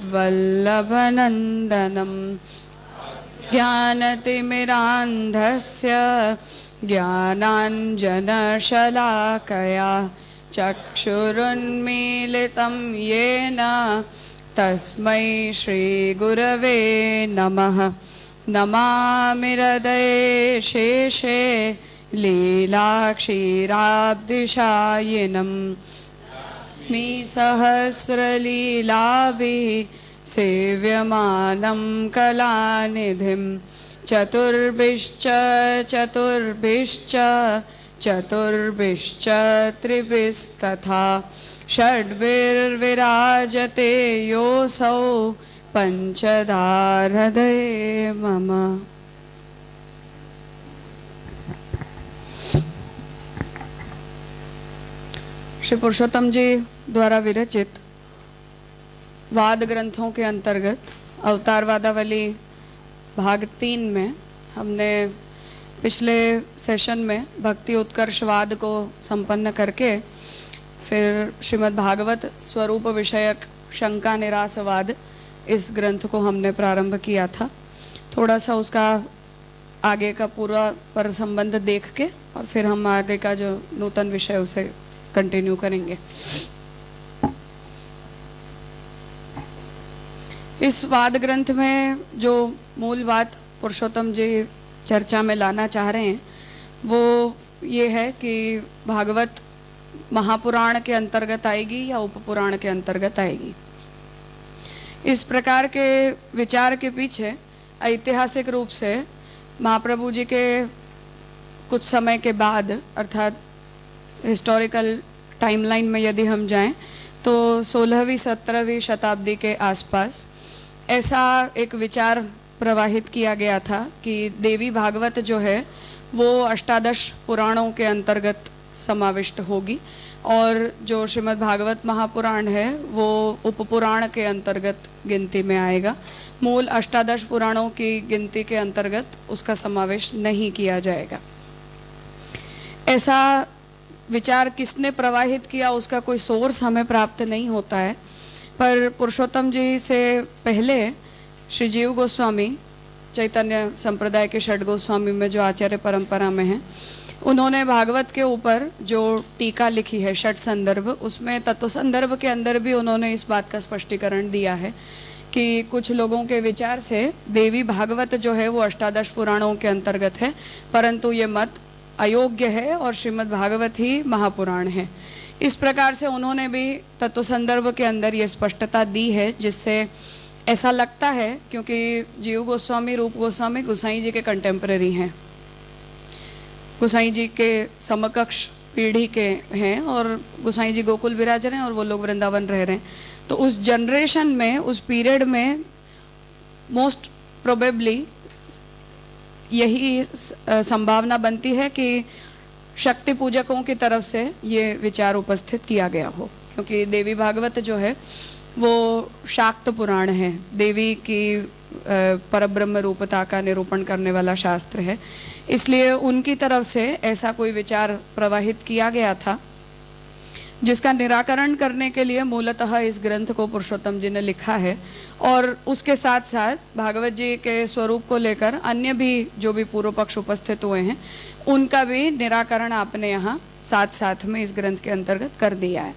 श्रीमद्वल्लभनन्दनं ज्ञानतिमिरान्धस्य ज्ञानाञ्जनशलाकया चक्षुरुन्मीलितं येन तस्मै श्रीगुरवे नमः। नमामि हृदये शेषे लीलाक्षीराब्धिशायिनं सहस्रलीलाभिः सेव्यमानं कलानिधिं चतुर्भिश्च त्रिभिस्तथा षड्भिर्विराजते योऽसौ पंचधा हृदये मम। श्री पुरुषोत्तम जी द्वारा विरचित वाद ग्रंथों के अंतर्गत अवतार वादावली भाग 3 में हमने पिछले सेशन में भक्ति उत्कर्षवाद को संपन्न करके फिर श्रीमद् भागवत स्वरूप विषयक शंका निरासवाद इस ग्रंथ को हमने प्रारंभ किया था। थोड़ा सा उसका आगे का पूरा पर संबंध देख के और फिर हम आगे का जो नूतन विषय उसे कंटिन्यू करेंगे। इस वाद ग्रंथ में जो मूल बात पुरुषोत्तम जी चर्चा में लाना चाह रहे हैं वो ये है कि भागवत महापुराण के अंतर्गत आएगी या उपपुराण के अंतर्गत आएगी। इस प्रकार के विचार के पीछे ऐतिहासिक रूप से महाप्रभु जी के कुछ समय के बाद अर्थात हिस्टोरिकल टाइमलाइन में यदि हम जाएं तो 16वीं 17वीं शताब्दी के आसपास ऐसा एक विचार प्रवाहित किया गया था कि देवी भागवत जो है वो अष्टादश पुराणों के अंतर्गत समाविष्ट होगी और जो श्रीमद् भागवत महापुराण है वो उपपुराण के अंतर्गत गिनती में आएगा। मूल अष्टादश पुराणों की गिनती के अंतर्गत उसका समावेश नहीं किया जाएगा। ऐसा विचार किसने प्रवाहित किया उसका कोई सोर्स हमें प्राप्त नहीं होता है, पर पुरुषोत्तम जी से पहले श्री जीव गोस्वामी चैतन्य संप्रदाय के षड गोस्वामी में जो आचार्य परंपरा में है उन्होंने भागवत के ऊपर जो टीका लिखी है षट संदर्भ, उसमें तत्व संदर्भ के अंदर भी उन्होंने इस बात का स्पष्टीकरण दिया है कि कुछ लोगों के विचार से देवी भागवत जो है वो अष्टादश पुराणों के अंतर्गत है, परंतु ये मत अयोग्य है और श्रीमद् भागवत ही महापुराण है। इस प्रकार से उन्होंने भी तत्व संदर्भ के अंदर ये स्पष्टता दी है, जिससे ऐसा लगता है क्योंकि जीव गोस्वामी रूप गोस्वामी गोसाई जी के कंटेम्पररी हैं, गोसाई जी के समकक्ष पीढ़ी के हैं और गोसाई जी गोकुल विराज रहे हैं और वो लोग वृंदावन रह रहे हैं। तो उस जनरेशन में उस पीरियड में मोस्ट प्रोबेबली यही संभावना बनती है कि शक्ति पूजकों की तरफ से ये विचार उपस्थित किया गया हो, क्योंकि देवी भागवत जो है वो शाक्त पुराण है, देवी की परब्रह्म रूपता का निरूपण करने वाला शास्त्र है, इसलिए उनकी तरफ से ऐसा कोई विचार प्रवाहित किया गया था जिसका निराकरण करने के लिए मूलतः इस ग्रंथ को पुरुषोत्तम जी ने लिखा है। और उसके साथ साथ भागवत जी के स्वरूप को लेकर अन्य भी जो भी पूर्व पक्ष उपस्थित हुए हैं उनका भी निराकरण आपने यहाँ साथ साथ में इस ग्रंथ के अंतर्गत कर दिया है।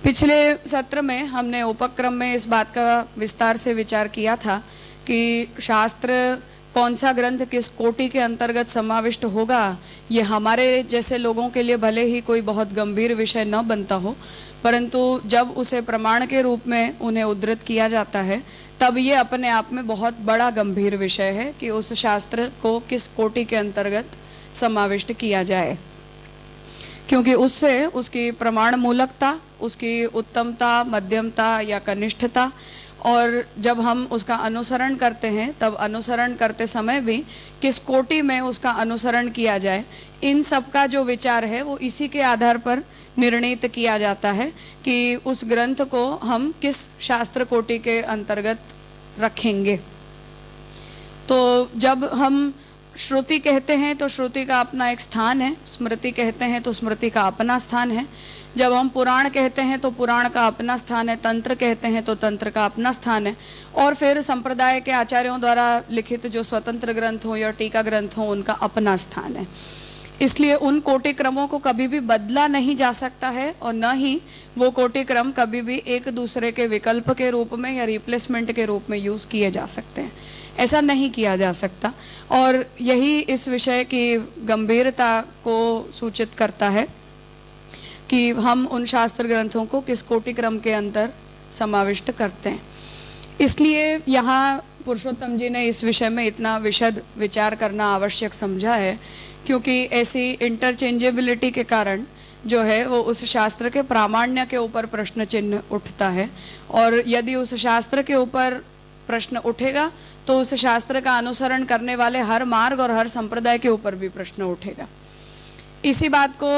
पिछले सत्र में हमने उपक्रम में इस बात का विस्तार से विचार किया था कि शास्त्र कौन सा ग्रंथ किस कोटि के अंतर्गत समाविष्ट होगा, ये हमारे जैसे लोगों के लिए भले ही कोई बहुत गंभीर विषय न बनता हो, परंतु जब उसे प्रमाण के रूप में उन्हें उद्धृत किया जाता है तब ये अपने आप में बहुत बड़ा गंभीर विषय है कि उस शास्त्र को किस कोटि के अंतर्गत समाविष्ट किया जाए, क्योंकि उससे उसकी प्रमाण मूलकता, उसकी उत्तमता, मध्यमता या कनिष्ठता, और जब हम उसका अनुसरण करते हैं तब अनुसरण करते समय भी किस कोटि में उसका अनुसरण किया जाए, इन सब का जो विचार है वो इसी के आधार पर निर्णीत किया जाता है कि उस ग्रंथ को हम किस शास्त्र कोटि के अंतर्गत रखेंगे। तो जब हम श्रुति कहते हैं तो श्रुति का अपना एक स्थान है, स्मृति कहते हैं तो स्मृति का अपना स्थान है। जब हम पुराण कहते हैं तो पुराण का अपना स्थान है, तंत्र कहते हैं तो तंत्र का अपना स्थान है, और फिर संप्रदाय के आचार्यों द्वारा लिखित जो स्वतंत्र ग्रंथ हो या टीका ग्रंथ हो उनका अपना स्थान है। इसलिए उन कोटि क्रमों को कभी भी बदला नहीं जा सकता है और न ही वो कोटि क्रम कभी भी एक दूसरे के विकल्प के रूप में या रिप्लेसमेंट के रूप में यूज़ किए जा सकते हैं। ऐसा नहीं किया जा सकता, और यही इस विषय की गंभीरता को सूचित करता है कि हम उन शास्त्र ग्रंथों को किस कोटि क्रम के अंदर समाविष्ट करते हैं। इसलिए यहाँ पुरुषोत्तम जी ने इस विषय में इतना विशद विचार करना आवश्यक समझा है, क्योंकि ऐसी इंटरचेंजेबिलिटी के कारण जो है वो उस शास्त्र के प्रामाण्य के ऊपर प्रश्न चिन्ह उठता है, और यदि उस शास्त्र के ऊपर प्रश्न उठेगा तो उस शास्त्र का अनुसरण करने वाले हर मार्ग और हर संप्रदाय के ऊपर भी प्रश्न उठेगा। इसी बात को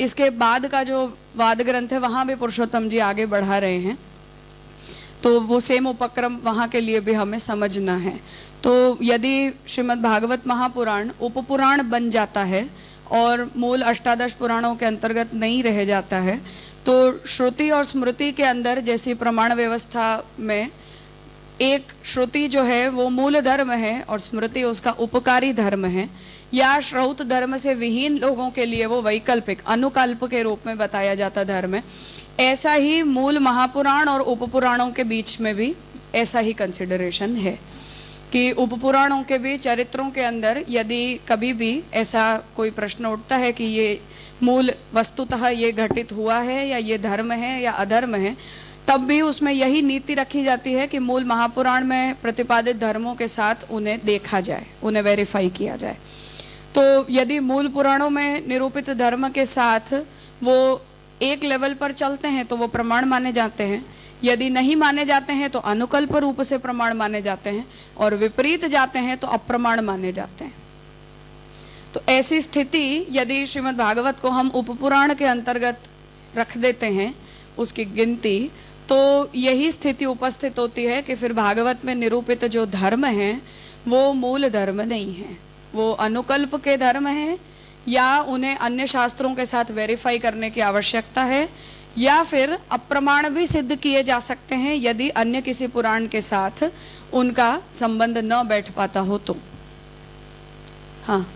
इसके बाद का जो वाद ग्रंथ है वहाँ भी पुरुषोत्तम जी आगे बढ़ा रहे हैं, तो वो सेम उपक्रम वहाँ के लिए भी हमें समझना है। तो यदि श्रीमद् भागवत महापुराण उपपुराण बन जाता है और मूल अष्टादश पुराणों के अंतर्गत नहीं रह जाता है, तो श्रुति और स्मृति के अंदर जैसी प्रमाण व्यवस्था में एक श्रुति जो है वो मूल धर्म है और स्मृति उसका उपकारी धर्म है, या श्रौत धर्म से विहीन लोगों के लिए वो वैकल्पिक अनुकल्प के रूप में बताया जाता धर्म है, ऐसा ही मूल महापुराण और उपपुराणों के बीच में भी ऐसा ही कंसिडरेशन है कि उपपुराणों के भी चरित्रों के अंदर यदि कभी भी ऐसा कोई प्रश्न उठता है कि ये मूल वस्तुतः ये घटित हुआ है या ये धर्म है या अधर्म है, तब भी उसमें यही नीति रखी जाती है कि मूल महापुराण में प्रतिपादित धर्मों के साथ उन्हें देखा जाए, उन्हें वेरीफाई किया जाए। तो यदि मूल पुराणों में निरूपित धर्म के साथ वो एक लेवल पर चलते हैं तो वो प्रमाण माने जाते हैं, यदि नहीं माने जाते हैं तो अनुकल्प रूप से प्रमाण माने जाते हैं, और विपरीत जाते हैं तो अप्रमाण माने जाते हैं। तो ऐसी स्थिति यदि श्रीमद् भागवत को हम उपपुराण के अंतर्गत रख देते हैं उसकी गिनती, तो यही स्थिति उपस्थित होती है कि फिर भागवत में निरूपित जो धर्म है वो मूल धर्म नहीं है, वो अनुकल्प के धर्म है, या उन्हें अन्य शास्त्रों के साथ वेरीफाई करने की आवश्यकता है, या फिर अप्रमाण भी सिद्ध किए जा सकते हैं यदि अन्य किसी पुराण के साथ उनका संबंध न बैठ पाता हो तो। हाँ,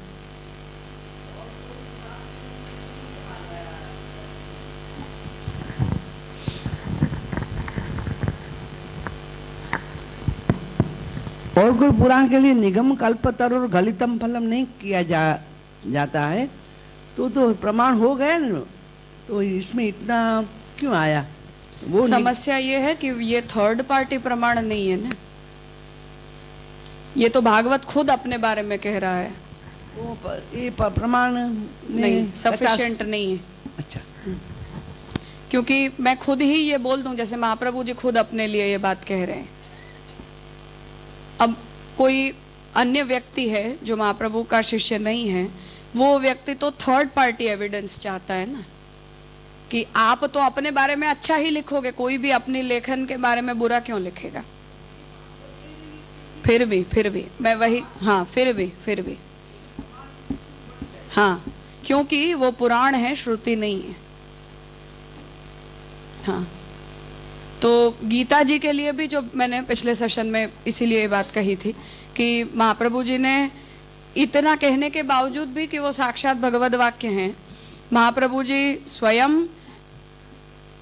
और कोई पुराण के लिए निगम कल्पतर और गलितम फलम नहीं किया जाता है तो प्रमाण हो गया ना, तो इसमें इतना क्यों आया? वो समस्या ये है कि ये थर्ड पार्टी प्रमाण नहीं है ना, ये तो भागवत खुद अपने बारे में कह रहा है। ये प्रमाण नहीं, सफिशिएंट नहीं है। अच्छा, क्योंकि मैं खुद ही ये बोल दूं, जैसे महाप्रभु जी खुद अपने लिए ये बात कह रहे हैं, अब कोई अन्य व्यक्ति है जो महाप्रभु का शिष्य नहीं है, वो व्यक्ति तो थर्ड पार्टी एविडेंस चाहता है ना, कि आप तो अपने बारे में अच्छा ही लिखोगे, कोई भी अपनी लेखन के बारे में बुरा क्यों लिखेगा? फिर भी मैं वही, हाँ, फिर भी हाँ, क्योंकि वो पुराण है, श्रुति नहीं है। हाँ, तो गीता जी के लिए भी जो मैंने पिछले सेशन में इसीलिए ये बात कही थी कि महाप्रभु जी ने इतना कहने के बावजूद भी कि वो साक्षात भगवद वाक्य हैं, महाप्रभु जी स्वयं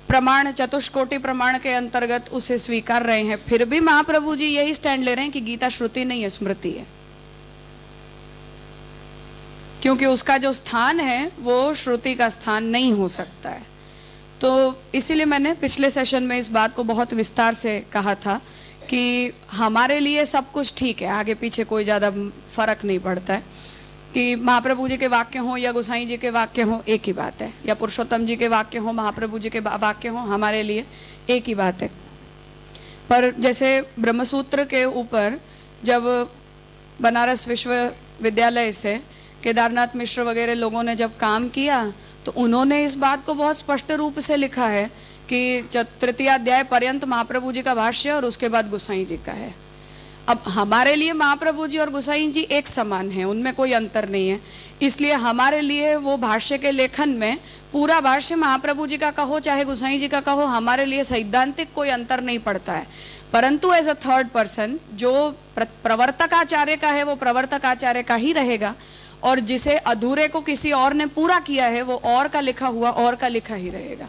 प्रमाण, चतुष्कोटि प्रमाण के अंतर्गत उसे स्वीकार रहे हैं, फिर भी महाप्रभु जी यही स्टैंड ले रहे हैं कि गीता श्रुति नहीं है, स्मृति है, क्योंकि उसका जो स्थान है वो श्रुति का स्थान नहीं हो सकता है। तो इसीलिए मैंने पिछले सेशन में इस बात को बहुत विस्तार से कहा था कि हमारे लिए सब कुछ ठीक है, आगे पीछे कोई ज़्यादा फर्क नहीं पड़ता है, कि महाप्रभु जी के वाक्य हों या गोसाई जी के वाक्य हों एक ही बात है, या पुरुषोत्तम जी के वाक्य हों, महाप्रभु जी के वाक्य हों, हमारे लिए एक ही बात है। पर जैसे ब्रह्मसूत्र के ऊपर जब बनारस विश्वविद्यालय से केदारनाथ मिश्र वगैरह लोगों ने जब काम किया तो उन्होंने इस बात को बहुत स्पष्ट रूप से लिखा है कि तृतीय अध्याय पर्यंत महाप्रभु जी का भाष्य और उसके बाद गोसाई जी का है। अब हमारे लिए महाप्रभु जी और गोसाई जी एक समान हैं, उनमें कोई अंतर नहीं है, इसलिए हमारे लिए वो भाष्य के लेखन में पूरा भाष्य महाप्रभु जी का कहो चाहे गोसाई जी का कहो, हमारे लिए सैद्धांतिक कोई अंतर नहीं पड़ता है। परंतु एज अ थर्ड पर्सन जो प्रवर्तकाचार्य का है वो प्रवर्तकाचार्य का ही रहेगा, और जिसे अधूरे को किसी और ने पूरा किया है वो और का लिखा हुआ और का लिखा ही रहेगा।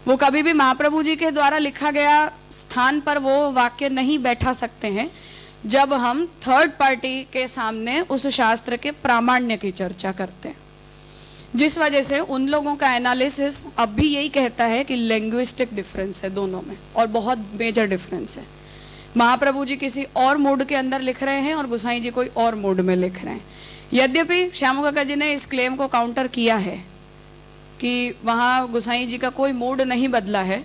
वो कभी भी महाप्रभु जी के द्वारा लिखा गया स्थान पर वो वाक्य नहीं बैठा सकते हैं जब हम थर्ड पार्टी के सामने उस शास्त्र के प्रामाण्य की चर्चा करते हैं। जिस वजह से उन लोगों का एनालिसिस अब भी यही कहता है कि लैंग्विस्टिक डिफरेंस है दोनों में, और बहुत मेजर डिफरेंस है। महाप्रभु जी किसी और मूड के अंदर लिख रहे हैं और गोसाई जी कोई और मूड में लिख रहे हैं। यद्यपि श्याम काका जी ने इस क्लेम को काउंटर किया है कि वहाँ गोसाई जी का कोई मूड नहीं बदला है,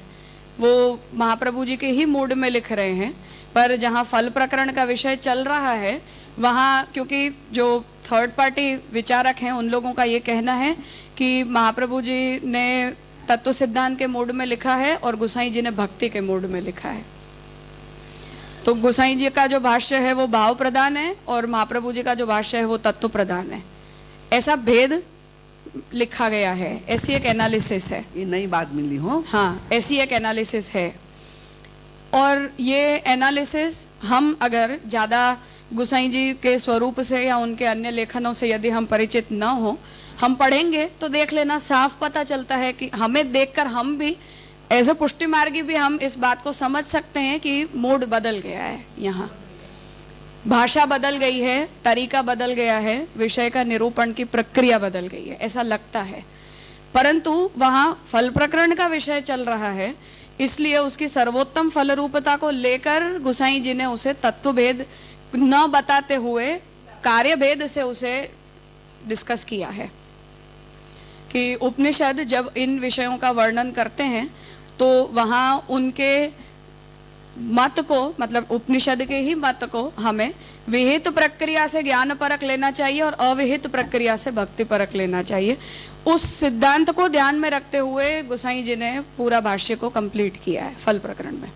वो महाप्रभु जी के ही मूड में लिख रहे हैं, पर जहाँ फल प्रकरण का विषय चल रहा है वहाँ क्योंकि जो थर्ड पार्टी विचारक हैं उन लोगों का ये कहना है कि महाप्रभु जी ने तत्व सिद्धांत के मूड में लिखा है और गोसाई जी ने भक्ति के मूड में लिखा है। तो गोसाई जी का जो भाष्य है वो भाव प्रधान है और महाप्रभु जी का जो भाष्य है वो तत्व प्रधान है, ऐसा भेद लिखा गया है, ऐसी एक एनालिसिस है। ये नई बात मिली हो? हाँ, ऐसी एक एनालिसिस है। और ये एनालिसिस हम अगर ज़्यादा गोसाई जी के स्वरूप से या उनके अन्य लेखनों से यदि हम परिचित न हो, हम पढ़ेंगे तो देख लेना साफ पता चलता है कि हमें देखकर हम भी एज ए पुष्टि मार्गी भी हम इस बात को समझ सकते हैं कि मूड बदल गया है, यहाँ भाषा बदल गई है, तरीका बदल गया है, विषय का निरूपण की प्रक्रिया बदल गई है, ऐसा लगता है। परंतु वहाँ फल प्रकरण का विषय चल रहा है, इसलिए उसकी सर्वोत्तम फल रूपता को लेकर गोसाई जी ने उसे तत्व भेद न बताते हुए कार्य भेद से उसे डिस्कस किया है कि उपनिषद जब इन विषयों का वर्णन करते हैं तो वहाँ उनके मत को, मतलब उपनिषद के ही मत को हमें विहित प्रक्रिया से ज्ञान परक लेना चाहिए और अविहित प्रक्रिया से भक्ति परक लेना चाहिए। उस सिद्धांत को ध्यान में रखते हुए गोसाई जी ने पूरा भाष्य को कंप्लीट किया है फल प्रकरण में।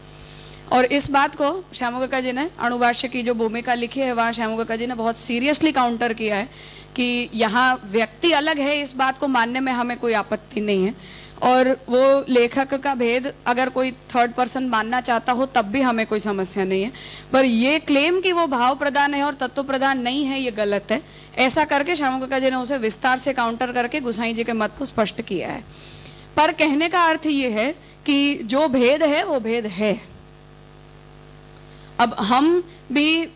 और इस बात को श्याम काका जी ने अणुभाष्य की जो भूमिका लिखी है वहाँ श्याम काका जी ने बहुत सीरियसली काउंटर किया है कि यहाँ व्यक्ति अलग है, इस बात को मानने में हमें कोई आपत्ति नहीं है, और वो लेखक का भेद अगर कोई थर्ड पर्सन मानना चाहता हो तब भी हमें कोई समस्या नहीं है, पर ये क्लेम कि वो भाव प्रधान है और तत्व प्रधान नहीं है ये गलत है। ऐसा करके श्याम काका जी ने उसे विस्तार से काउंटर करके गोसाई जी के मत को स्पष्ट किया है। पर कहने का अर्थ ये है कि जो भेद है वो भेद है। अब हम भी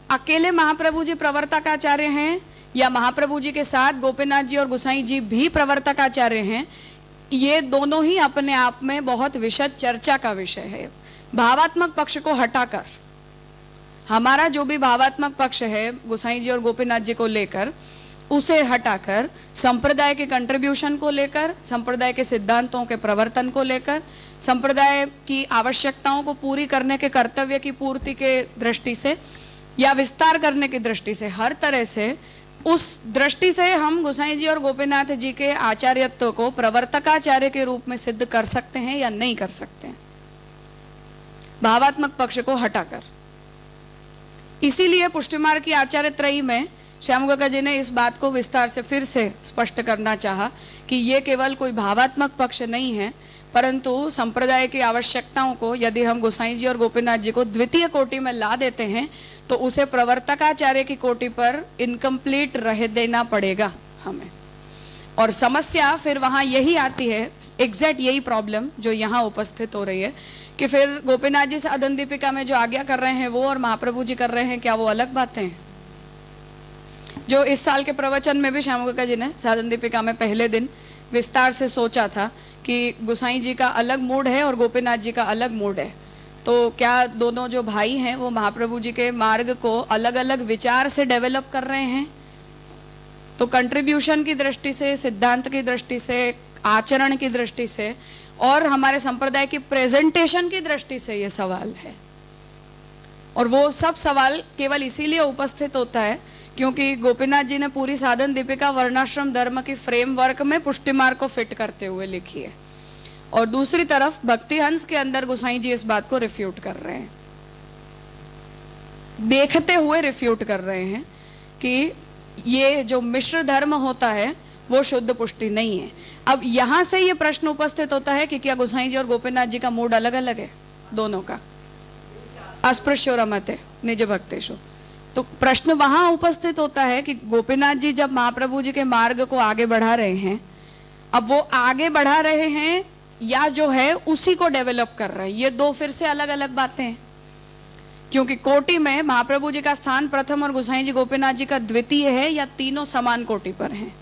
अकेले महाप्रभु जी प्रवर्तकाचार्य हैं या महाप्रभु जी के साथ गोपीनाथ जी और गोसाई जी भी प्रवर्तकाचार्य हैं, ये दोनों ही अपने आप में बहुत विशद चर्चा का विषय है। भावात्मक पक्ष को हटाकर हमारा जो भी भावात्मक पक्ष है गोसाई जी और गोपीनाथ जी को लेकर, उसे हटाकर संप्रदाय के कंट्रीब्यूशन को लेकर, संप्रदाय के सिद्धांतों के प्रवर्तन को लेकर, संप्रदाय की आवश्यकताओं को पूरी करने के कर्तव्य की पूर्ति के दृष्टि से या विस्तार करने की दृष्टि से, हर तरह से उस दृष्टि से हम गोसाई जी और गोपीनाथ जी के आचार्यत्व को प्रवर्तकाचार्य के रूप में सिद्ध कर सकते हैं या नहीं कर सकते हैं, भावात्मक पक्ष को हटाकर। इसीलिए पुष्टिमार्ग की आचार्य त्रयी में श्याम काका जी ने इस बात को विस्तार से फिर से स्पष्ट करना चाहा कि ये केवल कोई भावात्मक पक्ष नहीं है, परंतु संप्रदाय की आवश्यकताओं को यदि हम गोसाई जी और गोपीनाथ जी को द्वितीय कोटि में ला देते हैं तो उसे प्रवर्तकाचार्य की कोटि पर इनकम्प्लीट रह देना पड़ेगा हमें। और समस्या फिर वहाँ यही आती है, एग्जैक्ट यही प्रॉब्लम जो यहाँ उपस्थित हो रही है कि फिर गोपीनाथ जी साधन दीपिका में जो आज्ञा कर रहे हैं वो और महाप्रभु जी कर रहे हैं, क्या वो अलग बातें हैं? जो इस साल के प्रवचन में भी श्याम काका जी ने साधन दीपिका में पहले दिन विस्तार से सोचा था कि गोसाई जी का अलग मूड है और गोपीनाथ जी का अलग मूड है, तो क्या दोनों जो भाई हैं वो महाप्रभु जी के मार्ग को अलग अलग विचार से डेवलप कर रहे हैं? तो कंट्रीब्यूशन की दृष्टि से, सिद्धांत की दृष्टि से, आचरण की दृष्टि से और हमारे संप्रदाय की प्रेजेंटेशन की दृष्टि से ये सवाल है। और वो सब सवाल केवल इसीलिए उपस्थित होता है क्योंकि गोपीनाथ जी ने पूरी साधन दीपिका वर्णाश्रम धर्म की फ्रेमवर्क में पुष्टि मार्ग को फिट करते हुए लिखी है, और दूसरी तरफ भक्ति हंस के अंदर गोसाई जी इस बात को रिफ्यूट कर रहे हैं। देखते हुए रिफ्यूट कर रहे हैं कि ये जो मिश्र धर्म होता है वो शुद्ध पुष्टि नहीं है। अब यहां से ये प्रश्न उपस्थित होता है कि क्या गोसाई जी और गोपीनाथ जी का मूड अलग अलग है दोनों का? अस्पृश्यो रमते निज भक्तेषु। तो प्रश्न वहां उपस्थित होता है कि गोपीनाथ जी जब महाप्रभु जी के मार्ग को आगे बढ़ा रहे हैं, अब वो आगे बढ़ा रहे हैं या जो है उसी को डेवलप कर रहे हैं, ये दो फिर से अलग अलग बातें हैं। क्योंकि कोटि में महाप्रभु जी का स्थान प्रथम और गोसाई जी गोपीनाथ जी का द्वितीय है, या तीनों समान कोटि पर हैं।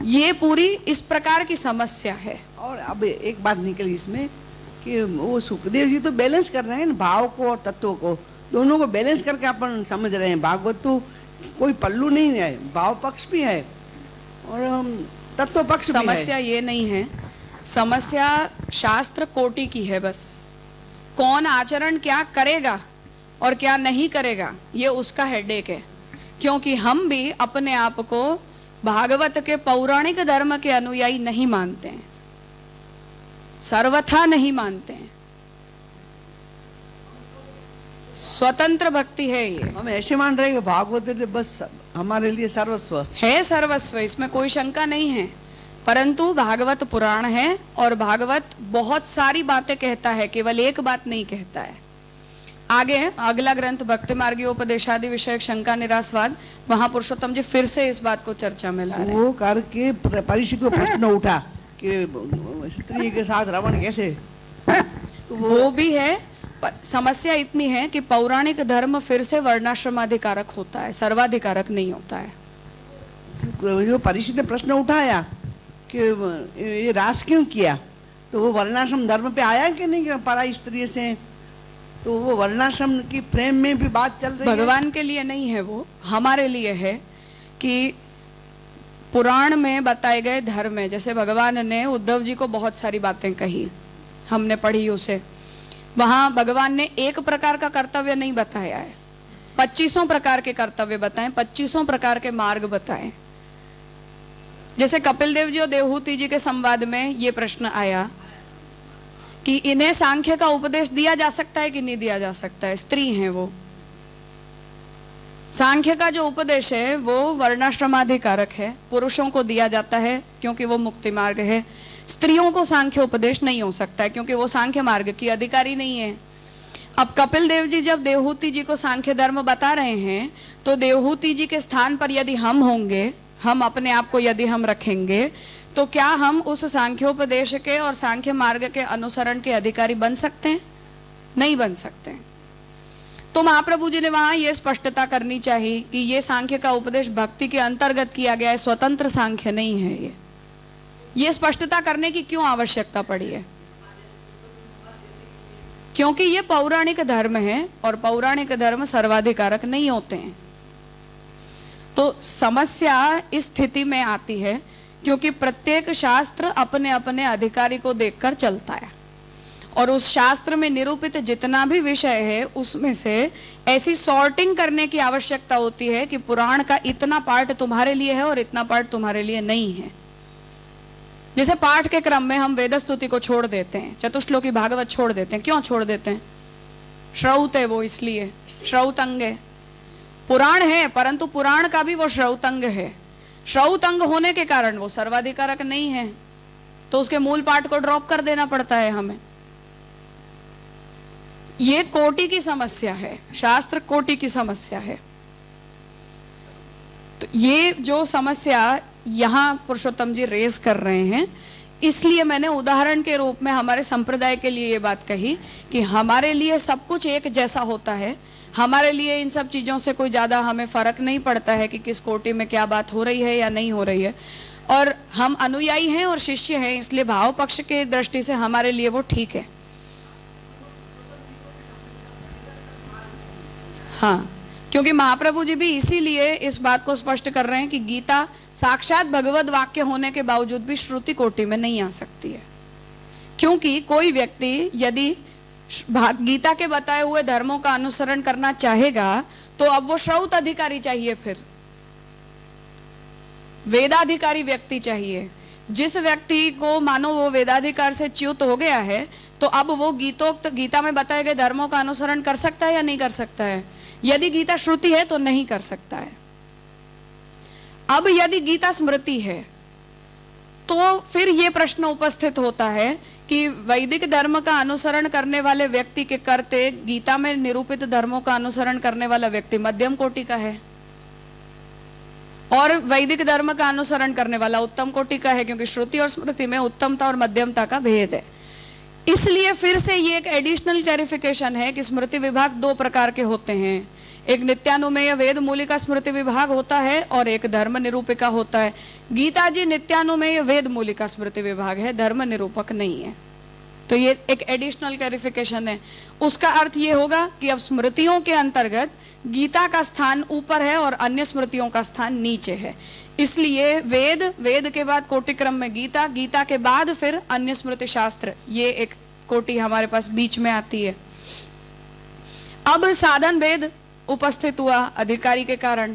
ये पूरी इस प्रकार की समस्या है। और अब एक बात निकली इसमें कि वो सुखदेव जी तो बैलेंस कर रहे हैं ना, भाव को और तत्व को, दोनों को बैलेंस करके अपन समझ रहे हैं। भागवत तो कोई पल्लू नहीं है, भाव पक्ष भी है और तत्व पक्ष भी है। समस्या ये नहीं है, समस्या शास्त्र कोटि की है। बस कौन आचरण क्या करेगा और क्या नहीं करेगा ये उसका हेडेक है। क्योंकि हम भी अपने आप को भागवत के पौराणिक धर्म के अनुयायी नहीं मानते हैं, सर्वथा नहीं मानते हैं। स्वतंत्र भक्ति है ये। हम ऐसे मान रहे हैं कि भागवत बस हमारे लिए सर्वस्व है, सर्वस्व, इसमें कोई शंका नहीं है। परंतु भागवत पुराण है और भागवत बहुत सारी बातें कहता है, केवल एक बात नहीं कहता है। आगे अगला ग्रंथ भक्ति मार्गीयोपदेशादि विषयक शंका निरासवाद, वहां पुरुषोत्तम जी फिर से इस बात को चर्चा में ला रहे हैं। वो करके परीक्षित को प्रश्न उठा कि स्त्री के साथ रावण कैसे, तो वो भी है। समस्या इतनी है कि पौराणिक धर्म फिर से वर्णाश्रमाधिकारक होता है, सर्वाधिकारक नहीं होता है। जो परीक्षित ने प्रश्न उठाया कि ये रास क्यों किया, तो वो वर्णाश्रम धर्म पे आया कि नहीं कि पराई स्त्री से, तो वो वर्णाश्रम की प्रेम में भी बात चल रही है। भगवान के लिए नहीं है, वो हमारे लिए है कि पुराण में बताए गए धर्म है। जैसे भगवान ने उद्धव जी को बहुत सारी बातें कही, हमने पढ़ी उसे। वहां भगवान ने एक प्रकार का कर्तव्य नहीं बताया है, 25 प्रकार के कर्तव्य बताए, 25 प्रकार के मार्ग बताए। जैसे कपिल देव जी और देवहूति जी के संवाद में ये प्रश्न आया कि इन्हें सांख्य का उपदेश दिया जा सकता है कि नहीं दिया जा सकता है, स्त्री हैं वो। सांख्य का जो उपदेश है वो वर्णाश्रमाधिकारक है, पुरुषों को दिया जाता है क्योंकि वो मुक्ति मार्ग है। स्त्रियों को सांख्य उपदेश नहीं हो सकता है क्योंकि वो सांख्य मार्ग की अधिकारी नहीं है। अब कपिल देव जी जब देवहूति जी को सांख्य धर्म बता रहे हैं, तो देवहूति जी के स्थान पर यदि हम होंगे, हम अपने आप को यदि हम रखेंगे, तो क्या हम उस सांख्योपदेश के और सांख्य मार्ग के अनुसरण के अधिकारी बन सकते हैं? नहीं बन सकते हैं। तो महाप्रभु जी ने वहां ये स्पष्टता करनी चाहिए कि ये सांख्य का उपदेश भक्ति के अंतर्गत किया गया है, स्वतंत्र सांख्य नहीं है। ये स्पष्टता करने की क्यों आवश्यकता पड़ी है? क्योंकि ये पौराणिक धर्म है और पौराणिक धर्म सर्वाधिकारक नहीं होते हैं। तो समस्या इस स्थिति में आती है क्योंकि प्रत्येक शास्त्र अपने अपने अधिकारी को देखकर चलता है और उस शास्त्र में निरूपित जितना भी विषय है उसमें से ऐसी सॉर्टिंग करने की आवश्यकता होती है कि पुराण का इतना पार्ट तुम्हारे लिए है और इतना पार्ट तुम्हारे लिए नहीं है। जैसे पाठ के क्रम में हम वेद स्तुति को छोड़ देते हैं, चतुश्लोकी भागवत छोड़ देते हैं। क्यों छोड़ देते हैं? श्रौत है वो, इसलिए श्रौतंग है। पुराण है परंतु पुराण का भी वो श्रौतंग है। श्रौतंग होने के कारण वो सर्वाधिकारक नहीं है, तो उसके मूल पाठ को ड्रॉप कर देना पड़ता है हमें। ये कोटि की समस्या है, शास्त्र कोटि की समस्या है। तो ये जो समस्या यहाँ पुरुषोत्तम जी रेज कर रहे हैं, इसलिए मैंने उदाहरण के रूप में हमारे संप्रदाय के लिए ये बात कही कि हमारे लिए सब कुछ एक जैसा होता है। हमारे लिए इन सब चीज़ों से कोई ज़्यादा हमें फ़र्क नहीं पड़ता है कि किस कोटि में क्या बात हो रही है या नहीं हो रही है। और हम अनुयायी हैं और शिष्य हैं, इसलिए भाव पक्ष के दृष्टि से हमारे लिए वो ठीक है। हाँ, क्योंकि महाप्रभु जी भी इसीलिए इस बात को स्पष्ट कर रहे हैं कि गीता साक्षात भगवद वाक्य होने के बावजूद भी श्रुति कोटि में नहीं आ सकती है। क्योंकि कोई व्यक्ति यदि गीता के बताए हुए धर्मों का अनुसरण करना चाहेगा तो अब वो श्रौत अधिकारी चाहिए, फिर वेदाधिकारी व्यक्ति चाहिए। जिस व्यक्ति को मानो वो वेदाधिकार से च्युत हो गया है तो अब वो गीता में बताए गए धर्मों का अनुसरण कर सकता है या नहीं कर सकता है? यदि गीता श्रुति है तो नहीं कर सकता है। अब यदि गीता स्मृति है तो फिर ये प्रश्न उपस्थित होता है कि वैदिक धर्म का अनुसरण करने वाले व्यक्ति के करते गीता में निरूपित धर्मों का अनुसरण करने वाला व्यक्ति मध्यम कोटि का है, और वैदिक धर्म का अनुसरण करने वाला उत्तम कोटि का है, क्योंकि श्रुति और स्मृति में उत्तमता और मध्यमता का भेद है। इसलिए फिर से ये एक एडिशनल क्लैरिफिकेशन है कि स्मृति विभाग दो प्रकार के होते हैं, एक नित्यानुमेय वेद मूलिका स्मृति विभाग होता है और एक धर्म निरूपिका होता है। गीता जी नित्यानुमेय वेद मूलिका स्मृति विभाग है, धर्म निरूपक नहीं है। तो ये एक एडिशनल क्लैरिफिकेशन है। उसका अर्थ ये होगा कि अब स्मृतियों के अंतर्गत गीता का स्थान ऊपर है और अन्य स्मृतियों का स्थान नीचे है। इसलिए वेद के बाद कोटिक्रम में गीता, गीता के बाद फिर अन्य स्मृति शास्त्र, ये एक कोटि हमारे पास बीच में आती है। अब साधन भेद उपस्थित हुआ अधिकारी के कारण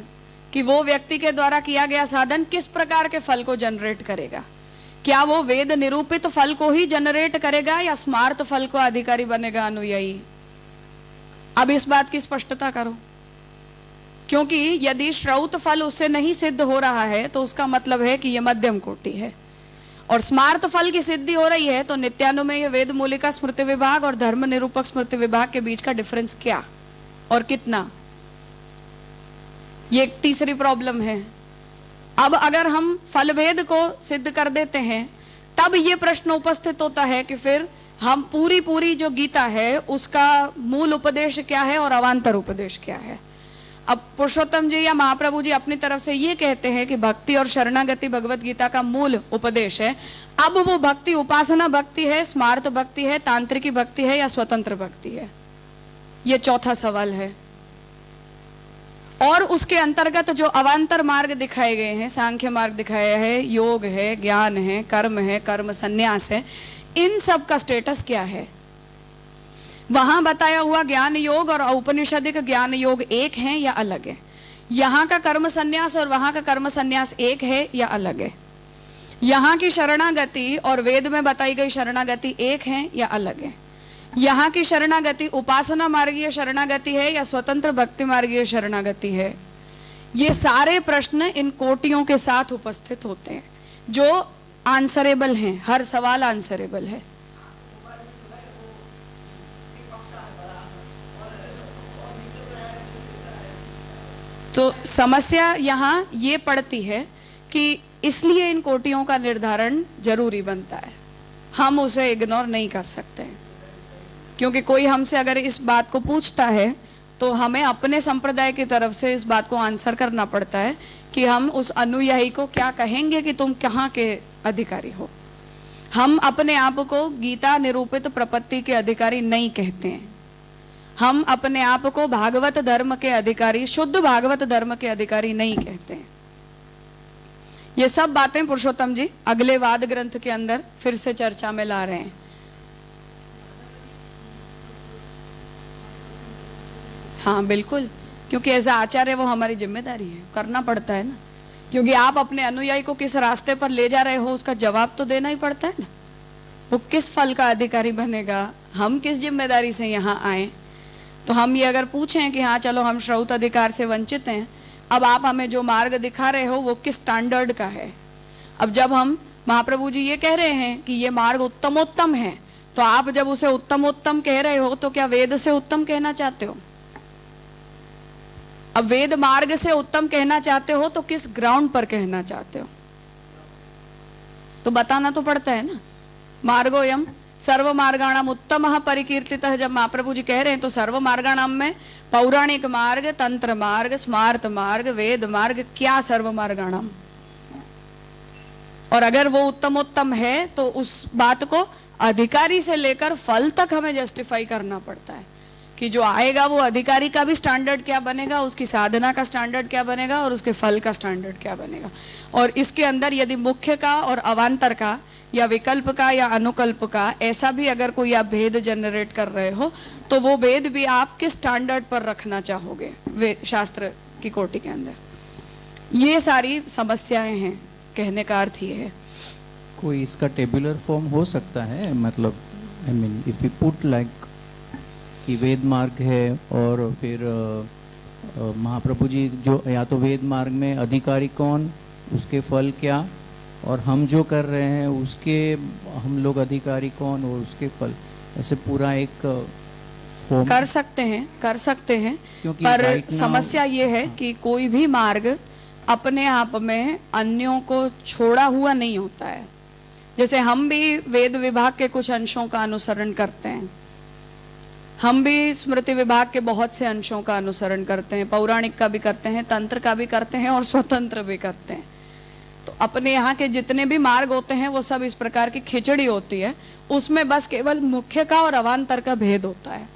कि वो व्यक्ति के द्वारा किया गया साधन किस प्रकार के फल को जनरेट करेगा। क्या वो वेद निरूपित फल को ही जनरेट करेगा या स्मार्त फल को अधिकारी बनेगा अनुयायी? अब इस बात की स्पष्टता करो, क्योंकि यदि श्रौत फल उससे नहीं सिद्ध हो रहा है तो उसका मतलब है कि यह मध्यम कोटि है, और स्मार्त फल की सिद्धि हो रही है तो नित्यानुमेय वेद मूलिका स्मृति विभाग और धर्म निरूपक स्मृति विभाग के बीच का डिफरेंस क्या और कितना, ये एक तीसरी प्रॉब्लम है। अब अगर हम फल भेद को सिद्ध कर देते हैं तब ये प्रश्न उपस्थित होता है कि फिर हम पूरी जो गीता है उसका मूल उपदेश क्या है और अवान्तर उपदेश क्या है। अब पुरुषोत्तम जी या महाप्रभु जी अपनी तरफ से ये कहते हैं कि भक्ति और शरणागति भगवत गीता का मूल उपदेश है। अब वो भक्ति उपासना भक्ति है, स्मार्त भक्ति है, तांत्रिकी भक्ति है या स्वतंत्र भक्ति है, ये चौथा सवाल है। और उसके अंतर्गत जो अवान्तर मार्ग दिखाए गए हैं, सांख्य मार्ग दिखाया है, योग है, ज्ञान है, कर्म संन्यास है, इन सब का स्टेटस क्या है? वहां बताया हुआ ज्ञान योग और औपनिषदिक ज्ञान योग एक है या अलग है? यहाँ का कर्म संन्यास और वहां का कर्म संन्यास एक है या अलग है? यहाँ की शरणागति और वेद में बताई गई शरणागति एक है या अलग है? यहाँ की शरणागति उपासना मार्गीय शरणागति है या स्वतंत्र भक्ति मार्गीय शरणागति है? ये सारे प्रश्न इन कोटियों के साथ उपस्थित होते हैं जो आंसरेबल हैं, हर सवाल आंसरेबल है। तो समस्या यहाँ ये पड़ती है कि इसलिए इन कोटियों का निर्धारण जरूरी बनता है, हम उसे इग्नोर नहीं कर सकते हैं। क्योंकि कोई हमसे अगर इस बात को पूछता है तो हमें अपने संप्रदाय की तरफ से इस बात को आंसर करना पड़ता है कि हम उस अनुयायी को क्या कहेंगे कि तुम कहाँ के अधिकारी हो। हम अपने आप को गीता निरूपित प्रपत्ति के अधिकारी नहीं कहते हैं, हम अपने आप को भागवत धर्म के अधिकारी, शुद्ध भागवत धर्म के अधिकारी नहीं कहते हैं। ये सब बातें पुरुषोत्तम जी अगले वाद ग्रंथ के अंदर फिर से चर्चा में ला रहे हैं। हाँ बिल्कुल, क्योंकि एज आचार्य वो हमारी जिम्मेदारी है, करना पड़ता है ना। क्योंकि आप अपने अनुयायी को किस रास्ते पर ले जा रहे हो उसका जवाब तो देना ही पड़ता है ना। वो किस फल का अधिकारी बनेगा, हम किस जिम्मेदारी से यहाँ आए। तो हम ये अगर पूछें कि हाँ चलो हम श्रौत अधिकार से वंचित हैं, अब आप हमें जो मार्ग दिखा रहे हो वो किस स्टैंडर्ड का है। अब जब हम महाप्रभु जी ये कह रहे हैं कि ये मार्ग उत्तमोत्तम है, तो आप जब उसे उत्तमोत्तम कह रहे हो तो क्या वेद से उत्तम कहना चाहते हो? अब वेद मार्ग से उत्तम कहना चाहते हो तो किस ग्राउंड पर कहना चाहते हो, तो बताना तो पड़ता है ना। मार्गोयम सर्व मार्गाणाम उत्तम परिकीर्तितः जब महाप्रभु जी कह रहे हैं तो सर्व मार्गाणाम में पौराणिक मार्ग, तंत्र मार्ग, स्मार्त मार्ग, वेद मार्ग, क्या सर्व मार्गाणाम। और अगर वो उत्तमोत्तम है तो उस बात को अधिकारी से लेकर फल तक हमें जस्टिफाई करना पड़ता है कि जो आएगा वो अधिकारी का भी स्टैंडर्ड क्या बनेगा, उसकी साधना का स्टैंडर्ड क्या बनेगा और उसके फल का स्टैंडर्ड क्या बनेगा। और इसके अंदर यदि मुख्य का और अवान्तर का या विकल्प का या अनुकल्प का ऐसा भी अगर कोई आप भेद जनरेट कर रहे हो तो वो भेद भी आप किस स्टैंडर्ड पर रखना चाहोगे वे शास्त्र की कोटि के अंदर। ये सारी समस्याएं हैं, कहने का अर्थ ये है। कोई इसका टेबुलर फॉर्म हो सकता है, मतलब I mean if you put like कि वेद मार्ग है और फिर महाप्रभु जी जो या तो वेद मार्ग में अधिकारी कौन, उसके फल क्या, और हम जो कर रहे हैं उसके हम लोग अधिकारी कौन और उसके फल, ऐसे पूरा एक फॉर्म कर सकते हैं क्योंकि पर right now- समस्या ये है कि कोई भी मार्ग अपने आप में अन्यों को छोड़ा हुआ नहीं होता है। जैसे हम भी वेद विभाग के कुछ अंशों का अनुसरण करते हैं, हम भी स्मृति विभाग के बहुत से अंशों का अनुसरण करते हैं, पौराणिक का भी करते हैं, तंत्र का भी करते हैं और स्वतंत्र भी करते हैं। तो अपने यहाँ के जितने भी मार्ग होते हैं वो सब इस प्रकार की खिचड़ी होती है, उसमें बस केवल मुख्य का और अवान्तर का भेद होता है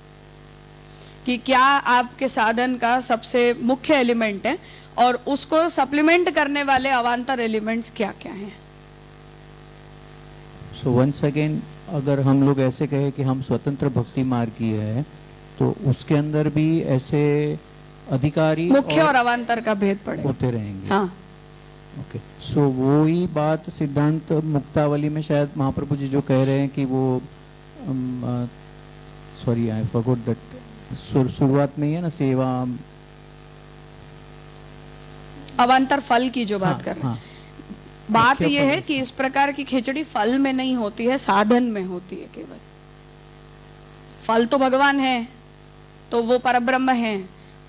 कि क्या आपके साधन का सबसे मुख्य एलिमेंट है और उसको सप्लीमेंट करने वाले अवान्तर एलिमेंट्स क्या क्या हैं। सो वंस अगेन अगर हम लोग ऐसे कहे कि हम स्वतंत्र भक्ति मार्ग की है तो उसके अंदर भी ऐसे अधिकारी मुख्य और अवान्तर का भेद पड़ेगा होते रहेंगे। हाँ, ओके, सो वही बात सिद्धांत मुक्तावली में शायद महाप्रभु जी जो कह रहे हैं कि वो सॉरी आई फॉरगॉट दैट, शुरुआत में ही है ना सेवा, अवान्तर फल की जो बात कर रहे हैं। हाँ, बात मुख्य यह फल। है कि इस प्रकार की खिचड़ी फल में नहीं होती है, साधन में होती है केवल। फल तो भगवान है, तो वो परब्रह्म है।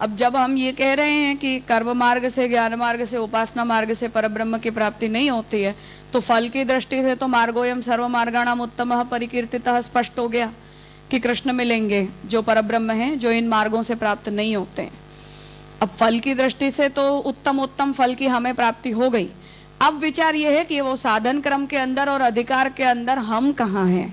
अब जब हम ये कह रहे हैं कि कर्म मार्ग से, ज्ञान मार्ग से, उपासना मार्ग से परब्रह्म की प्राप्ति नहीं होती है, तो फल की दृष्टि से तो मार्गोयम सर्व मार्गाणाम उत्तमः परिकीर्तितः स्पष्ट हो गया कि कृष्ण मिलेंगे जो परब्रह्म हैं, जो इन मार्गों से प्राप्त नहीं होते हैं। अब फल की दृष्टि से तो उत्तम फल की हमें प्राप्ति हो गई। अब विचार यह है कि वो साधन क्रम के अंदर और अधिकार के अंदर हम कहाँ हैं।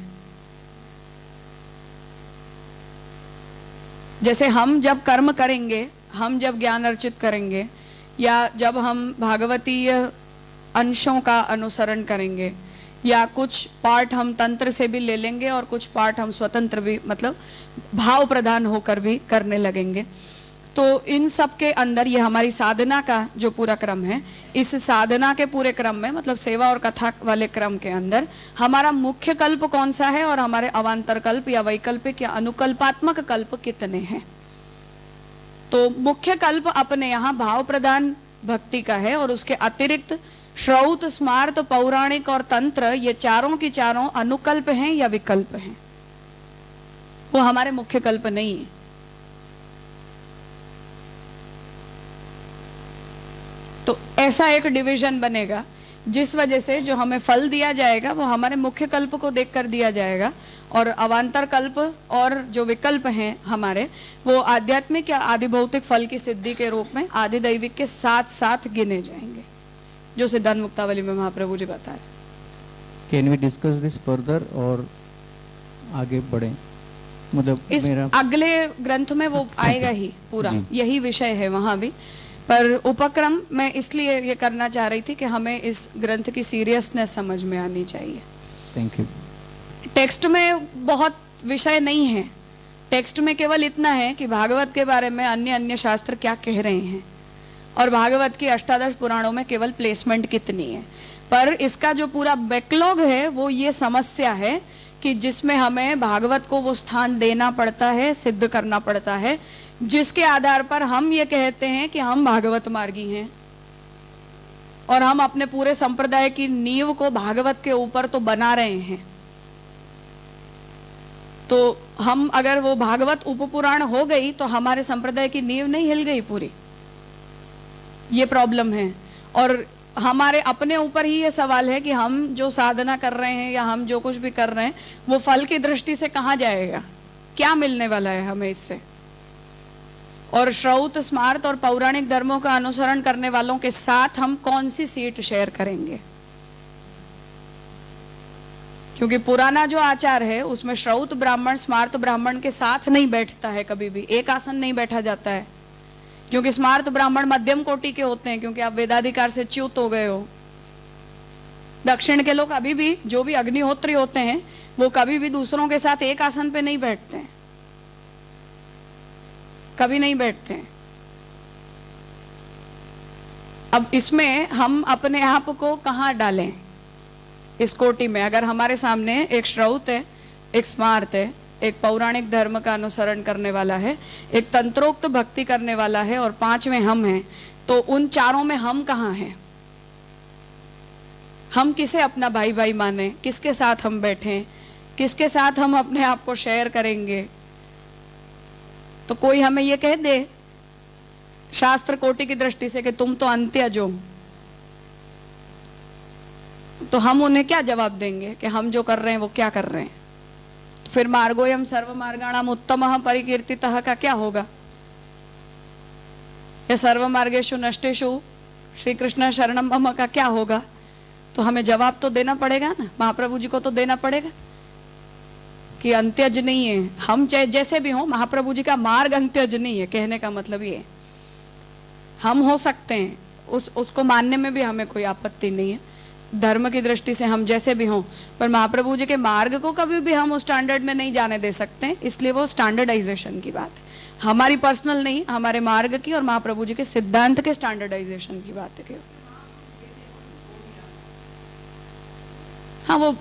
जैसे हम जब कर्म करेंगे, हम जब ज्ञान अर्जित करेंगे, या जब हम भागवतीय अंशों का अनुसरण करेंगे, या कुछ पार्ट हम तंत्र से भी ले लेंगे और कुछ पार्ट हम स्वतंत्र भी, मतलब भाव प्रधान होकर भी करने लगेंगे, तो इन सब के अंदर ये हमारी साधना का जो पूरा क्रम है, इस साधना के पूरे क्रम में, मतलब सेवा और कथा वाले क्रम के अंदर हमारा मुख्य कल्प कौन सा है और हमारे अवान्तर कल्प या वैकल्पिक या अनुकल्पात्मक कल्प कितने हैं। तो मुख्य कल्प अपने यहाँ भाव प्रधान भक्ति का है और उसके अतिरिक्त श्रौत, स्मार्त, पौराणिक और तंत्र, ये चारों की चारों अनुकल्प हैं या विकल्प हैं, वो हमारे मुख्य कल्प नहीं है। तो ऐसा एक डिवीजन बनेगा जिस वजह से जो हमें फल दिया जाएगा वो हमारे मुख्य कल्प को देखकर दिया जाएगा, और अवान्तर कल्प और जो विकल्प हैं हमारे, वो आध्यात्मिक या आदि भौतिक फल की सिद्धि के रूप में आदि दैविक के साथ साथ गिने जाएंगे, जो सिद्धांत मुक्तावली में महाप्रभु जी बताए। Can we discuss this further और आगे बढ़े, मतलब इस मेरा अगले ग्रंथ में वो आएगा ही पूरा, जी। यही विषय है वहां भी, पर उपक्रम मैं इसलिए ये करना चाह रही थी कि हमें इस ग्रंथ की सीरियसनेस समझ में आनी चाहिए। Thank you. टेक्स्ट में बहुत विषय नहीं है, टेक्स्ट में केवल इतना है कि भागवत के बारे में अन्य अन्य शास्त्र क्या कह रहे हैं और भागवत की अष्टादश पुराणों में केवल प्लेसमेंट कितनी है। पर इसका जो पूरा बैकलॉग है वो ये समस्या है कि जिसमें हमें भागवत को वो स्थान देना पड़ता है, सिद्ध करना पड़ता है, जिसके आधार पर हम ये कहते हैं कि हम भागवत मार्गी हैं और हम अपने पूरे संप्रदाय की नींव को भागवत के ऊपर तो बना रहे हैं। तो हम अगर वो भागवत उपपुराण हो गई तो हमारे संप्रदाय की नींव नहीं हिल गई पूरी, ये प्रॉब्लम है। और हमारे अपने ऊपर ही ये सवाल है कि हम जो साधना कर रहे हैं या हम जो कुछ भी कर रहे हैं वो फल की दृष्टि से कहाँ जाएगा, क्या मिलने वाला है हमें इससे। और श्रौत, स्मार्त और पौराणिक धर्मों का अनुसरण करने वालों के साथ हम कौन सी सीट शेयर करेंगे, क्योंकि पुराना जो आचार है उसमें श्रौत ब्राह्मण, स्मार्त ब्राह्मण के साथ नहीं बैठता है, कभी भी एक आसन नहीं बैठा जाता है, क्योंकि स्मार्त ब्राह्मण मध्यम कोटि के होते हैं, क्योंकि आप वेदाधिकार से च्युत हो गए हो। दक्षिण के लोग अभी भी, जो भी अग्निहोत्री होते हैं, वो कभी भी दूसरों के साथ एक आसन पे नहीं बैठते हैं, कभी नहीं बैठते हैं। अब इसमें हम अपने आप को कहाँ डालें इस कोटि में। अगर हमारे सामने एक श्रौत है एक स्मार्त है, एक पौराणिक धर्म का अनुसरण करने वाला है, एक तंत्रोक्त भक्ति करने वाला है, और 5वें हम हैं। तो उन चारों में हम कहाँ हैं? हम किसे अपना भाई भाई माने? किसके साथ हम बैठें? किसके साथ हम अपने आप को शेयर करेंगे? तो कोई हमें ये कह दे शास्त्र कोटि की दृष्टि से कि तुम तो अंत्यज हो, तो हम उन्हें क्या जवाब देंगे कि हम जो कर रहे हैं वो क्या कर रहे हैं? तो फिर मार्गोयम सर्व मार्गाणाम उत्तमः परिकीर्तितः का क्या होगा? या सर्व मार्गेषु नष्टेषु श्री कृष्ण शरणम मम का क्या होगा? तो हमें जवाब तो देना पड़ेगा ना, महाप्रभु जी को तो देना पड़ेगा कि अंत्यज नहीं है हम, चाहे जैसे भी हो। महाप्रभु जी का मार्ग अंत्यज नहीं है, कहने का मतलब ये है। हम हो सकते हैं, उसको मानने में भी हमें कोई आपत्ति नहीं है, धर्म की दृष्टि से हम जैसे भी हों, पर महाप्रभु जी के मार्ग को कभी भी हम उस स्टैंडर्ड में नहीं जाने दे सकते। इसलिए वो स्टैंडर्डाइजेशन की बात है, हमारी पर्सनल नहीं, हमारे मार्ग की और महाप्रभु जी के सिद्धांत के स्टैंडर्डाइजेशन की बात है। हाँ, वो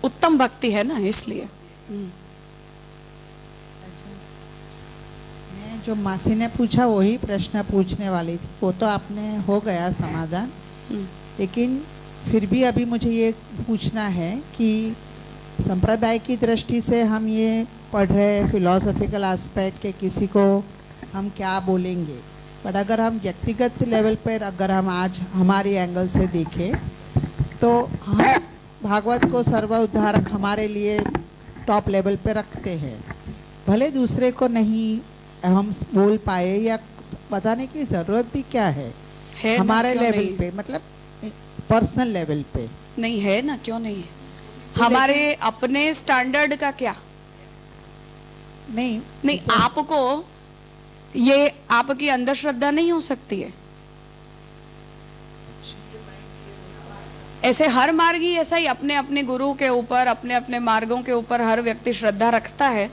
उत्तम भक्ति है ना, इसलिए। मैं जो मासी ने पूछा वही प्रश्न पूछने वाली थी, वो तो आपने हो गया समाधान, लेकिन फिर भी अभी मुझे ये पूछना है कि संप्रदाय की दृष्टि से हम ये पढ़ रहे फिलोसॉफिकल एस्पेक्ट के किसी को हम क्या बोलेंगे, पर अगर हम व्यक्तिगत लेवल पर अगर हम आज हमारी एंगल से देखें तो हम भागवत को सर्व उद्धारक हमारे लिए टॉप लेवल पे रखते हैं। भले दूसरे को नहीं हम बोल पाए या बताने की ज़रूरत भी क्या है हमारे लेवल पे, मतलब पर्सनल लेवल पे नहीं है ना, क्यों नहीं है? हमारे अपने स्टैंडर्ड का क्या नहीं तो आपको ये आपकी अंधश्रद्धा नहीं हो सकती है। ऐसे हर मार्गी ऐसा ही अपने अपने गुरु के ऊपर, अपने अपने मार्गों के ऊपर हर व्यक्ति श्रद्धा रखता है,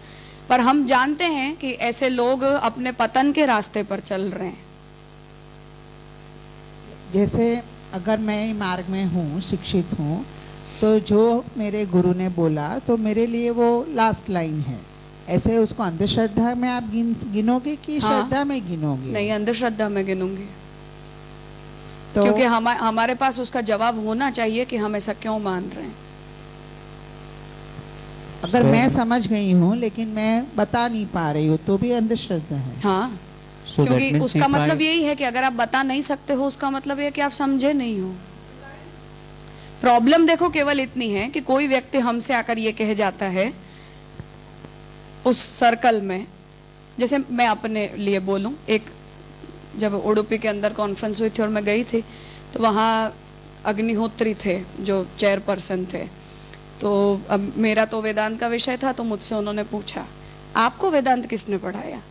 पर हम जानते हैं कि ऐसे लोग अपने पतन के रास्ते पर चल रहे हैं। जैसे अगर मैं मार्ग में हूँ, शिक्षित हूँ, तो जो मेरे गुरु ने बोला तो मेरे लिए वो लास्ट लाइन है। ऐसे उसको अंधश्रद्धा में आप गिनोगे कि श्रद्धा में गिनोगे? नहीं, अंधश्रद्धा में गिनूंगी। तो क्योंकि हमारे पास उसका जवाब होना चाहिए कि हम ऐसा क्यों मान रहे हैं। अगर मैं समझ गई हूँ लेकिन मैं बता नहीं पा रही हूँ तो भी अंधश्रद्धा है। हाँ, क्योंकि उसका मतलब यही है कि अगर आप बता नहीं सकते हो, उसका मतलब ये कि आप समझे नहीं हो। प्रॉब्लम देखो केवल इतनी है कि कोई व्यक्ति हमसे आकर ये कह जाता है उस सर्कल में, जैसे मैं अपने लिए बोलूं, एक जब उडुपी के अंदर कॉन्फ्रेंस हुई थी और मैं गई थी तो वहाँ अग्निहोत्री थे जो चेयरपर्सन थे। तो अब मेरा तो वेदांत का विषय था, तो मुझसे उन्होंने पूछा आपको वेदांत किसने पढ़ाया?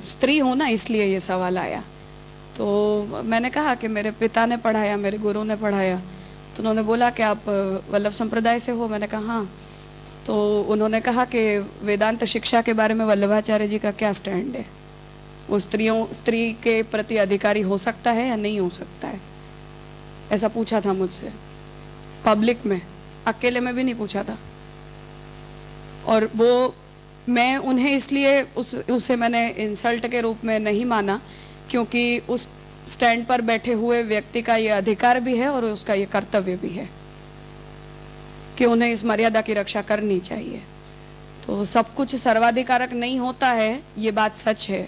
स्त्री हो ना, इसलिए ये सवाल आया। तो मैंने कहा कि मेरे पिता ने पढ़ाया, मेरे गुरु ने पढ़ाया। तो उन्होंने बोला कि आप वल्लभ संप्रदाय से हो? मैंने कहा हाँ। तो उन्होंने कहा कि वेदांत शिक्षा के बारे में वल्लभाचार्य जी का क्या स्टैंड है? वो स्त्री के प्रति अधिकारी हो सकता है या नहीं हो सकता है? ऐसा पूछा था मुझसे, पब्लिक में, अकेले में भी नहीं पूछा था। और वो मैं उन्हें इसलिए उसे मैंने इंसल्ट के रूप में नहीं माना, क्योंकि उस स्टैंड पर बैठे हुए व्यक्ति का ये अधिकार भी है और उसका ये कर्तव्य भी है कि उन्हें इस मर्यादा की रक्षा करनी चाहिए। तो सब कुछ सर्वाधिकारक नहीं होता है, ये बात सच है।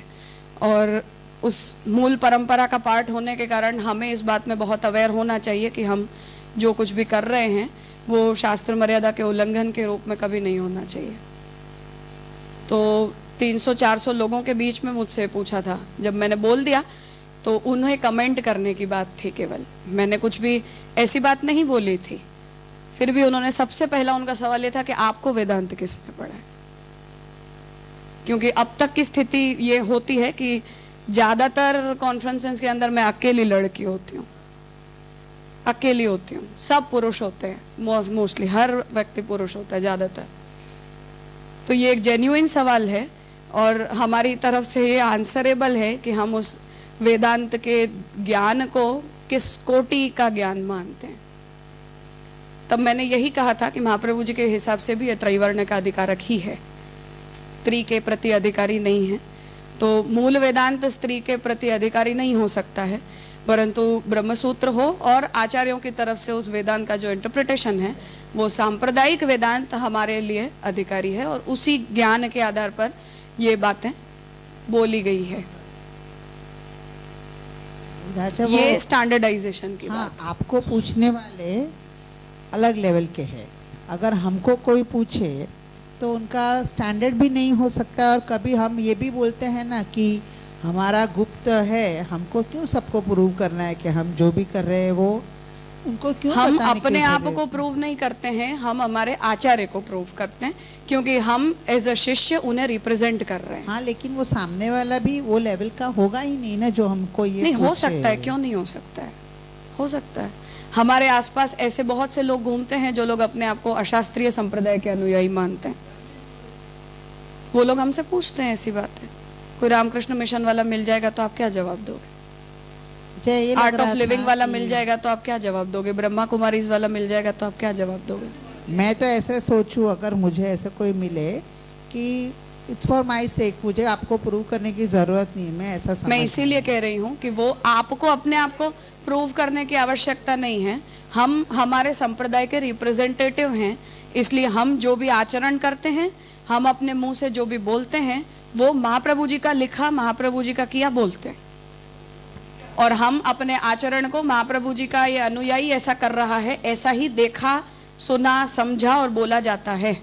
और उस मूल परंपरा का पार्ट होने के कारण हमें इस बात में बहुत अवेयर होना चाहिए कि हम जो कुछ भी कर रहे हैं वो शास्त्र मर्यादा के उल्लंघन के रूप में कभी नहीं होना चाहिए। तो 300-400 लोगों के बीच में मुझसे पूछा था, जब मैंने बोल दिया तो उन्हें कमेंट करने की बात थी केवल, मैंने कुछ भी ऐसी बात नहीं बोली थी। फिर भी उन्होंने सबसे पहला उनका सवाल ये था कि आपको वेदांत किसने पढ़ाया? क्योंकि अब तक की स्थिति ये होती है कि ज़्यादातर कॉन्फ्रेंसेस के अंदर मैं अकेली लड़की होती हूँ, अकेली होती हूँ, सब पुरुष होते हैं, मोस्टली हर व्यक्ति पुरुष होता है ज़्यादातर। तो ये एक जेन्युइन सवाल है और हमारी तरफ से ये आंसरेबल है कि हम उस वेदांत के ज्ञान को किस कोटि का ज्ञान मानते हैं। तब मैंने यही कहा था कि महाप्रभु जी के हिसाब से भी ये त्रैवर्ण का अधिकारक ही है, स्त्री के प्रति अधिकारी नहीं है। तो मूल वेदांत स्त्री के प्रति अधिकारी नहीं हो सकता है, परंतु ब्रह्मसूत्र हो और आचार्यों की तरफ से उस वेदांत का जो इंटरप्रिटेशन है वो सांप्रदायिक वेदांत हमारे लिए अधिकारी है, और उसी ज्ञान के आधार पर ये बातें बोली गई है। ये स्टैंडर्डाइजेशन की हाँ, बात। आपको पूछने वाले अलग लेवल के हैं। अगर हमको कोई पूछे तो उनका स्टैंडर्ड भी नहीं हो सकता, और कभी हम ये भी बोलते हैं ना कि हमारा गुप्त है, हमको क्यों सबको प्रूव करना है कि हम जो भी कर रहे हैं वो उनको क्यों हम बताने की अपने आप जरूरत को प्रूव नहीं करते हैं, हम हमारे आचार्य को प्रूव करते हैं, क्योंकि हम एज अ शिष्य उन्हें रिप्रेजेंट कर रहे हैं। हाँ, लेकिन वो सामने वाला भी वो लेवल का होगा ही नहीं ना जो हमको ये नहीं हो पूछे। सकता है, क्यों नहीं हो सकता है, हो सकता है। हमारे आसपास ऐसे बहुत से लोग घूमते हैं जो लोग अपने आप को अशास्त्रीय संप्रदाय के अनुयायी मानते हैं। वो लोग हमसे पूछते हैं ऐसी बात है, कोई रामकृष्ण मिशन वाला मिल जाएगा तो आप क्या जवाब दोगे? ये लग आर्ट रहा ऑफ लिविंग था वाला कि- मिल जाएगा तो आप क्या जवाब दोगे? ब्रह्मा कुमारीज वाला मिल जाएगा तो आप क्या जवाब दोगे? मैं तो ऐसे सोचूं, अगर मुझे ऐसे कोई मिले कि इट्स फॉर माई सेक, मुझे आपको प्रूव करने की जरूरत नहीं, मैं ऐसा समझ। मैं इसीलिए कह रही हूँ कि वो आपको अपने आप को प्रूव करने की आवश्यकता नहीं है। हम हमारे संप्रदाय के रिप्रेजेंटेटिव हैं, इसलिए हम जो भी आचरण करते हैं, हम अपने मुंह से जो भी बोलते हैं, वो महाप्रभु जी का लिखा, महाप्रभु जी का किया बोलते हैं, और हम अपने आचरण को महाप्रभु जी का ये अनुयायी ऐसा कर रहा है, ऐसा ही देखा, सुना, समझा और बोला जाता है।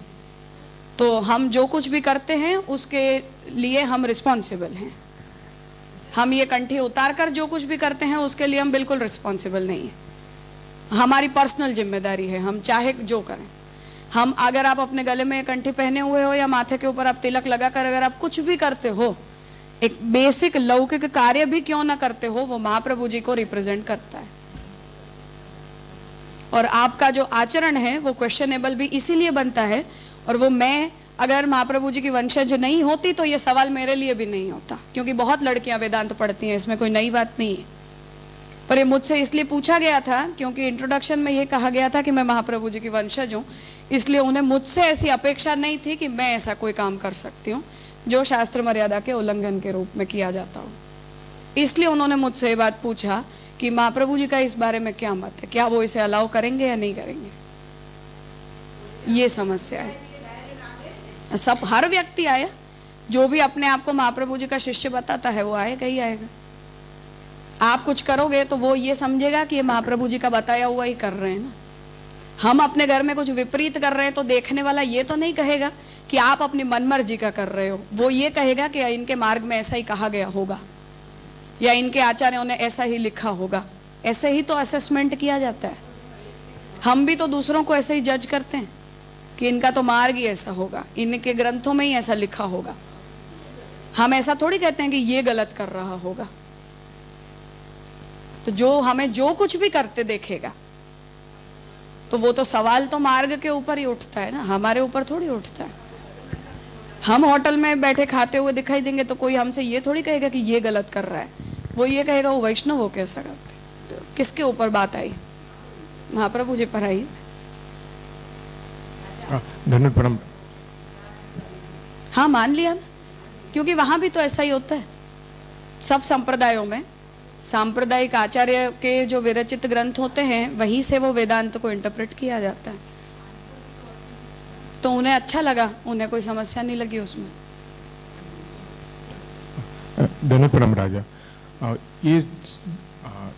तो हम जो कुछ भी करते हैं उसके लिए हम रिस्पॉन्सिबल हैं। हम ये कंठी उतार कर जो कुछ भी करते हैं उसके लिए हम बिल्कुल रिस्पॉन्सिबल नहीं है। हमारी पर्सनल जिम्मेदारी है, हम चाहे जो करें। हम अगर आप अपने गले में कंठी पहने हुए हो या माथे के ऊपर आप तिलक लगाकर अगर आप कुछ भी करते हो, एक बेसिक लौकिक कार्य भी क्यों ना करते हो, वो महाप्रभु जी को रिप्रेजेंट करता है। और आपका जो आचरण है वो क्वेश्चनेबल भी इसीलिए बनता है, और वो मैं अगर महाप्रभु जी की वंशज नहीं होती तो ये सवाल मेरे लिए भी नहीं होता, क्योंकि बहुत लड़कियां वेदांत पढ़ती हैं, इसमें कोई नई बात नहीं है। पर ये मुझसे इसलिए पूछा गया था क्योंकि इंट्रोडक्शन में ये कहा गया था कि मैं महाप्रभु जी की वंशज हूँ, इसलिए उन्हें मुझसे ऐसी अपेक्षा नहीं थी कि मैं ऐसा कोई काम कर सकती हूँ जो शास्त्र मर्यादा के उल्लंघन के रूप में किया जाता हो। इसलिए उन्होंने मुझसे ये बात पूछा कि महाप्रभु जी का इस बारे में क्या मत है, क्या वो इसे अलाउ करेंगे या नहीं करेंगे। ये समस्या है। सब हर व्यक्ति आया, जो भी अपने आप को महाप्रभु जी का शिष्य बताता है वो आएगा ही आएगा। आप कुछ करोगे तो वो ये समझेगा कि ये महाप्रभु जी का बताया हुआ ही कर रहे हैं ना। हम अपने घर में कुछ विपरीत कर रहे हैं तो देखने वाला ये तो नहीं कहेगा कि आप अपनी मनमर्जी का कर रहे हो, वो ये कहेगा कि इनके मार्ग में ऐसा ही कहा गया होगा या इनके आचार्यों ने ऐसा ही लिखा होगा। ऐसे ही तो असेसमेंट किया जाता है। हम भी तो दूसरों को ऐसे ही जज करते हैं कि इनका तो मार्ग ही ऐसा होगा, इनके ग्रंथों में ही ऐसा लिखा होगा। हम ऐसा थोड़ी कहते हैं कि ये गलत कर रहा होगा। तो जो हमें जो कुछ भी करते देखेगा तो वो तो सवाल तो मार्ग के ऊपर ही उठता है ना, हमारे ऊपर थोड़ी उठता है। हम होटल में बैठे खाते हुए दिखाई देंगे तो कोई हमसे ये थोड़ी कहेगा कि ये गलत कर रहा है, वो ये कहेगा वो वैष्णव हो कैसा करते। तो किसके ऊपर बात आई? महाप्रभु जी पर आई। धन्यवाद परम। हाँ मान लिया ना, क्योंकि वहां भी तो ऐसा ही होता है। सब संप्रदायों में सांप्रदायिक आचार्य के जो विरचित ग्रंथ होते हैं वहीं से वो वेदांत को इंटरप्रेट किया जाता है। तो उन्हें अच्छा लगा, उन्हें कोई समस्या नहीं लगी उसमें। धन्यवाद परम राजा।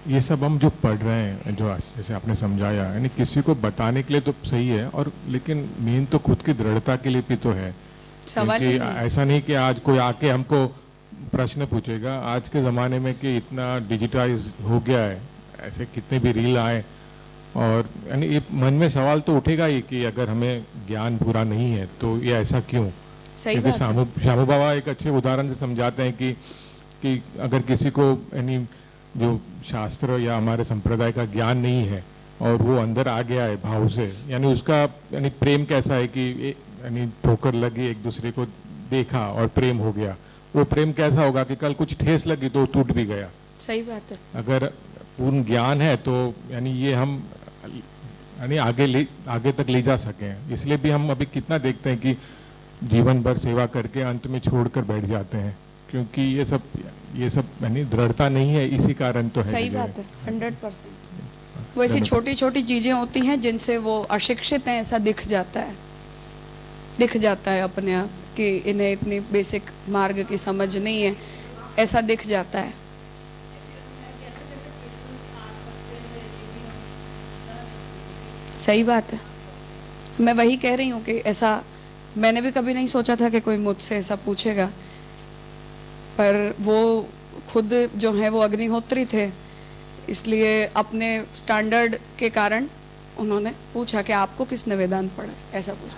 ये सब हम जो पढ़ रहे हैं, जो जैसे आपने समझाया, यानी किसी को बताने के लिए तो सही है, और लेकिन मेन तो खुद की दृढ़ता के लिए भी तो है। सवाल ही नहीं। ऐसा नहीं कि आज कोई आके हमको प्रश्न पूछेगा। आज के ज़माने में कि इतना डिजिटाइज हो गया है, ऐसे कितने भी रील आए, और यानी ये मन में सवाल तो उठेगा ही कि अगर हमें ज्ञान पूरा नहीं है तो ये ऐसा क्यों। सही क्योंकि बात है। श्यामू बाबा एक अच्छे उदाहरण से समझाते हैं कि अगर किसी को यानी जो शास्त्र या हमारे संप्रदाय का ज्ञान नहीं है और वो अंदर आ गया है भाव से, यानी उसका यानी प्रेम कैसा है कि यानी ठोकर लगी, एक दूसरे को देखा और प्रेम हो गया। वो प्रेम कैसा होगा कि कल कुछ ठेस लगी तो टूट भी गया। सही बात है। अगर पूर्ण ज्ञान है तो यानी ये हम यानी आगे तक ले जा सकें। इसलिए भी हम अभी कितना देखते हैं कि जीवन भर सेवा करके अंत में छोड़कर बैठ जाते हैं, क्योंकि ये सब यानी दृढ़ता नहीं है, इसी कारण तो है। सही बात है, 100%। वो ऐसी छोटी छोटी चीजें होती हैं जिनसे वो अशिक्षित हैं, ऐसा दिख जाता है अपने आप कि इन्हें इतनी बेसिक मार्ग की समझ नहीं है, ऐसा दिख जाता है। सही बात है, मैं वही कह रही हूँ कि ऐसा मैंने भी कभी नहीं सोचा था कि कोई मुझसे ऐसा पूछेगा, पर वो खुद जो है वो अग्निहोत्री थे, इसलिए अपने स्टैंडर्ड के कारण उन्होंने पूछा कि आपको किसने वेदांत पढ़ा, ऐसा पूछा।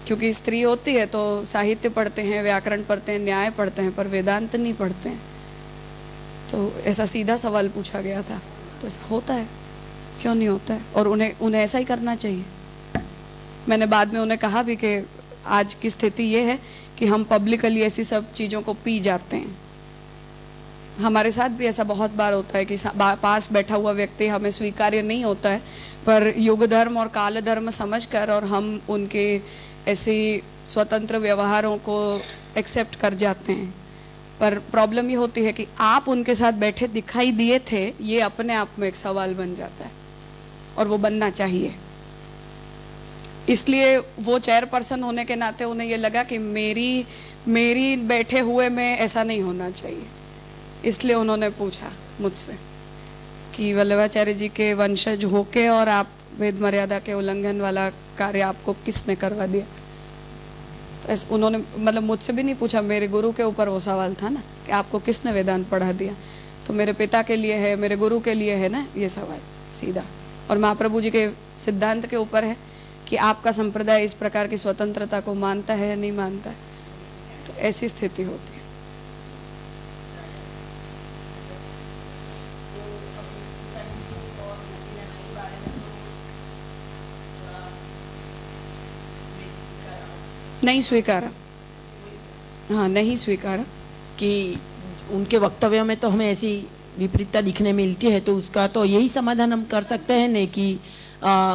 क्योंकि स्त्री होती है तो साहित्य पढ़ते हैं, व्याकरण पढ़ते हैं, न्याय पढ़ते हैं, पर वेदांत नहीं पढ़ते हैं। तो ऐसा सीधा सवाल पूछा गया था। तो ऐसा होता है, क्यों नहीं होता है, और उन्हें ऐसा ही करना चाहिए। मैंने बाद में उन्हें कहा भी कि आज की स्थिति ये है कि हम पब्लिकली ऐसी सब चीज़ों को पी जाते हैं। हमारे साथ भी ऐसा बहुत बार होता है कि पास बैठा हुआ व्यक्ति हमें स्वीकार्य नहीं होता है, पर युग धर्म और काल धर्म समझकर और हम उनके ऐसे स्वतंत्र व्यवहारों को एक्सेप्ट कर जाते हैं। पर प्रॉब्लम ये होती है कि आप उनके साथ बैठे दिखाई दिए थे, ये अपने आप में एक सवाल बन जाता है, और वो बनना चाहिए। इसलिए वो चेयरपर्सन होने के नाते उन्हें ये लगा कि मेरी बैठे हुए में ऐसा नहीं होना चाहिए, इसलिए उन्होंने पूछा मुझसे कि वल्लभाचार्य जी के वंशज होके और आप वेद मर्यादा के उल्लंघन वाला कार्य आपको किसने करवा दिया। उन्होंने मतलब मुझसे भी नहीं पूछा, मेरे गुरु के ऊपर वो सवाल था ना कि आपको किसने वेदांत पढ़ा दिया। तो मेरे पिता के लिए है, मेरे गुरु के लिए है ना ये सवाल सीधा, और महाप्रभु जी के सिद्धांत के ऊपर है कि आपका संप्रदाय इस प्रकार की स्वतंत्रता को मानता है या नहीं मानता है। तो ऐसी स्थिति होती है। नहीं स्वीकारा, हाँ नहीं स्वीकारा कि उनके वक्तव्य में तो हमें ऐसी विपरीतता दिखने मिलती है, तो उसका तो यही समाधान हम कर सकते हैं नहीं कि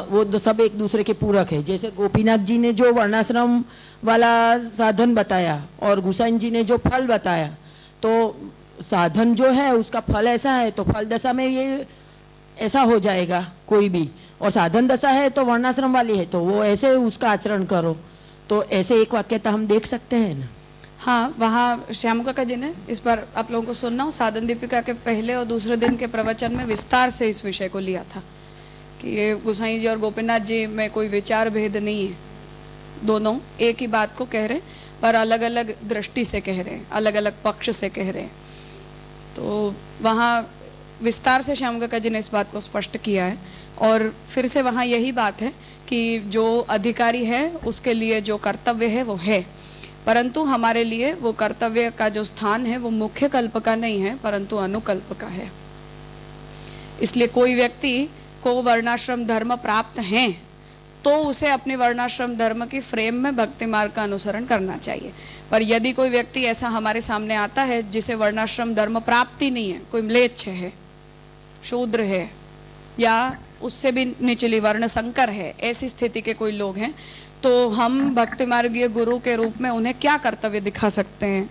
वो सब एक दूसरे के पूरक है। जैसे गोपीनाथ जी ने जो वर्णाश्रम वाला साधन बताया और गुसाइन जी ने जो फल बताया, तो साधन जो है उसका फल ऐसा है तो फल दशा में ये ऐसा हो जाएगा कोई भी, और साधन दशा है तो वर्णाश्रम वाली है तो वो ऐसे उसका आचरण करो। तो ऐसे एक वाक्यता हम देख सकते हैं ना। हाँ, वहाँ श्याम काका जी ने इस बार आप लोगों को सुनना हो, साधन दीपिका के पहले और दूसरे दिन के प्रवचन में विस्तार से इस विषय को लिया था कि ये गोसाई जी और गोपीनाथ जी में कोई विचार भेद नहीं है, दोनों एक ही बात को कह रहे पर अलग अलग दृष्टि से कह रहे हैं, अलग अलग पक्ष से कह रहे हैं। तो वहाँ विस्तार से श्याम काका जी ने इस बात को स्पष्ट किया है, और फिर से वहाँ यही बात है कि जो अधिकारी है उसके लिए जो कर्तव्य है वो है, परंतु हमारे लिए वो कर्तव्य का जो स्थान है वो मुख्य कल्प का नहीं है परंतु अनुकल्प का है। इसलिए कोई व्यक्ति को वर्णाश्रम धर्म प्राप्त है तो उसे अपने वर्णाश्रम धर्म की फ्रेम में भक्ति मार्ग का अनुसरण करना चाहिए। पर यदि कोई व्यक्ति ऐसा हमारे सामने आता है जिसे वर्णाश्रम धर्म प्राप्ति नहीं है, कोई म्लेच्छ है, शूद्र है या उससे भी निचली वर्ण संकर है, ऐसी स्थिति के कोई लोग हैं, तो हम भक्ति मार्गीय गुरु के रूप में उन्हें क्या कर्तव्य दिखा सकते हैं।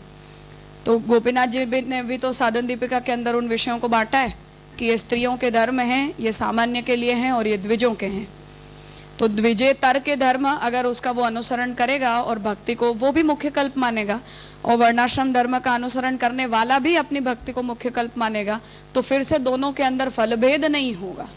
तो गोपीनाथ जी ने भी तो साधन दीपिका के अंदर उन विषयों को बांटा है कि ये स्त्रियों के धर्म हैं, ये सामान्य के लिए हैं और ये द्विजों के हैं। तो द्विजेतर के धर्म अगर उसका वो अनुसरण करेगा और भक्ति को वो भी मुख्य कल्प मानेगा और वर्णाश्रम धर्म का अनुसरण करने वाला भी अपनी भक्ति को मुख्य कल्प मानेगा, तो फिर से दोनों के अंदर फलभेद नहीं होगा।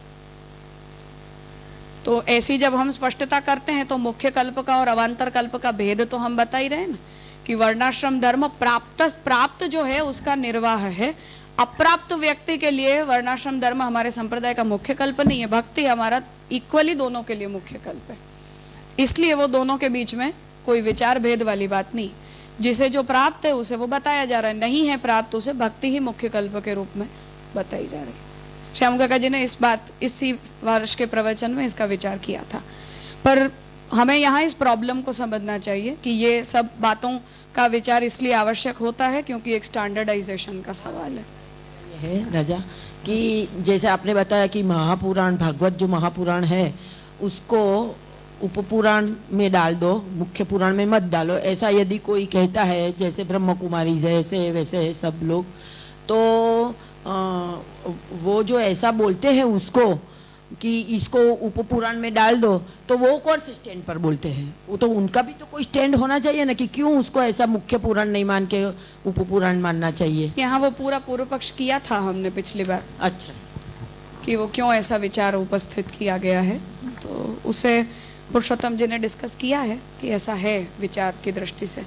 तो ऐसी जब हम स्पष्टता करते हैं तो मुख्य कल्प का और अवान्तर कल्प का भेद तो हम बता ही रहे हैं ना कि वर्णाश्रम धर्म प्राप्त जो है उसका निर्वाह है, अप्राप्त व्यक्ति के लिए वर्णाश्रम धर्म हमारे संप्रदाय का मुख्य कल्प नहीं है, भक्ति हमारा इक्वली दोनों के लिए मुख्य कल्प है। इसलिए वो दोनों के बीच में कोई विचार भेद वाली बात नहीं, जिसे जो प्राप्त है उसे वो बताया जा रहा है, नहीं है प्राप्त उसे भक्ति ही मुख्य कल्प के रूप में बताई जा रही है। श्याम काका जी ने इसी वर्ष के प्रवचन में इसका विचार किया था। पर हमें यहाँ इस प्रॉब्लम को समझना चाहिए कि ये सब बातों का विचार इसलिए आवश्यक होता है क्योंकि एक स्टैंडर्डाइजेशन का सवाल है राजा कि जैसे आपने बताया कि महापुराण भागवत जो महापुराण है उसको उपपुराण में डाल दो, मुख्य पुराण में मत डालो, ऐसा यदि कोई कहता है, जैसे ब्रह्म कुमारी जैसे वैसे है सब लोग, तो वो जो ऐसा बोलते हैं उसको कि इसको उपपुराण में डाल दो, तो वो कौन से स्टैंड पर बोलते हैं? वो तो उनका भी तो कोई स्टैंड होना चाहिए ना, कि क्यों उसको ऐसा मुख्य पुराण नहीं मान के उपपुराण मानना चाहिए। यहाँ वो पूरा पूर्व पक्ष किया था हमने पिछली बार, अच्छा, कि वो क्यों ऐसा विचार उपस्थित किया गया है, तो उसे पुरुषोत्तम जी ने डिस्कस किया है कि ऐसा है विचार की दृष्टि से।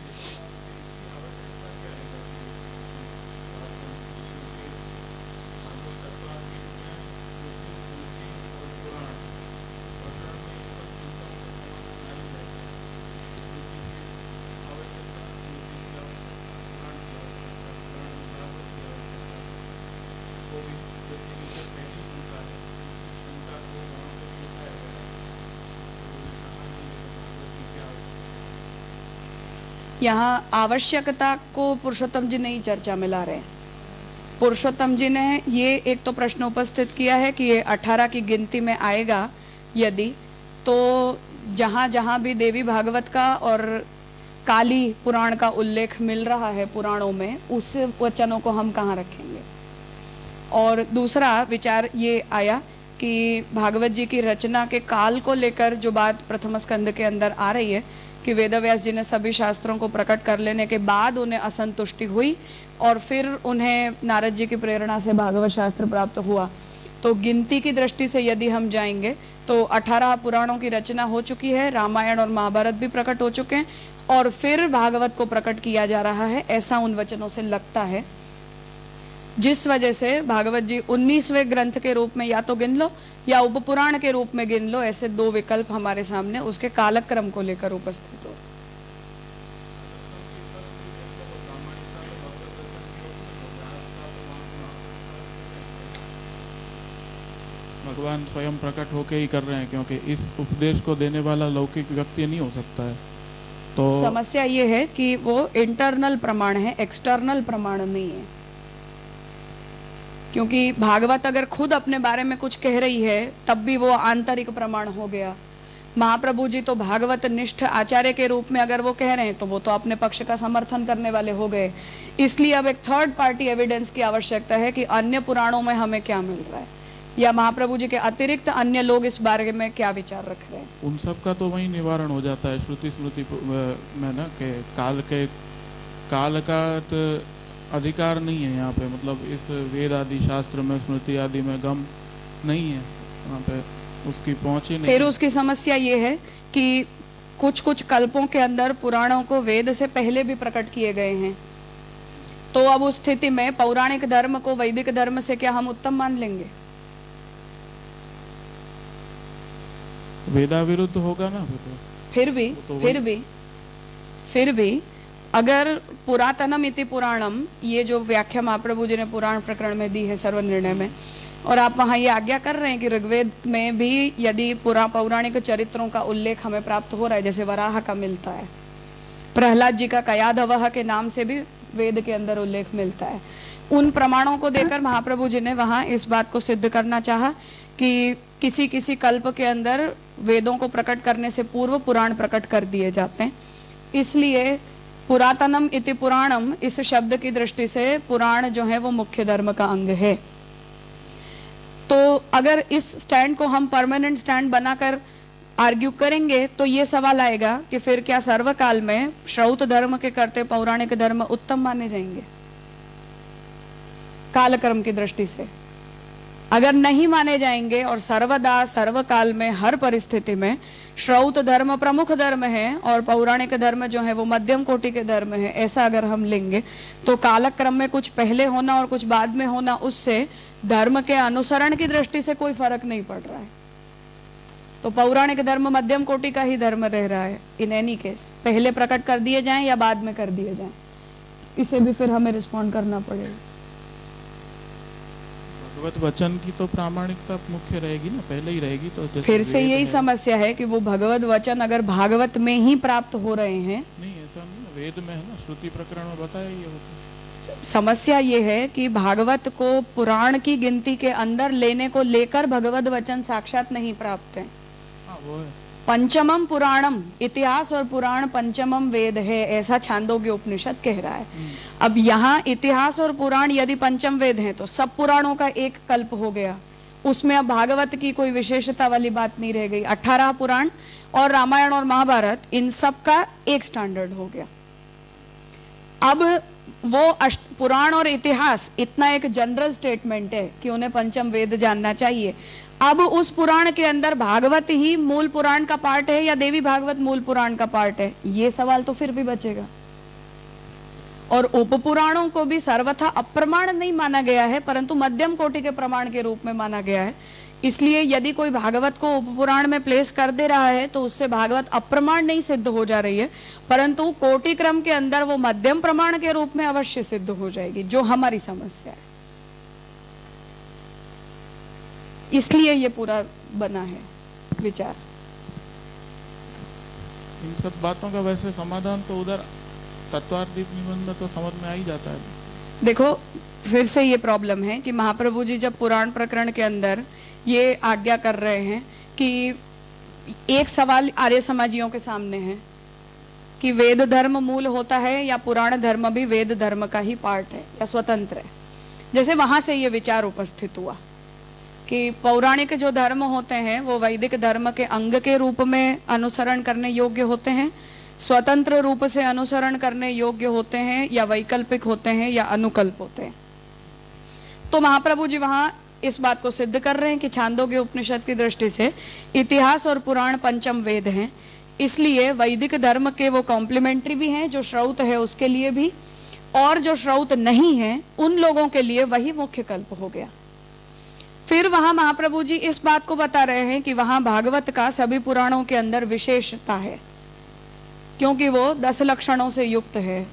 यहाँ आवश्यकता को पुरुषोत्तम जी नहीं चर्चा में ला रहे हैं। पुरुषोत्तम जी ने ये एक तो प्रश्न उपस्थित किया है कि ये 18 की गिनती में आएगा यदि, तो जहाँ जहाँ भी देवी भागवत का और काली पुराण का उल्लेख मिल रहा है पुराणों में, उस वचनों को हम कहाँ रखेंगे। और दूसरा विचार ये आया कि भागवत जी की रचना के काल को लेकर जो बात प्रथम स्कंद के अंदर आ रही है कि वेदव्यास जी ने सभी शास्त्रों को प्रकट कर लेने के बाद उन्हें असंतुष्टि हुई और फिर उन्हें नारद जी की प्रेरणा से भागवत शास्त्र प्राप्त हुआ। तो गिनती की दृष्टि से यदि हम जाएंगे तो 18 पुराणों की रचना हो चुकी है, रामायण और महाभारत भी प्रकट हो चुके हैं और फिर भागवत को प्रकट किया जा रहा है, ऐसा उन वचनों से लगता है। जिस वजह से भागवत जी 19वें ग्रंथ के रूप में या तो गिन लो या उपपुराण के रूप में गिन लो, ऐसे दो विकल्प हमारे सामने उसके कालक्रम को लेकर उपस्थित हो। भगवान स्वयं प्रकट होके ही कर रहे हैं, क्योंकि इस उपदेश को देने वाला लौकिक व्यक्ति नहीं हो सकता है। तो समस्या ये है कि वो इंटरनल प्रमाण है, एक्सटर्नल प्रमाण नहीं है। क्योंकि भागवत अगर खुद अपने बारे में कुछ कह रही है तब भी वो आंतरिक प्रमाण हो गया। महाप्रभु जी तो भागवत निष्ठ आचार्य के रूप में अगर वो कह रहे हैं तो वो तो अपने पक्ष का समर्थन करने वाले हो गए। इसलिए अब एक थर्ड पार्टी एविडेंस की आवश्यकता है कि अन्य पुराणों में हमें क्या मिल रहा है या महाप्रभु जी के अतिरिक्त अन्य लोग इस बारे में क्या विचार रख रहे हैं। उन सब का तो वही निवारण हो जाता है श्रुति स्मृति में ना, के काल का तो अधिकार नहीं है यहाँ पे, मतलब इस वेद आदि शास्त्र में स्मृति आदि में गम नहीं है वहाँ पे, उसकी पहुँच ही नहीं। फिर उसकी समस्या ये है कि कुछ कुछ कल्पों के अंदर पुराणों को वेद से पहले भी प्रकट किए गए हैं, तो अब उस स्थिति में पौराणिक धर्म को वैदिक धर्म से क्या हम उत्तम मान लेंगे? वेदा विरुद्ध होगा ना फिर भी अगर पुरातनम इति पुराणम, ये जो व्याख्या महाप्रभु जी ने पुराण प्रकरण में दी है सर्वनिर्णय में, और आप वहाँ ये आज्ञा कर रहे हैं कि ऋग्वेद में भी यदि पौराणिक चरित्रों का उल्लेख हमें प्राप्त हो रहा है, जैसे वराह का मिलता है, प्रहलाद जी का कयाधवः के नाम से भी वेद के अंदर उल्लेख मिलता है, उन प्रमाणों को देकर महाप्रभु जी ने वहाँ इस बात को सिद्ध करना चाहा कि किसी किसी कल्प के अंदर वेदों को प्रकट करने से पूर्व पुराण प्रकट कर दिए जाते हैं। इसलिए पुरातनम इति पुराणम, इस शब्द की दृष्टि से पुराण जो है वो मुख्य धर्म का अंग है। तो अगर इस स्टैंड को हम परमानेंट स्टैंड बनाकर आर्ग्यू करेंगे तो ये सवाल आएगा कि फिर क्या सर्वकाल में श्रौत धर्म के करते पौराणिक धर्म उत्तम माने जाएंगे कालक्रम की दृष्टि से? अगर नहीं माने जाएंगे और सर्वदा सर्वकाल में हर परिस्थिति में श्रौत धर्म प्रमुख धर्म है और पौराणिक धर्म जो है वो मध्यम कोटि के धर्म है, ऐसा अगर हम लेंगे तो कालक्रम में कुछ पहले होना और कुछ बाद में होना, उससे धर्म के अनुसरण की दृष्टि से कोई फर्क नहीं पड़ रहा है। तो पौराणिक धर्म मध्यम कोटि का ही धर्म रह रहा है इन एनी केस, पहले प्रकट कर दिए जाएं या बाद में कर दिए जाएं, इसे भी फिर हमें रिस्पॉन्ड करना पड़ेगा। भगवत वचन की तो प्रामाणिकता मुख्य रहेगी ना, पहले ही रहेगी। तो फिर से यही समस्या है कि वो भगवत वचन अगर भागवत में ही प्राप्त हो रहे हैं, नहीं ऐसा नहीं, वेद में है ना, श्रुति प्रकरण में बताया ये होता है। समस्या ये है कि भागवत को पुराण की गिनती के अंदर लेने को लेकर भगवत वचन साक्षात नहीं प्राप्त है। हाँ, वो है। पंचमम पुराणम, इतिहास और पुराण पंचमम वेद है, ऐसा छांदोग्य उपनिषद कह रहा है। अब यहाँ इतिहास और पुराण यदि पंचम वेद हैं तो सब पुराणों का एक कल्प हो गया, उसमें अब भागवत की कोई विशेषता वाली बात नहीं रह गई। 18 पुराण और रामायण और महाभारत इन सब का एक स्टैंडर्ड हो गया। अब वो पुराण और इतिहास इतना एक जनरल स्टेटमेंट है कि उन्हें पंचम वेद जानना चाहिए। अब उस पुराण के अंदर भागवत ही मूल पुराण का पार्ट है या देवी भागवत मूल पुराण का पार्ट है, ये सवाल तो फिर भी बचेगा। और उप पुराणों को भी सर्वथा अप्रमाण नहीं माना गया है, परंतु मध्यम कोटि के प्रमाण के रूप में माना गया है। इसलिए यदि कोई भागवत को उप पुराण में प्लेस कर दे रहा है तो उससे भागवत अप्रमाण नहीं सिद्ध हो जा रही है, परंतु कोटि क्रम के अंदर वो मध्यम प्रमाण के रूप में अवश्य सिद्ध हो जाएगी, जो हमारी समस्या है। इसलिए ये पूरा बना है विचार। इन सब बातों का वैसे समाधान तो उधर तत्वार्थ निबंध में तो समझ में आ ही जाता है। देखो फिर से ये प्रॉब्लम है कि महाप्रभु जी जब पुराण प्रकरण के अंदर ये आज्ञा कर रहे हैं कि एक सवाल आर्य समाजियों के सामने है कि वेद धर्म मूल होता है या पुराण धर्म भी वेद धर्म का ही पार्ट है या स्वतंत्र है। जैसे वहां से ये विचार उपस्थित हुआ कि पौराणिक जो धर्म होते हैं वो वैदिक धर्म के अंग के रूप में अनुसरण करने योग्य होते हैं, स्वतंत्र रूप से अनुसरण करने योग्य होते हैं, या वैकल्पिक होते हैं या अनुकल्प होते हैं। तो महाप्रभु जी वहां इस बात को सिद्ध कर रहे हैं कि छांदोग्य उपनिषद की दृष्टि से इतिहास और पुराण पंचम वेद हैं, इसलिए वैदिक धर्म के वो कॉम्प्लीमेंट्री भी हैं, जो श्रौत है उसके लिए भी, और जो श्रौत नहीं है उन लोगों के लिए वही मुख्य कल्प हो गया। फिर वहां महाप्रभु जी इस बात को बता रहे हैं कि वहां भागवत का सभी पुराणों के अंदर विशेषता है, क्योंकि वो 10 लक्षणों से युक्त है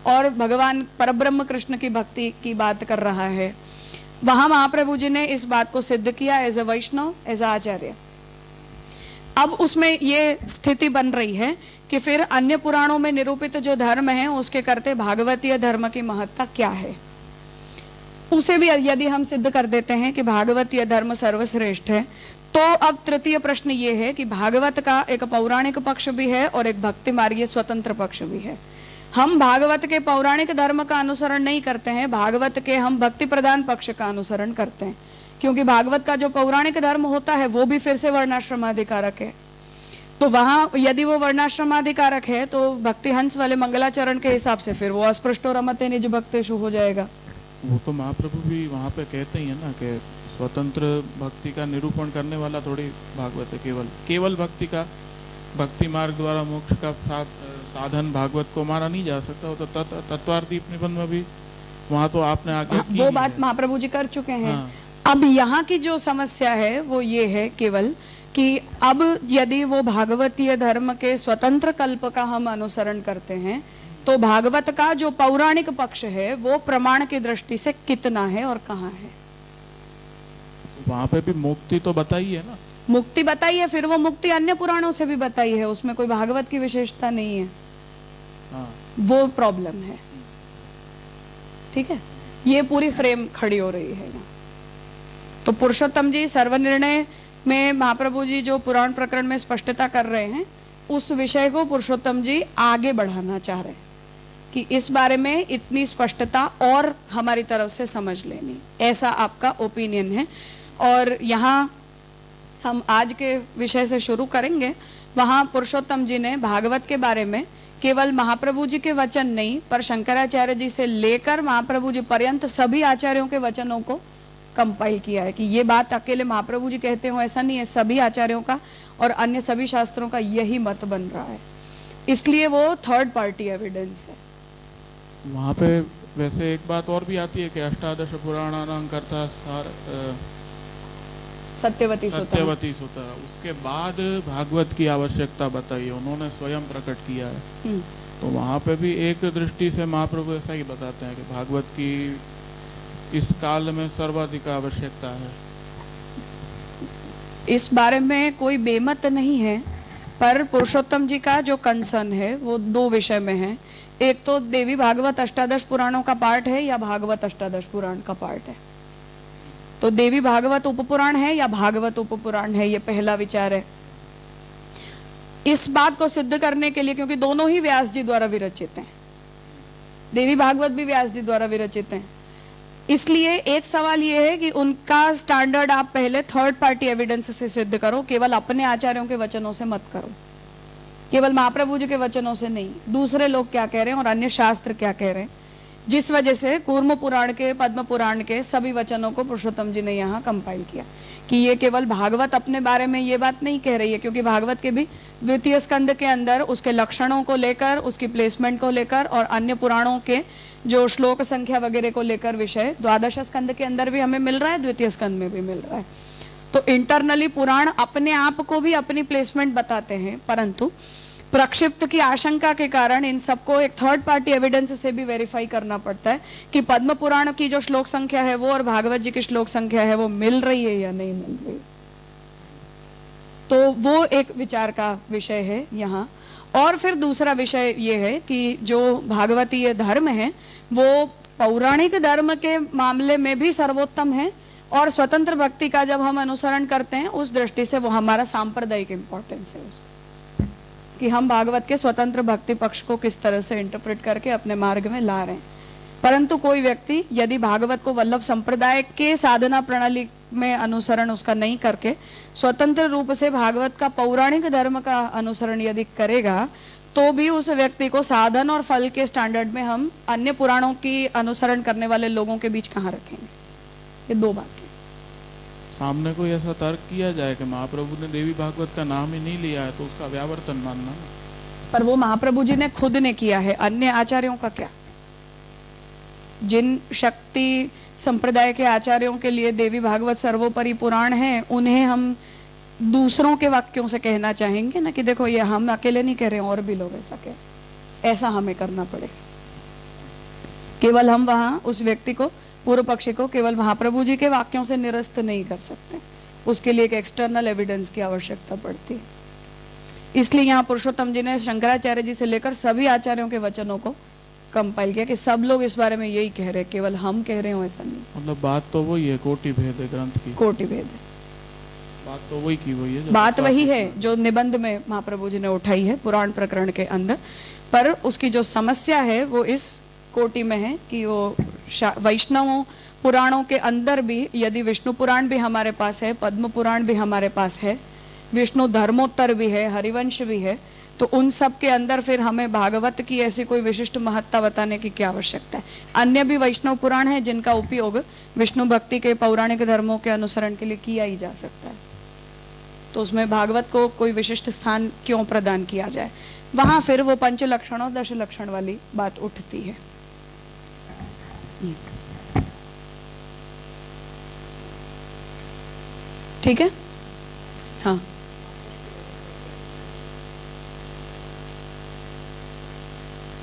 और भगवान परब्रह्म कृष्ण की भक्ति की बात कर रहा है। वहां महाप्रभु जी ने इस बात को सिद्ध किया as a Vaishnav, as a आचार्य। अब उसमें ये स्थिति बन रही है कि फिर अन्य पुराणों में निरूपित जो धर्म है उसके करते भागवतीय धर्म की महत्ता क्या है, उसे भी यदि हम सिद्ध कर देते हैं कि भागवतीय धर्म सर्वश्रेष्ठ है, तो अब तृतीय प्रश्न ये है कि भागवत का एक पौराणिक पक्ष भी है और एक भक्ति मार्गीय स्वतंत्र पक्ष भी है। हम भागवत के पौराणिक धर्म का अनुसरण नहीं करते हैं, भागवत के हम भक्ति प्रदान पक्ष का अनुसरण करते हैं, क्योंकि भागवत का जो पौराणिक धर्म होता है वो भी फिर से वर्णाश्रमाधिकारक है। तो वहां यदि वो वर्णाश्रमाधिकारक है तो भक्ति हंस वाले मंगलाचरण के हिसाब से फिर वो अस्पृष्ट और अमते निज भक्तेषु हो जाएगा। वो तो महाप्रभु भी वहाँ पे कहते ही है ना कि स्वतंत्र भक्ति का निरूपण करने वाला थोड़ी भागवत है, केवल भक्ति का, भक्ति मार्ग द्वारा मोक्ष का साधन भागवत को माना नहीं जा सकता। वो तो तत्वार्थ निबंध में भी वहाँ तो आपने आगे वो बात महाप्रभु जी कर चुके हैं। अब यहाँ की जो समस्या है वो ये है केवल कि अब यदि वो भागवतीय धर्म के स्वतंत्र कल्प का हम अनुसरण करते हैं तो भागवत का जो पौराणिक पक्ष है वो प्रमाण की दृष्टि से कितना है और कहाँ है। वहाँ पे भी मुक्ति तो बताई है ना, मुक्ति बताई है, फिर वो मुक्ति अन्य पुराणों से भी बताई है, उसमें कोई भागवत की विशेषता नहीं है। वो प्रॉब्लम है। ठीक है, ये पूरी फ्रेम खड़ी हो रही है। तो पुरुषोत्तम जी सर्वनिर्णय में महाप्रभु जी जो पुराण प्रकरण में स्पष्टता कर रहे हैं उस विषय को पुरुषोत्तम जी आगे बढ़ाना चाह रहे हैं कि इस बारे में इतनी स्पष्टता और हमारी तरफ से समझ लेनी, ऐसा आपका ओपिनियन है। और यहाँ हम आज के विषय से शुरू करेंगे। वहाँ पुरुषोत्तम जी ने भागवत के बारे में केवल महाप्रभु जी के वचन नहीं पर शंकराचार्य जी से लेकर महाप्रभु जी पर्यंत सभी आचार्यों के वचनों को कंपाइल किया है कि ये बात अकेले महाप्रभु जी कहते हो ऐसा नहीं है, सभी आचार्यों का और अन्य सभी शास्त्रों का यही मत बन रहा है, इसलिए वो थर्ड पार्टी एविडेंस है। वहाँ पे वैसे एक बात और भी आती है कि अष्टादश पुराणानां कर्ता सत्यवती सुता, उसके बाद भागवत की आवश्यकता बताई है, उन्होंने स्वयं प्रकट किया है। तो वहाँ पे भी एक दृष्टि से महाप्रभु ऐसा ही बताते हैं कि भागवत की इस काल में सर्वाधिक आवश्यकता है। इस बारे में कोई बेमत नहीं है, पर पुरुषोत्तम जी का जो कंसर्न है वो दो विषय में है। एक तो देवी भागवत अष्टादश पुराणों का पार्ट है या भागवत अष्टादश पुराण का पार्ट है। तो देवी भागवत उपपुराण है या भागवत उपपुराण है, ये पहला विचार है। इस बात को सिद्ध करने के लिए, क्योंकि दोनों ही व्यास जी द्वारा विरचित हैं, देवी भागवत भी व्यास जी द्वारा विरचित हैं, इसलिए एक सवाल ये है कि उनका स्टैंडर्ड आप पहले थर्ड पार्टी एविडेंस से सिद्ध करो, केवल अपने आचार्यों के वचनों से मत करो, केवल महाप्रभु जी के वचनों से नहीं, दूसरे लोग क्या कह रहे हैं और अन्य शास्त्र क्या कह रहे हैं, जिस वजह से कूर्म पुराण के, पद्म पुराण के सभी वचनों को पुरुषोत्तम जी ने यहाँ कंपाइल किया कि ये केवल भागवत अपने बारे में ये बात नहीं कह रही है, क्योंकि भागवत के भी द्वितीय स्कंद के अंदर उसके लक्षणों को लेकर, उसकी प्लेसमेंट को लेकर और अन्य पुराणों के जो श्लोक संख्या वगैरह को लेकर विषय द्वादश स्कंद के अंदर भी हमें मिल रहा है, द्वितीय स्कंद में भी मिल रहा है। तो इंटरनली पुराण अपने आप को भी अपनी प्लेसमेंट बताते हैं, परंतु प्रक्षिप्त की आशंका के कारण इन सबको एक थर्ड पार्टी एविडेंस से भी वेरीफाई करना पड़ता है कि पद्म पुराण की जो श्लोक संख्या है वो और भागवत जी की श्लोक संख्या है वो मिल रही है या नहीं मिल रही। तो वो एक विचार का विषय है यहाँ। और फिर दूसरा विषय ये है कि जो भागवतीय धर्म है वो पौराणिक धर्म के मामले में भी सर्वोत्तम है, और स्वतंत्र भक्ति का जब हम अनुसरण करते हैं उस दृष्टि से वो हमारा सांप्रदायिक इंपॉर्टेंस है उसका, कि हम भागवत के स्वतंत्र भक्ति पक्ष को किस तरह से इंटरप्रेट करके अपने मार्ग में ला रहे हैं। परंतु कोई व्यक्ति यदि भागवत को वल्लभ संप्रदाय के साधना प्रणाली में अनुसरण उसका नहीं करके स्वतंत्र रूप से भागवत का पौराणिक धर्म का अनुसरण यदि करेगा, तो भी उस व्यक्ति को साधन और फल के स्टैंडर्ड में हम अन्य पुराणों की अनुसरण करने वाले लोगों के बीच कहाँ रखेंगे। ये दो बातें। सामने कोई ऐसा तर्क किया जाए कि महाप्रभु ने देवी भागवत का नाम ही नहीं लिया है तो उसका व्यावर्तन मानना, पर वो महाप्रभु जी ने खुद ने किया है, अन्य आचार्यों का क्या। जिन शक्ति संप्रदाय के आचार्यों के लिए देवी भागवत सर्वोपरि पुराण है, उन्हें हम दूसरों के वाक्यों से कहना चाहेंगे ना कि देखो ये हम अकेले नहीं कह रहे हैं, और भी लोग ऐसा कह, ऐसा हमें करना पड़ेगा। केवल हम वहां उस व्यक्ति को, पूर्व पक्षी को केवल महाप्रभु जी के वाक्यों से निरस्त नहीं कर सकते, उसके लिए एक एक्सटर्नल एविडेंस की आवश्यकता पड़ती है। इसलिए यहाँ पुरुषोत्तम जी ने शंकराचार्य जी से लेकर सभी आचार्यों के वचनों को कंपाइल किया कि सब लोग इस बारे में यही कह रहे हैं, केवल हम कह रहे हो ऐसा नहीं। मतलब बात तो वही है, कोटि भेद है ग्रंथ की, कोटि भेद है, बात तो वही की वही है, बात वही है जो निबंध में महाप्रभु जी ने उठाई है पुराण प्रकरण के अंदर, पर उसकी जो समस्या है वो इस कोटि में है कि वो वैष्णवों पुराणों के अंदर भी, यदि विष्णु पुराण भी हमारे पास है, पद्म पुराण भी हमारे पास है, विष्णु धर्मोत्तर भी है, हरिवंश भी है, तो उन सब के अंदर फिर हमें भागवत की ऐसी कोई विशिष्ट महत्ता बताने की क्या आवश्यकता है। अन्य भी वैष्णव पुराण है जिनका उपयोग विष्णु भक्ति के पौराणिक धर्मों के अनुसरण के लिए किया ही जा सकता है, तो उसमें भागवत को कोई विशिष्ट स्थान क्यों प्रदान किया जाए। वहां फिर वो पंच लक्षण और दश लक्षण वाली बात उठती है। ठीक है, हाँ।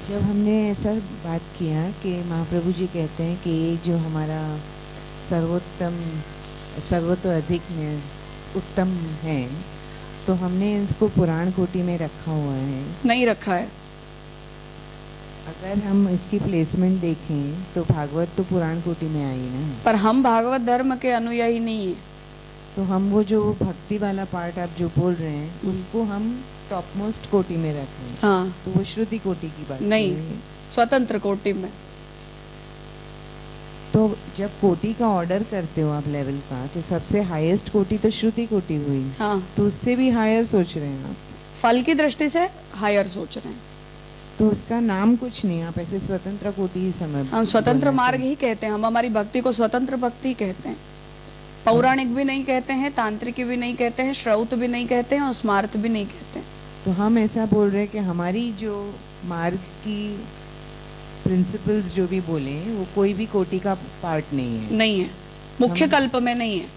जब हमने ऐसा बात किया कि महाप्रभु जी कहते हैं कि जो हमारा सर्वोत्तम अधिक में उत्तम है, तो हमने इसको पुराण कोटि में रखा हुआ है। नहीं रखा है। अगर हम इसकी प्लेसमेंट देखें तो भागवत तो पुराण कोटि में आई ना, पर हम भागवत धर्म के अनुयायी नहीं है, तो हम वो जो भक्ति वाला पार्ट आप जो बोल रहे हैं उसको हम टॉप मोस्ट कोटि में रखें। हाँ, तो वो श्रुति कोटि की बात नहीं, स्वतंत्र कोटि में। तो जब कोटि का ऑर्डर करते हो आप लेवल का, तो सबसे हाईएस्ट कोटि तो श्रुति कोटि हुई। हाँ, तो उससे भी हायर सोच रहे हैं आप, फल की दृष्टि से हायर सोच रहे हैं, तो उसका नाम कुछ नहीं, आप ऐसे स्वतंत्र कोटि ही समझ। हम स्वतंत्र मार्ग ही कहते हैं, हम हमारी भक्ति को स्वतंत्र भक्ति कहते हैं। पौराणिक भी नहीं कहते हैं, तांत्रिक भी नहीं कहते हैं, श्रौत भी नहीं कहते हैं और स्मार्त भी नहीं कहते हैं। तो हम ऐसा बोल रहे हैं कि हमारी जो मार्ग की प्रिंसिपल्स जो भी बोले वो कोई भी कोटि का पार्ट नहीं है। नहीं है, मुख्य कल्प में नहीं है,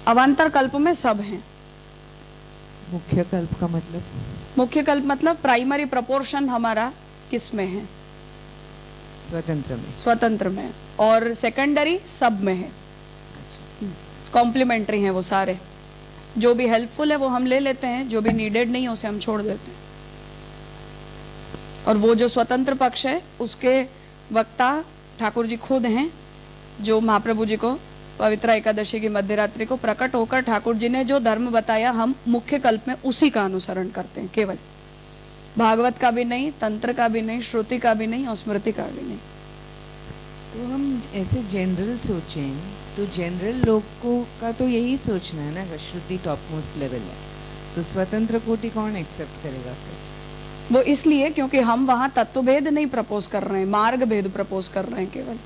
अवान्तर कल्प में सब हैं। मुख्य कल्प का मतलब? मुख्य कल्प मतलब प्राइमरी प्रोपोर्शन हमारा किस में है? स्वतंत्र में। स्वतंत्र में। और सेकेंडरी सब में है, कॉम्प्लीमेंट्री हैं वो सारे। जो भी हेल्पफुल है वो हम ले लेते हैं, जो भी नीडेड नहीं है उसे हम छोड़ देते हैं। और वो जो स्वतंत्र पक्ष है उसके वक्ता ठाकुर जी खुद हैं, जो महाप्रभु जी को पवित्र एकादशी की मध्यरात्रि को प्रकट होकर ठाकुर जी ने जो धर्म बताया हम मुख्य कल्प में उसी का अनुसरण करते हैं, केवल भागवत का भी नहीं, तंत्र का भी नहीं, श्रुति का भी नहीं और स्मृति का भी नहीं। तो हम ऐसे जनरल सोचें तो जनरल लोग को का तो यही सोचना है ना कि श्रुति टॉप मोस्ट लेवल है, तो स्वतंत्र कोटि कौन एक्सेप्ट करेगा फिर? वो इसलिए क्योंकि हम वहां तत्वभेद नहीं प्रपोज कर रहे हैं, मार्ग भेद प्रपोज कर रहे हैं केवल।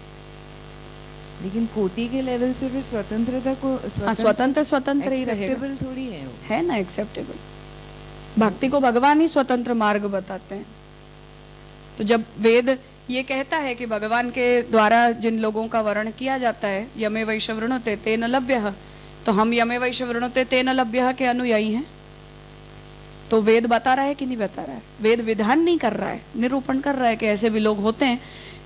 लेकिन कोटि के लेवल से फिर स्वतंत्रता को स्वतंत्र ही रहेगा, एक्सेप्टेबल थोड़ी है वो। है ना एक्सेप्टेबल। भक्ति को भगवान ही स्वतंत्र मार्ग बताते हैं। तो जब वेद ये कहता है कि भगवान के द्वारा जिन लोगों का वर्ण किया जाता है यमे वैश्यवृणुते तेन लभ्यः, तो हम यमे वैश्यवृणुते तेन लभ्यः के अनुयायी हैं। तो वेद बता रहा है कि नहीं बता रहा है? वेद विधान नहीं कर रहा है, निरूपण कर रहा है कि ऐसे भी लोग होते हैं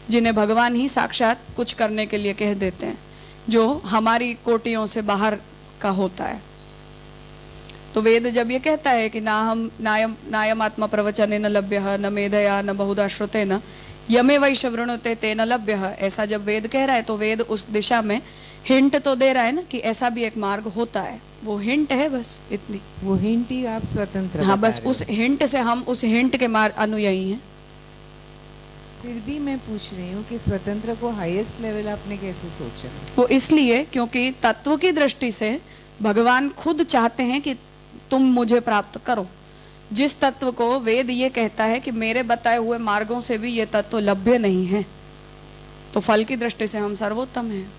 जिन्हें भगवान ही साक्षात कुछ करने के लिए कह देते हैं, जो हमारी कोटियों से बाहर का होता है। तो वेद जब ये कहता है कि ना हम नायम आत्मा प्रवचने न लभ्यः न मेधया न बहुधा श्रुतेन यमे वैश्यवृणुते तेन लभ्यः, ऐसा जब वेद कह रहा है तो वेद उस दिशा में हिंट तो दे रहा है ना कि ऐसा भी एक मार्ग होता है। वो हिंट है, बस इतनी। वो हिंट ही आप स्वतंत्र हाँ, बता बस रहे हो। उस हिंट से हम उस हिंट के अनुयायी हैं। फिर भी मैं पूछ रही हूँ कि स्वतंत्र को हाईएस्ट लेवल आपने कैसे सोचा? वो इसलिए क्योंकि तत्व की दृष्टि से भगवान खुद चाहते हैं कि तुम मुझे प्राप्त करो। जिस तत्व को वेद ये कहता है कि मेरे बताए हुए मार्गों से भी ये तत्व लभ्य नहीं है, तो फल की दृष्टि से हम सर्वोत्तम हैं।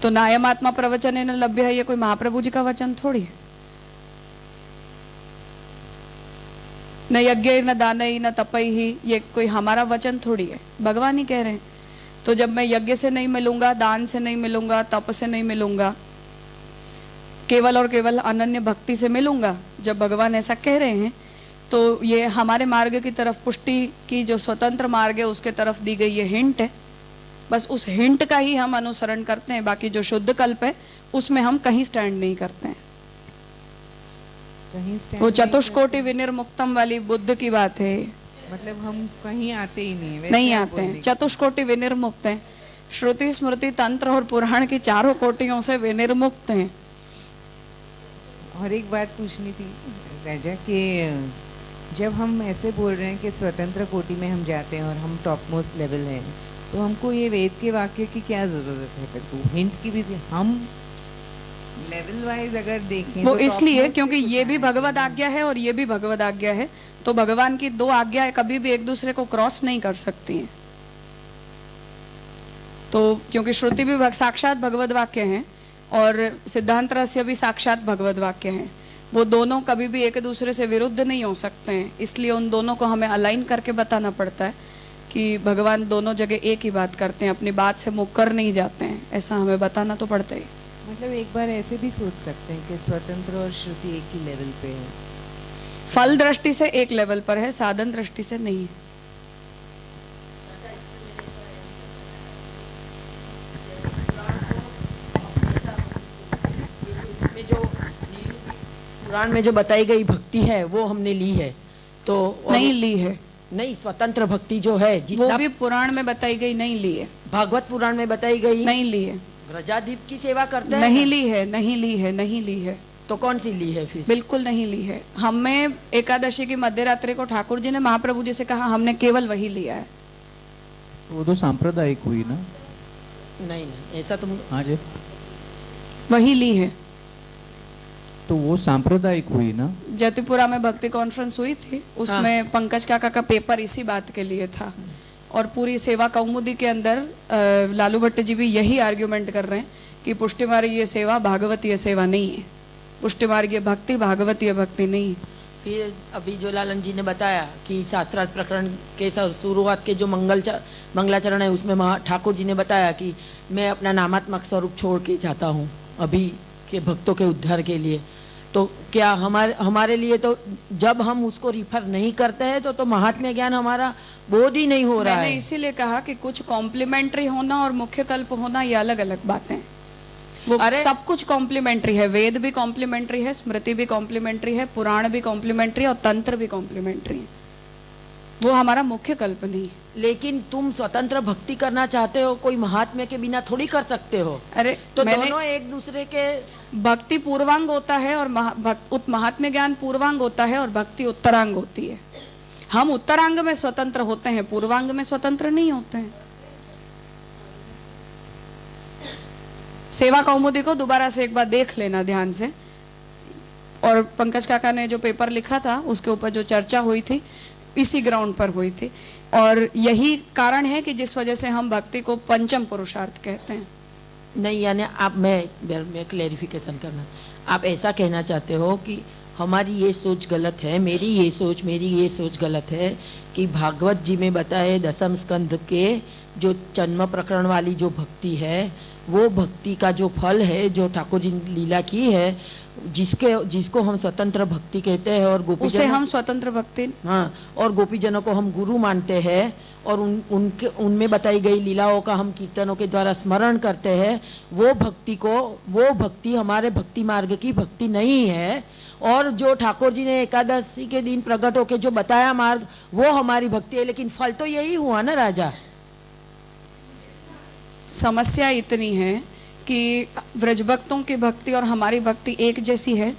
तो नायमात्मा प्रवचने न लभ्य है, ये कोई महाप्रभु जी का वचन थोड़ी है। न यज्ञ न दानई न तपई ही, ये कोई हमारा वचन थोड़ी है, भगवान ही कह रहे हैं। तो जब मैं यज्ञ से नहीं मिलूंगा, दान से नहीं मिलूंगा, तप से नहीं मिलूंगा, केवल और केवल अनन्य भक्ति से मिलूंगा, जब भगवान ऐसा कह रहे हैं तो ये हमारे मार्ग की तरफ पुष्टि की जो स्वतंत्र मार्ग है उसके तरफ दी गई ये हिंट है। बस उस हिंट का ही हम अनुसरण करते हैं, बाकी जो शुद्ध कल्प है उसमें हम कहीं स्टैंड नहीं करते हैं। कहीं stand वो नहीं चतुष्कोटि विनिर्मुक्तम वाली बुद्ध की बात है। करते। मतलब हम कहीं आते ही नहीं है, वैसे नहीं आप आते हैं, बोलने- चतुष्कोटि विनिर्मुक्त हैं। श्रुति स्मृति तंत्र और पुराण की चारों कोटियों से विनिर्मुक्त हैं। और एक बात पूछनी थी राजा कि जब हम ऐसे बोल रहे हैं कि स्वतंत्र कोटि में हम जाते हैं और हम टॉप मोस्ट लेवल हैं, तो हमको ये वेद के वाक्य की क्या जरूरत है? फिर तो हिंट की भी हम लेवल वाइज अगर देखें वो तो इसलिए topmost क्योंकि से ये भी कुछ आना भगवद आज्ञा है और ये भी भगवद आज्ञा है, तो भगवान की दो आज्ञाएं कभी भी एक दूसरे को क्रॉस नहीं कर सकती हैं। तो क्योंकि श्रुति भी साक्षात भगवद वाक्य हैं और सिद्धांत रहस्य भी साक्षात भगवद वाक्य हैं, वो दोनों कभी भी एक दूसरे से विरुद्ध नहीं हो सकते हैं। इसलिए उन दोनों को हमें अलाइन करके बताना पड़ता है कि भगवान दोनों जगह एक ही बात करते हैं, अपनी बात से मुकर नहीं जाते हैं, ऐसा हमें बताना तो पड़ता ही। मतलब एक बार ऐसे भी सोच सकते हैं कि स्वतंत्र और श्रुति एक ही लेवल पे है। फल दृष्टि से एक लेवल पर है, साधन दृष्टि से नहीं है। इसमें जो पुराण में जो बताई गई भक्ति है वो हमने ली है, तो और नहीं ली है, नहीं, स्वतंत्र भक्ति जो है वो जितना भी पुराण में बताई गई नहीं ली है, भागवत पुराण में बताई गई नहीं ली है, व्रजादीप की सेवा करते हैं नहीं ना? ली है, नहीं ली है, नहीं ली है, तो कौन सी ली है फिर? बिल्कुल नहीं ली है। हमें एकादशी की मध्यरात्रि को ठाकुर जी ने महाप्रभु जी से कहा, हमने केवल वही लिया है। वो तो सांप्रदायिक हुई ना। नहीं नहीं, ऐसा तुम हाँ जी, वही ली है। तो वो सांप्रदायिक हुई ना। जतिपुरा में भक्ति कॉन्फ्रेंस हुई थी, उसमें पंकज काका का पेपर इसी बात के लिए था और पूरी सेवा कौमुदी के अंदर लालू भट्ट जी भी यही आर्ग्यूमेंट कर रहे हैं कि पुष्टि मार्गीय सेवा भागवतीय सेवा नहीं है, पुष्टि मार्गीय भक्ति भागवतीय भक्ति नहीं है। फिर अभी जो लालन जी ने बताया कि शास्त्रार्थ प्रकरण के शुरुआत के जो मंगलाचरण है उसमें ठाकुर जी ने बताया कि मैं अपना नामात्मक स्वरूप छोड़ के जाता हूँ अभी के भक्तों के उद्धार के लिए। तो क्या हमारे लिए तो जब हम उसको रिफर नहीं करते हैं तो महात्म्य ज्ञान हमारा बोध ही नहीं हो रहा मैंने है। इसीलिए कहा कि कुछ कॉम्प्लीमेंट्री होना और मुख्य कल्प होना ये अलग अलग बातें हैं। वो अरे सब कुछ कॉम्प्लीमेंट्री है, वेद भी कॉम्प्लीमेंट्री है, स्मृति भी कॉम्प्लीमेंट्री है, पुराण भी कॉम्प्लीमेंट्री है और तंत्र भी कॉम्प्लीमेंट्री है। वो हमारा मुख्य कल्प नहीं है। लेकिन तुम स्वतंत्र भक्ति करना चाहते हो, कोई महात्म्य के बिना थोड़ी कर सकते हो। अरे तो मैंने दोनों एक दूसरे के भक्ति पूर्वांग होता है और महात्म्य ज्ञान पूर्वांग होता है और भक्ति उत्तरांग होती है। हम उत्तरांग में स्वतंत्र होते हैं, पूर्वांग में स्वतंत्र नहीं होते हैं। सेवा कौमुदी को दोबारा से एक बार देख लेना ध्यान से, और पंकज काका ने जो पेपर लिखा था उसके ऊपर जो चर्चा हुई थी इसी ग्राउंड पर हुई थी, और यही कारण है कि जिस वजह से हम भक्ति को पंचम पुरुषार्थ कहते हैं। नहीं, यानी आप मैं क्लेरिफिकेशन करना, आप ऐसा कहना चाहते हो कि हमारी ये सोच गलत है, मेरी ये सोच गलत है कि भागवत जी में बताए दसम स्कंध के जो जन्म प्रकरण वाली जो भक्ति है, वो भक्ति का जो फल है जो ठाकुर जी ने लीला की है, जिसको हम स्वतंत्र भक्ति कहते हैं, और गोपी उसे हम स्वतंत्र भक्ति, हाँ, और गोपीजनों को हम गुरु मानते हैं, और उनमें बताई गई लीलाओं का हम कीर्तनों के द्वारा स्मरण करते हैं, वो भक्ति हमारे भक्ति मार्ग की भक्ति नहीं है। और जो ठाकुर जी ने एकादशी के दिन प्रकट होके जो बताया मार्ग, वो हमारी भक्ति है। लेकिन फल तो यही हुआ ना राजा। समस्या इतनी है कि व्रजभक्तों की भक्ति और हमारी भक्ति एक जैसी है।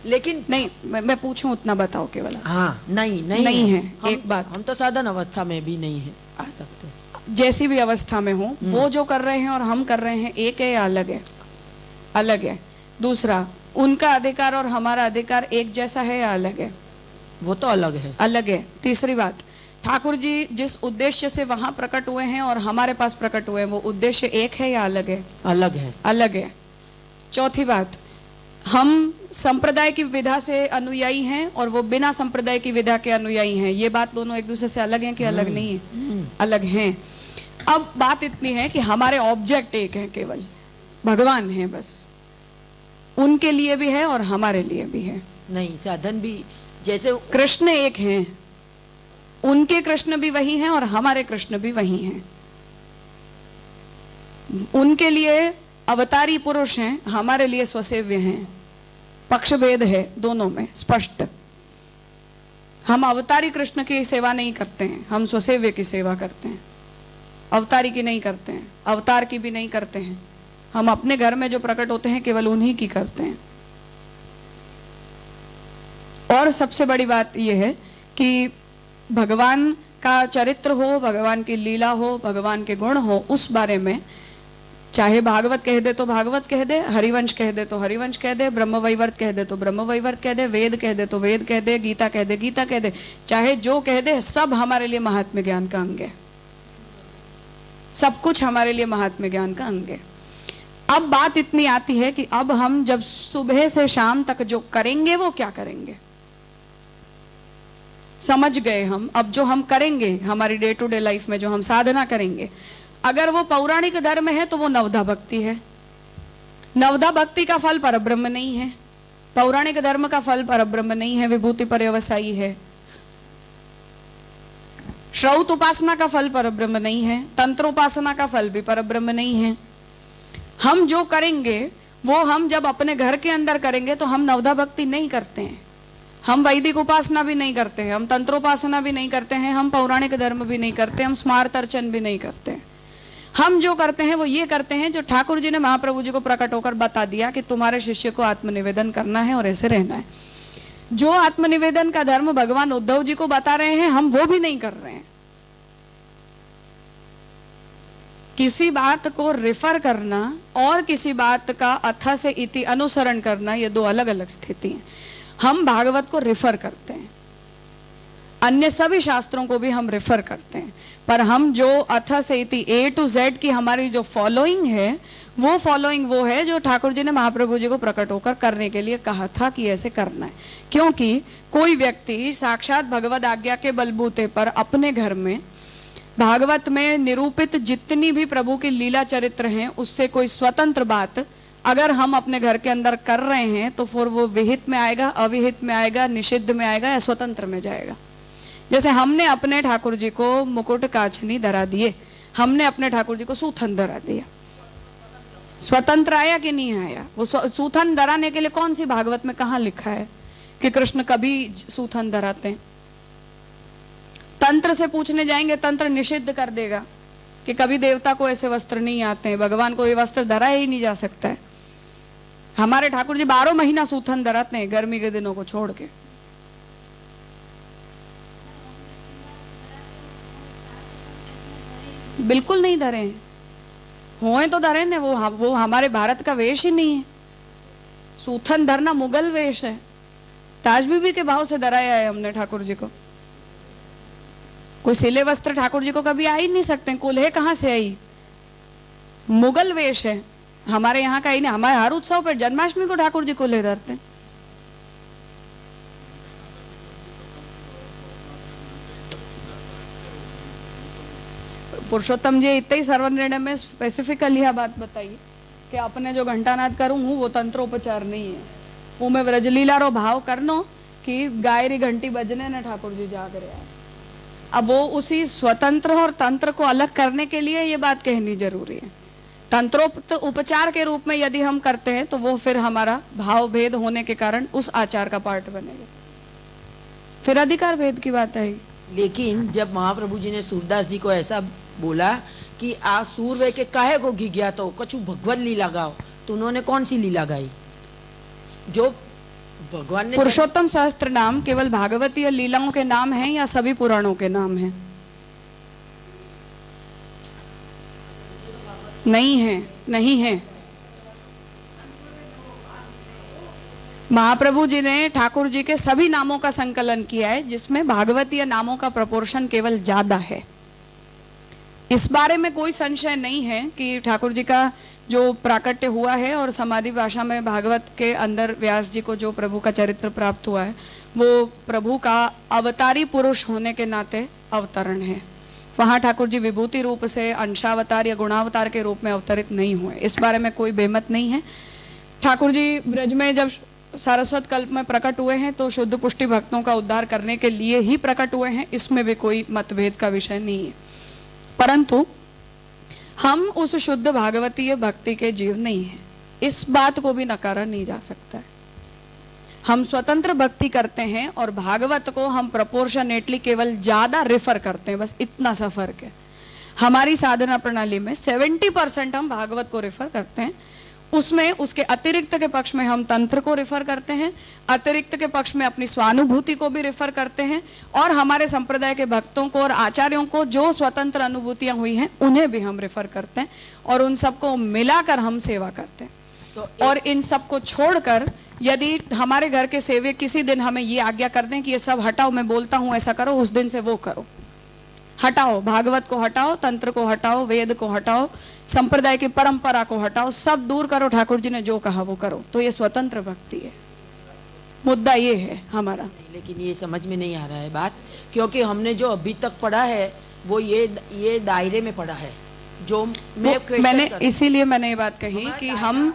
लेकिन नहीं, मैं पूछूं उतना बताओ केवल। हाँ, नहीं है। एक बात, हम तो साधन अवस्था में भी नहीं है आ सकते। जैसी भी अवस्था में हो, वो जो कर रहे हैं और हम कर रहे हैं एक है या अलग है? अलग है। दूसरा, उनका अधिकार और हमारा अधिकार एक जैसा है या अलग है? वो तो अलग है। अलग है। तीसरी बात, ठाकुर जी जिस उद्देश्य से वहां प्रकट हुए हैं और हमारे पास प्रकट हुए हैं, वो उद्देश्य एक है या अलग है? अलग है। अलग है। चौथी बात, हम संप्रदाय की विधा से अनुयायी हैं और वो बिना संप्रदाय की विधा के अनुयायी हैं। ये बात दोनों एक दूसरे से अलग हैं कि अलग नहीं है? अलग हैं। अब बात इतनी है कि हमारे ऑब्जेक्ट एक है, केवल भगवान है बस। उनके लिए भी है और हमारे लिए भी है। नहीं, साधन भी जैसे कृष्ण एक हैं, उनके कृष्ण भी वही हैं और हमारे कृष्ण भी वही हैं। उनके लिए अवतारी पुरुष हैं, हमारे लिए स्वसेव्य हैं। पक्ष भेद है दोनों में स्पष्ट। हम अवतारी कृष्ण की सेवा नहीं करते हैं, हम स्वसेव्य की सेवा करते हैं। अवतारी की नहीं करते हैं, अवतार की भी नहीं करते हैं। हम अपने घर में जो प्रकट होते हैं केवल उन्हीं की करते हैं। और सबसे बड़ी बात यह है कि भगवान का चरित्र हो, भगवान की लीला हो, भगवान के गुण हो, उस बारे में चाहे भागवत कह दे तो भागवत कह दे, हरिवंश कह दे तो हरिवंश कह दे, ब्रह्मवैवर्त कह दे तो ब्रह्मवैवर्त कह दे, वेद कह दे तो वेद कह दे, गीता कह दे गीता कह दे, चाहे जो कह दे, सब हमारे लिए महात्म्य ज्ञान का अंग है। सब कुछ हमारे लिए महात्म्य ज्ञान का अंग है। अब बात इतनी आती है कि अब हम जब सुबह से शाम तक जो करेंगे वो क्या करेंगे? समझ गए हम। अब जो हम करेंगे हमारी डे टू डे लाइफ में, जो हम साधना करेंगे, अगर वो पौराणिक धर्म है तो वो नवधा भक्ति है। नवधा भक्ति का फल परब्रह्म नहीं है, पौराणिक धर्म का फल परब्रह्म नहीं है, विभूति पर्यवसायी है। श्रौत उपासना का फल परब्रह्म नहीं है, तंत्र उपासना का फल भी परब्रह्म नहीं है। हम जो करेंगे वो हम जब अपने घर के अंदर करेंगे तो हम नवधा भक्ति नहीं करते हैं, हम वैदिक उपासना भी नहीं करते हैं, हम तंत्रोपासना भी नहीं करते हैं, हम पौराणिक धर्म भी नहीं करते, हम स्मार्त अर्चन भी नहीं करते हैं। हम जो करते हैं वो ये करते हैं जो ठाकुर जी ने महाप्रभु जी को प्रकट होकर बता दिया कि तुम्हारे शिष्य को आत्मनिवेदन करना है और ऐसे रहना है। जो आत्मनिवेदन का धर्म भगवान उद्धव जी को बता रहे हैं, हम वो भी नहीं कर रहे हैं। किसी बात को रेफर करना और किसी बात का अथ से इति अनुसरण करना, ये दो अलग अलग स्थिति हैं। हम भागवत को रेफर करते हैं, अन्य सभी शास्त्रों को भी हम रेफर करते हैं, पर हम जो अथ से इति A to Z की हमारी जो फॉलोइंग है, वो फॉलोइंग वो है जो ठाकुर जी ने महाप्रभु जी को प्रकट होकर करने के लिए कहा था कि ऐसे करना है। क्योंकि कोई व्यक्ति साक्षात भगवद आज्ञा के बलबूते पर अपने घर में भागवत में निरूपित जितनी भी प्रभु की लीला चरित्र हैं, उससे कोई स्वतंत्र बात अगर हम अपने घर के अंदर कर रहे हैं तो फिर वो विहित में आएगा, अविहित में आएगा, निषिद्ध में आएगा या स्वतंत्र में जाएगा। जैसे हमने अपने ठाकुर जी को मुकुट काछनी धरा दिए, हमने अपने ठाकुर जी को सूथन धरा दिया, स्वतंत्र आया कि नहीं आया? वो सूथन धराने के लिए कौन सी भागवत में कहाँ लिखा है कि कृष्ण कभी सूथन धराते हैं? तंत्र से पूछने जाएंगे, तंत्र निषिद्ध कर देगा कि कभी देवता को ऐसे वस्त्र नहीं आते हैं, भगवान को ये वस्त्र धरा ही नहीं जा सकता है। हमारे ठाकुर जी 12 महीना सूथन धराते हैं, गर्मी के दिनों को छोड़ के। बिल्कुल नहीं धरे हैं, होए तो धरे ने, वो हमारे भारत का वेश ही नहीं है। सूथन धरना मुगल वेश है। ताज बीबी के भाव से धराया है हमने ठाकुर जी को। कोई सिले वस्त्र ठाकुर जी को कभी आ ही नहीं सकते, कुल्हे कहाँ से आई? मुगल वेश है, हमारे यहाँ का ही नहीं। हमारे हर उत्सव पर जन्माष्टमी को ठाकुर जी कुल्हे धरते हैं। पुरुषोत्तम जी इतने ही सर्वनिर्णय में स्पेसिफिकली यह बात बताइए कि अपने जो घंटानाद करूँ हूँ वो तंत्रोपचार नहीं है, वो मैं व्रजलीला रो भाव करनो कि गायरी घंटी बजने न ठाकुर जी जाग रहे हैं। अब वो उसी स्वतंत्र और तंत्र को अलग करने के लिए ये बात कहनी जरूरी है। तंत्रोपचार के रूप में यदि हम करते हैं तो वो फिर हमारा भाव भेद होने के कारण उस आचार का पार्ट बनेगा, फिर अधिकार भेद की बात है। लेकिन जब महाप्रभु जी ने सूरदास जी को ऐसा बोला कि आ सूर्य के काहे को घी गया तो कछु भगवत लीला गाओ, तो उन्होंने कौन सी लीला गाई जो भगवान ने? पुरुषोत्तम सहस्त्र नाम केवल भागवतीय लीलाओं के नाम हैं या सभी पुराणों के नाम हैं? नहीं है, नहीं है। महाप्रभु जी ने ठाकुर जी के सभी नामों का संकलन किया है, जिसमें भागवतीय नामों का प्रोपोर्शन केवल ज्यादा है। इस बारे में कोई संशय नहीं है कि ठाकुर जी का जो प्राकट्य हुआ है और समाधि भाषा में भागवत के अंदर व्यास जी को जो प्रभु का चरित्र प्राप्त हुआ है वो प्रभु का अवतारी पुरुष होने के नाते अवतरण है। वहाँ ठाकुर जी विभूति रूप से अंशावतार या गुणावतार के रूप में अवतरित नहीं हुए, इस बारे में कोई बेमत नहीं है। ठाकुर जी ब्रज में जब सारस्वत कल्प में प्रकट हुए हैं तो शुद्ध पुष्टि भक्तों का उद्धार करने के लिए ही प्रकट हुए हैं, इसमें भी कोई मतभेद का विषय नहीं है। परंतु हम उस शुद्ध भागवतीय भक्ति के जीव नहीं हैं, इस बात को भी नकारा नहीं जा सकता है। हम स्वतंत्र भक्ति करते हैं और भागवत को हम प्रोपोर्शनेटली केवल ज्यादा रेफर करते हैं, बस इतना सा फर्क है। हमारी साधना प्रणाली में 70% हम भागवत को रेफर करते हैं, उसमें उसके अतिरिक्त के पक्ष में हम तंत्र को रेफर करते हैं, अतिरिक्त के पक्ष में अपनी स्वानुभूति को भी रेफर करते हैं, और हमारे संप्रदाय के भक्तों को और आचार्यों को जो स्वतंत्र अनुभूतियां हुई हैं उन्हें भी हम रेफर करते हैं, और उन सबको मिलाकर हम सेवा करते हैं। और इन सबको छोड़कर यदि हमारे घर के सेवक किसी दिन हमें ये आज्ञा कर दें कि ये सब हटाओ, मैं बोलता हूँ ऐसा करो, उस दिन से वो करो, हटाओ, भागवत को हटाओ, तंत्र को हटाओ, वेद को हटाओ, संप्रदाय की परंपरा को हटाओ, सब दूर करो, ठाकुर जी ने जो कहा वो करो, तो ये स्वतंत्र भक्ति है। मुद्दा ये है हमारा। लेकिन ये समझ में नहीं आ रहा है बात, क्योंकि हमने जो अभी तक पढ़ा है वो ये दायरे में पढ़ा है जो मैंने इसीलिए मैंने ये बात कही कि हम,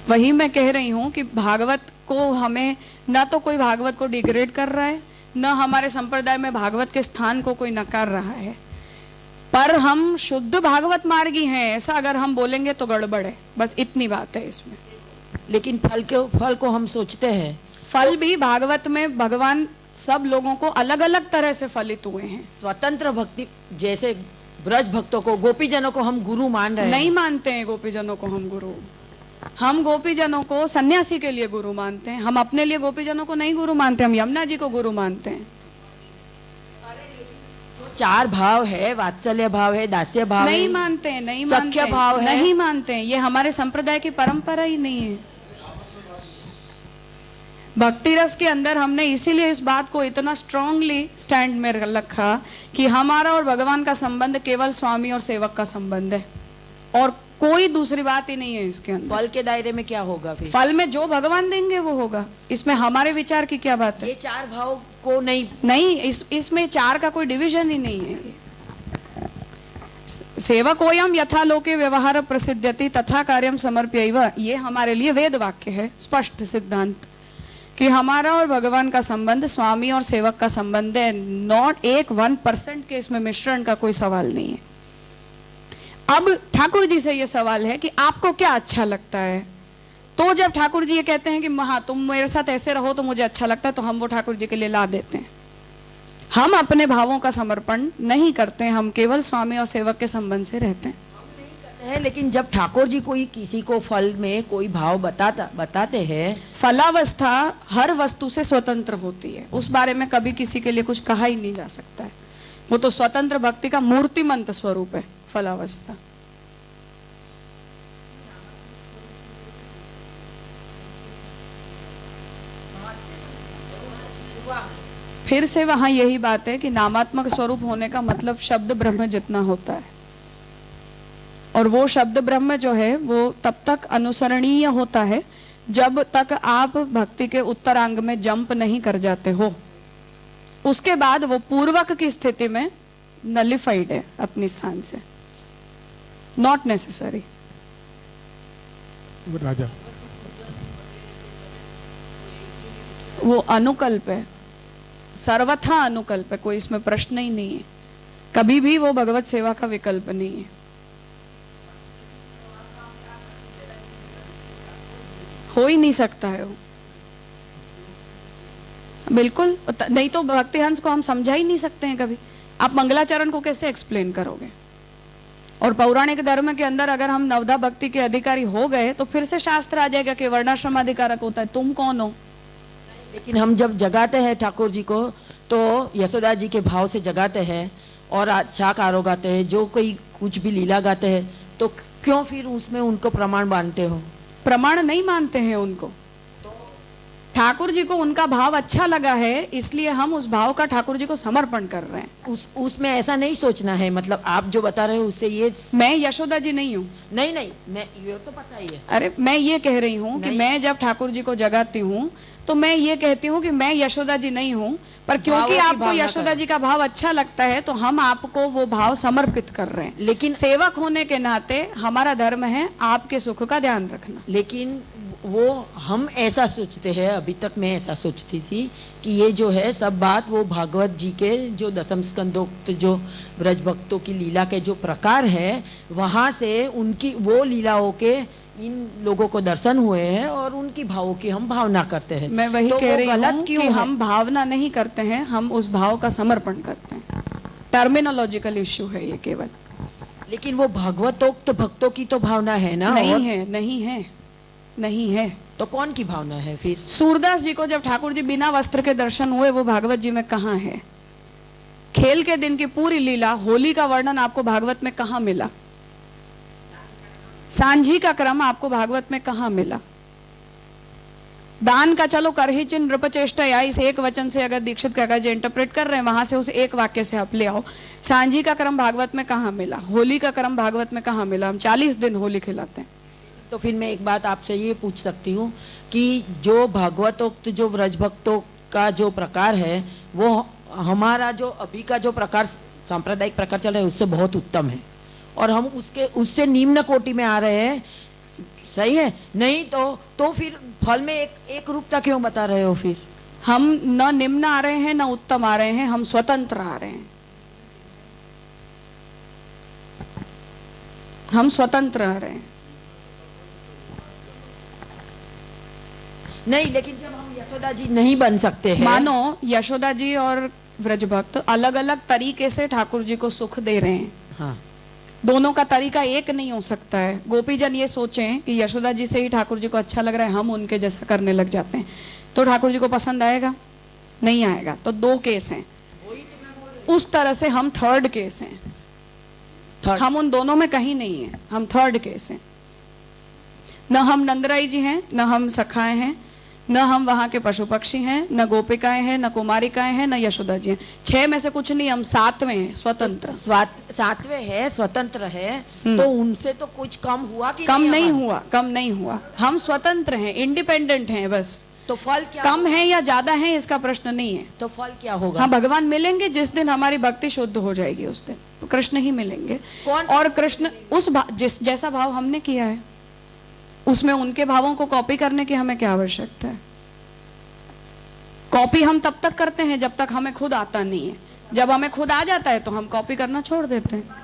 वही मैं कह रही हूँ कि भागवत को हमें न तो कोई भागवत को डिग्रेड कर रहा है, न हमारे संप्रदाय में भागवत के स्थान को कोई नकार रहा है, पर हम शुद्ध भागवत मार्गी हैं ऐसा अगर हम बोलेंगे तो गड़बड़ है, बस इतनी बात है इसमें। लेकिन फल को हम सोचते हैं, फल भी भागवत में भगवान सब लोगों को अलग अलग तरह से फलित हुए हैं। स्वतंत्र भक्ति जैसे ब्रज भक्तों को, गोपीजनों को हम गुरु मान रहे हैं। नहीं मानते हैं गोपीजनों को हम गुरु, हम गोपीजनों को सन्यासी के लिए गुरु मानते हैं, हम अपने लिए गोपीजनों को नहीं गुरु मानते, हम यमुना जी को गुरु मानते हैं। 4 भाव है, वात्सल्य भाव है, दास्य भाव नहीं है, मानते हैं, नहीं सख्य मानते हैं, भाव है, नहीं मानते हैं, ये हमारे संप्रदाय की परंपरा ही नहीं है। भक्ति रस के अंदर हमने इसीलिए इस बात को इतना स्ट्रांगली स्टैंड में रखा कि हमारा और भगवान का संबंध केवल स्वामी और सेवक का संबंध है, और कोई दूसरी बात ही नहीं है इसके अंदर। फल के दायरे में क्या होगा फिर? फल में जो भगवान देंगे वो होगा, इसमें हमारे विचार की क्या बात है? ये 4 भाव को नहीं, इसमें 4 का कोई डिवीजन ही नहीं है। सेवकोयम यथा लोके व्यवहार प्रसिद्ध्यति तथा कार्यम समर्प्यैव, ये हमारे लिए वेद वाक्य है, स्पष्ट सिद्धांत कि हमारा और भगवान का संबंध स्वामी और सेवक का संबंध है, नॉट 1% के इसमें मिश्रण का कोई सवाल नहीं है। अब ठाकुर जी से ये सवाल है कि आपको क्या अच्छा लगता है, तो जब ठाकुर जी ये कहते हैं कि हाँ तुम मेरे साथ ऐसे रहो तो मुझे अच्छा लगता है, तो हम वो ठाकुर जी के लिए ला देते हैं। हम अपने भावों का समर्पण नहीं करते, हम केवल स्वामी और सेवक के संबंध से रहते हैं। है, लेकिन जब ठाकुर जी कोई किसी को फल में कोई भाव बताते हैं, फलावस्था हर वस्तु से स्वतंत्र होती है, उस बारे में कभी किसी के लिए कुछ कहा ही नहीं जा सकता है। वो तो स्वतंत्र भक्ति का मूर्तिमंत स्वरूप है फलावस्था। फिर से वहां यही बात है कि नामात्मक स्वरूप होने का मतलब शब्द ब्रह्म जितना होता है, और वो शब्द ब्रह्म जो है वो तब तक अनुसरणीय होता है जब तक आप भक्ति के उत्तरांग में जंप नहीं कर जाते हो। उसके बाद वो पूर्वक की स्थिति में नलिफाइड है अपनी स्थान से, नॉट नेसेसरी। राजा वो अनुकल्प है, सर्वथा अनुकल्प है, कोई इसमें प्रश्न ही नहीं है। कभी भी वो भगवत सेवा का विकल्प नहीं है। हो ही नहीं सकता है वो, बिल्कुल नहीं। तो भक्ति हंस को हम समझा ही नहीं सकते हैं कभी। आप मंगलाचरण को कैसे एक्सप्लेन करोगे? और पौराणिक धर्म के अंदर अगर हम नवधा भक्ति के अधिकारी हो गए तो फिर से शास्त्र आ जाएगा कि वर्णाश्रमाधिकारक होता है, तुम कौन हो? लेकिन हम जब जगाते हैं ठाकुर जी को तो यशोदा जी के भाव से जगाते हैं और अच्छा कारो गाते हैं, जो कोई कुछ भी लीला गाते हैं, तो क्यों फिर उसमें उनको प्रमाण मानते हो? प्रमाण नहीं मानते हैं उनको। ठाकुर जी को उनका भाव अच्छा लगा है, इसलिए हम उस भाव का ठाकुर जी को समर्पण कर रहे हैं। उसमें ऐसा नहीं सोचना है, मतलब आप जो बता रहे हो उससे ये मैं यशोदा जी नहीं हूँ। नहीं, मैं ये तो पता ही है। अरे मैं ये कह रही हूँ कि मैं जब ठाकुर जी को जगाती हूँ तो मैं ये कहती हूँ कि मैं यशोदा जी नहीं हूँ, पर क्योंकि आपको यशोदा जी का भाव अच्छा लगता है तो हम आपको वो भाव समर्पित कर रहे हैं। लेकिन सेवक होने के नाते हमारा धर्म है आपके सुख का ध्यान रखना। लेकिन वो हम ऐसा सोचते हैं, अभी तक मैं ऐसा सोचती थी कि ये जो है सब बात वो भागवत जी के जो दशम स्कंदोक्त जो ब्रज भक्तों की लीला के जो प्रकार है, वहाँ से उनकी वो लीलाओं के इन लोगों को दर्शन हुए हैं और उनकी भावों की हम भावना करते हैं। मैं वही तो कह रही गलत हूँ क्यों कि है? हम भावना नहीं करते हैं, हम उस भाव का समर्पण करते हैं। टर्मिनोलॉजिकल इश्यू है ये केवल। लेकिन वो भगवतोक्त भक्तों की तो भावना है ना? नहीं है, नहीं है, नहीं है। तो कौन की भावना है फिर? सूरदास जी को जब ठाकुर जी बिना वस्त्र के दर्शन हुए वो भागवत जी में कहाँ है? खेल के दिन की पूरी लीला, होली का वर्णन आपको भागवत में कहाँ मिला? सांझी का क्रम आपको भागवत में कहाँ मिला? दान का चलो कर ही चिन्ह नृपचेष्टा या इस एक वचन से अगर दीक्षित काका जी इंटरप्रेट कर रहे हैं, वहां से उस एक वाक्य से आप ले आओ। सांझी का क्रम भागवत में कहाँ मिला? होली का क्रम भागवत में कहाँ मिला? हम 40 दिन होली खिलाते हैं। तो फिर मैं एक बात आपसे ये पूछ सकती हूँ कि जो भागवतोक्त जो व्रज भक्तों का जो प्रकार है वो हमारा जो अभी का जो प्रकार सांप्रदायिक प्रकार चल रहा है उससे बहुत उत्तम है, और हम उससे निम्न कोटि में आ रहे हैं। सही है? नहीं तो फिर फल में एक रूपता क्यों बता रहे हो? फिर हम न निम्न आ रहे हैं न उत्तम आ रहे हैं, हम स्वतंत्र आ रहे हैं। हम स्वतंत्र आ रहे हैं। नहीं, लेकिन जब हम यशोदा जी नहीं बन सकते हैं, मानो यशोदा जी और व्रजभक्त अलग अलग तरीके से ठाकुर जी को सुख दे रहे हैं। हाँ, दोनों का तरीका एक नहीं हो सकता है। गोपीजन ये सोचें कि यशोदा जी से ही ठाकुर जी को अच्छा लग रहा है, हम उनके जैसा करने लग जाते हैं, तो ठाकुर जी को पसंद आएगा? नहीं आएगा। तो दो केस हैं। उस तरह से हम थर्ड केस हैं। हम उन दोनों में कहीं नहीं है, हम थर्ड केस हैं। न हम नंदराई जी हैं, न हम सखाएं हैं, न हम वहां के पशु पक्षी हैं, न गोपिकाएं हैं, न कुमारिकाएं हैं, न यशोदा जी हैं। 6 में से कुछ नहीं, हम 7वें हैं, स्वतंत्र। 7वें है, स्वतंत्र है, तो उनसे तो कुछ कम हुआ कि कम नहीं हुआ, कम नहीं हुआ। हम स्वतंत्र हैं, इंडिपेंडेंट हैं बस। तो फल क्या कम है या ज्यादा है इसका प्रश्न नहीं है। तो फल क्या होगा? हाँ, भगवान मिलेंगे जिस दिन हमारी भक्ति शुद्ध हो जाएगी, उस दिन कृष्ण ही मिलेंगे। और कृष्ण उस जैसा भाव हमने किया है उसमें उनके भावों को कॉपी करने की हमें क्या आवश्यकता है? कॉपी हम तब तक करते हैं जब तक हमें खुद आता नहीं है। जब हमें खुद आ जाता है तो हम कॉपी करना छोड़ देते हैं।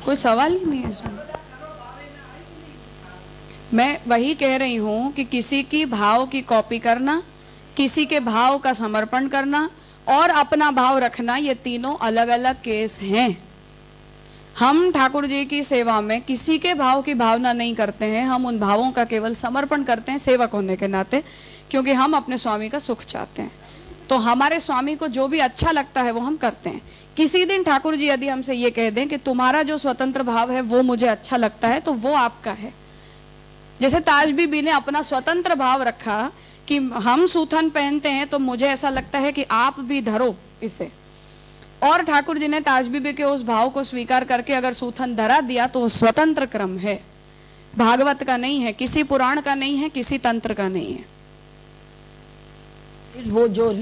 कोई सवाल ही नहीं है इसमें। मैं वही कह रही हूँ कि किसी की भाव की कॉपी करना, किसी के भाव का समर्पण करना और अपना भाव रखना, ये तीनों अलग अलग केस हैं। हम ठाकुर जी की सेवा में किसी के भाव की भावना नहीं करते हैं, हम उन भावों का केवल समर्पण करते हैं सेवक होने के नाते, क्योंकि हम अपने स्वामी का सुख चाहते हैं। तो हमारे स्वामी को जो भी अच्छा लगता है वो हम करते हैं। किसी दिन ठाकुर जी यदि हमसे ये कह दें कि तुम्हारा जो स्वतंत्र भाव है वो मुझे अच्छा लगता है, तो वो आपका है। जैसे ताज बीबी ने अपना स्वतंत्र भाव रखा कि हम सूथन पहनते हैं तो मुझे ऐसा लगता है कि आप भी धरो इसे, और ठाकुर जी ने ताज बीबी के उस भाव को स्वीकार करके अगर सूथन धरा दिया तो वो स्वतंत्र क्रम है, भागवत का नहीं है, किसी पुराण का नहीं है, किसी तंत्र का नहीं है। वो जो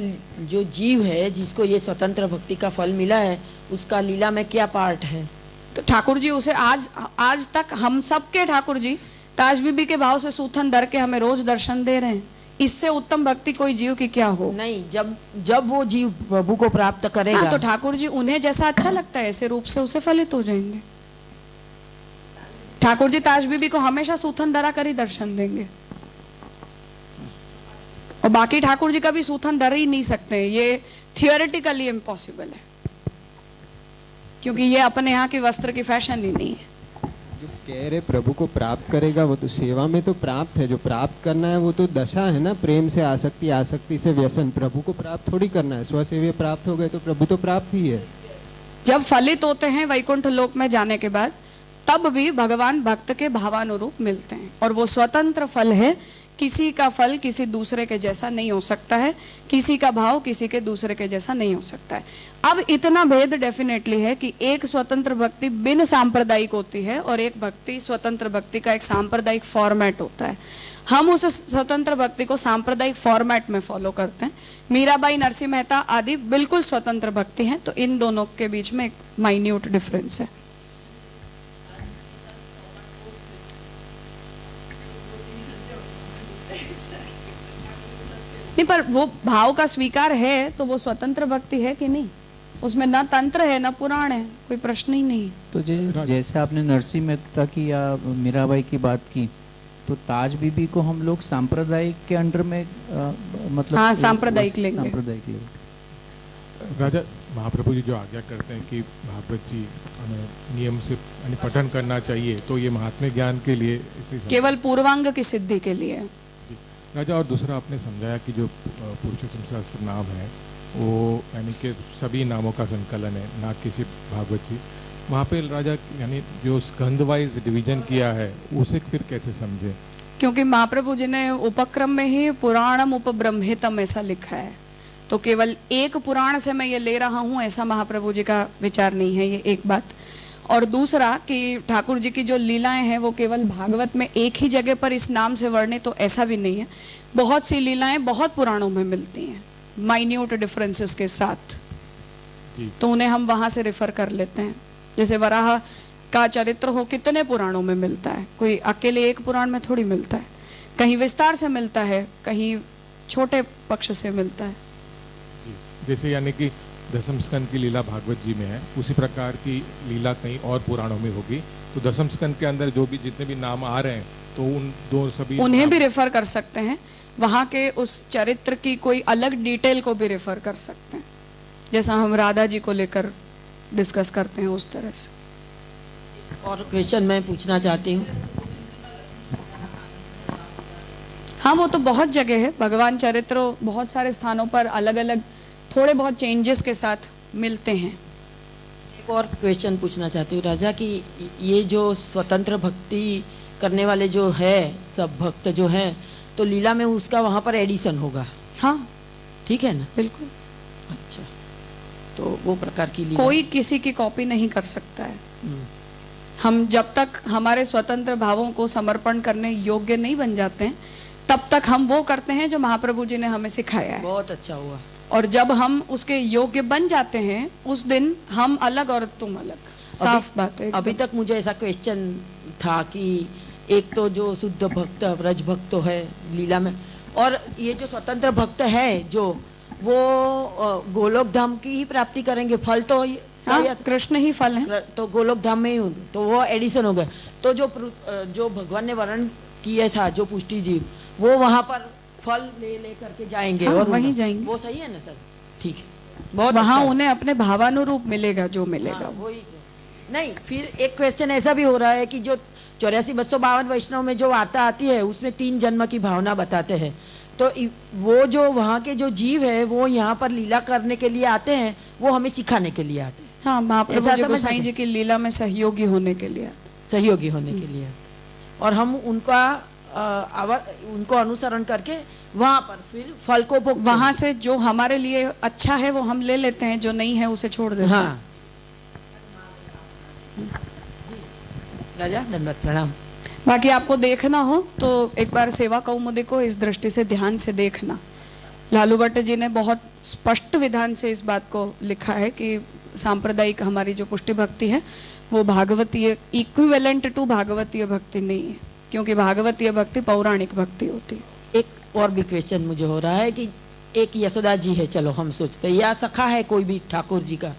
जीव है जिसको ये स्वतंत्र भक्ति का फल मिला है, उसका लीला में क्या पार्ट है? तो ठाकुर जी उसे आज तक हम सबके ठाकुर जी ताज बीबी के भाव से सूथन धर के हमें रोज दर्शन दे रहे हैं। इससे उत्तम भक्ति कोई जीव की क्या हो? नहीं, जब वो जीव प्रभु को प्राप्त करेगा, हाँ, तो ठाकुर जी उन्हें जैसा अच्छा लगता है ऐसे रूप से उसे फलित हो जाएंगे। ठाकुर जी ताज बीबी को हमेशा सूथन धरा कर ही दर्शन देंगे, और बाकी ठाकुर जी कभी सूथन धर ही नहीं सकते। ये थियोरेटिकली इम्पॉसिबल है, क्योंकि ये अपने यहाँ की वस्त्र की फैशन ही नहीं है। जो कह रहे प्रभु को प्राप्त करेगा, वो तो सेवा में तो प्राप्त है। जो प्राप्त करना है वो तो दशा है ना, प्रेम से आसक्ति, आसक्ति से व्यसन। प्रभु को प्राप्त थोड़ी करना है। स्वसेव्य प्राप्त हो गए तो प्रभु तो प्राप्त ही है। जब फलित होते हैं वैकुंठ लोक में जाने के बाद, तब भी भगवान भक्त के भावानुरूप मिलते हैं, और वो स्वतंत्र फल है। किसी का फल किसी दूसरे के जैसा नहीं हो सकता है, किसी का भाव किसी के दूसरे के जैसा नहीं हो सकता है। अब इतना भेद डेफिनेटली है कि एक स्वतंत्र भक्ति बिन सांप्रदायिक होती है, और एक भक्ति स्वतंत्र भक्ति का एक सांप्रदायिक फॉर्मेट होता है। हम उस स्वतंत्र भक्ति को सांप्रदायिक फॉर्मेट में फॉलो करते हैं। मीराबाई, नरसिंह मेहता आदि बिल्कुल स्वतंत्र भक्ति हैं, तो इन दोनों के बीच में एक माइन्यूट डिफरेंस है। नहीं, पर वो भाव का स्वीकार है तो वो स्वतंत्र भक्ति है कि नहीं? उसमें न तंत्र है न पुराण है, कोई प्रश्न ही नहीं। तो जैसे आपने नरसिंह मेहता की या मीराबाई की बात की, तो ताज बीबी को हम लोग सांप्रदायिक के अंडर में मतलब हाँ, सांप्रदायिक लेंगे। सांप्रदायिक लेंगे। राजा, महाप्रभु जी जो आज्ञा करते हैं कि भागवत जी हमें नियम से पठन करना चाहिए, तो ये महात्म्य ज्ञान के लिए केवल पूर्वांग की सिद्धि के लिए। राजा, और दूसरा आपने समझाया कि जो पुरुषोत्तम सहस्त्र नाम है वो यानी कि सभी नामों का संकलन है, ना किसी भागवत जी। वहाँ पे राजा यानी जो स्कंद वाइज डिवीजन किया है उसे फिर कैसे समझे? क्योंकि महाप्रभु जी ने उपक्रम में ही पुराणम उपब्रह्मितम ऐसा लिखा है, तो केवल एक पुराण से मैं ये ले रहा हूँ ऐसा महाप्रभु जी का विचार नहीं है। ये एक बात। और दूसरा कि ठाकुर जी की जो लीलाएं हैं वो केवल भागवत में एक ही जगह पर इस नाम से वर्णित, तो ऐसा भी नहीं है। बहुत सी लीलाएं बहुत पुराणों में मिलती हैं माइन्यूट डिफरेंसेस के साथ, तो उन्हें हम वहाँ से रेफर कर लेते हैं। जैसे वराह का चरित्र हो, कितने पुराणों में मिलता है, कोई अकेले एक पुराण में थोड़ी मिलता है। कहीं विस्तार से मिलता है, कहीं छोटे पक्ष से मिलता है। जैसे यानी कि दशम स्कंद की लीला भागवत जी में है, उसी प्रकार की लीला कहीं और पुराणों में होगी, तो दशम स्कंद के अंदर जो भी जितने भी नाम आ रहे हैं तो उन दो सभी उन्हें भी रेफर कर सकते हैं। वहाँ के उस चरित्र की कोई अलग डिटेल को भी रेफर कर सकते हैं, जैसा हम राधा जी को लेकर डिस्कस करते हैं उस तरह से। और क्वेश्चन मैं पूछना चाहती हूँ। हाँ, वो तो बहुत जगह है, भगवान चरित्र बहुत सारे स्थानों पर अलग अलग थोड़े बहुत चेंजेस के साथ मिलते हैं। एक और क्वेश्चन पूछना चाहती हूँ राजा कि ये जो स्वतंत्र भक्ति करने वाले जो है सब भक्त जो हैं, तो लीला में उसका वहाँ पर एडिशन होगा? हाँ, ठीक है ना? बिल्कुल। अच्छा, तो वो प्रकार की लीला कोई किसी की कॉपी नहीं कर सकता है। हम जब तक हमारे स्वतंत्र भावों को समर्पण करने योग्य नहीं बन जाते हैं, तब तक हम वो करते हैं जो महाप्रभु जी ने हमें सिखाया है। बहुत अच्छा हुआ। और जब हम उसके योग्य बन जाते हैं, उस दिन हम अलग और तुम अलग। साफ बात है। अभी तक मुझे ऐसा क्वेश्चन था कि एक तो जो शुद्ध भक्त व्रज भक्त तो है लीला में, और ये जो स्वतंत्र भक्त है जो वो गोलोक धाम की ही प्राप्ति करेंगे, फल तो कृष्ण ही फल है, तो गोलोक धाम में ही, तो वो एडिशन हो गए। तो जो भगवान ने वर्णन किया था जो पुष्टि जीव, वो वहाँ पर फल ले करके जाएंगे। हाँ, और वहीं जाएंगे। वो सही है ना सर? ठीक है, बहुत वहाँ अच्छा है। उन्हें अपने भावानुरूप मिलेगा जो मिलेगा। हाँ, वही तो। नहीं, फिर एक क्वेश्चन ऐसा भी हो रहा है कि जो 84-252 वैष्णव में जो वार्ता आती है उसमें 3 जन्म की भावना बताते हैं, तो वो जो वहाँ के जो जीव है वो यहाँ पर लीला करने के लिए आते हैं, वो हमें सिखाने के लिए आते हैं। हाँ, महाप्रभु ऐसा जी समझना गोसाई जी की लीला में सहयोगी होने के लिए। सहयोगी होने के लिए, और हम उनका उनको अनुसरण करके वहाँ पर फिर फल को भोगते वहाँ हैं। से जो हमारे लिए अच्छा है वो हम ले लेते हैं, जो नहीं है उसे छोड़ देते हैं। हाँ राजा, धन्यवाद, प्रणाम। बाकी आपको देखना हो तो एक बार सेवा कौमुदी को इस दृष्टि से ध्यान से देखना। लालू भट्ट जी ने बहुत स्पष्ट विधान से इस बात को लिखा है कि सांप्रदायिक हमारी जो पुष्टि भक्ति है वो भागवतीय इक्विवेलेंट टू भागवतीय भक्ति नहीं है, क्योंकि भागवतीय भक्ति पौराणिक भक्ति होती है। एक और भी क्वेश्चन मुझे हो रहा है कि एक यशोदा जी है, चलो हम सोचते हैं, या सखा है कोई भी ठाकुर जी का,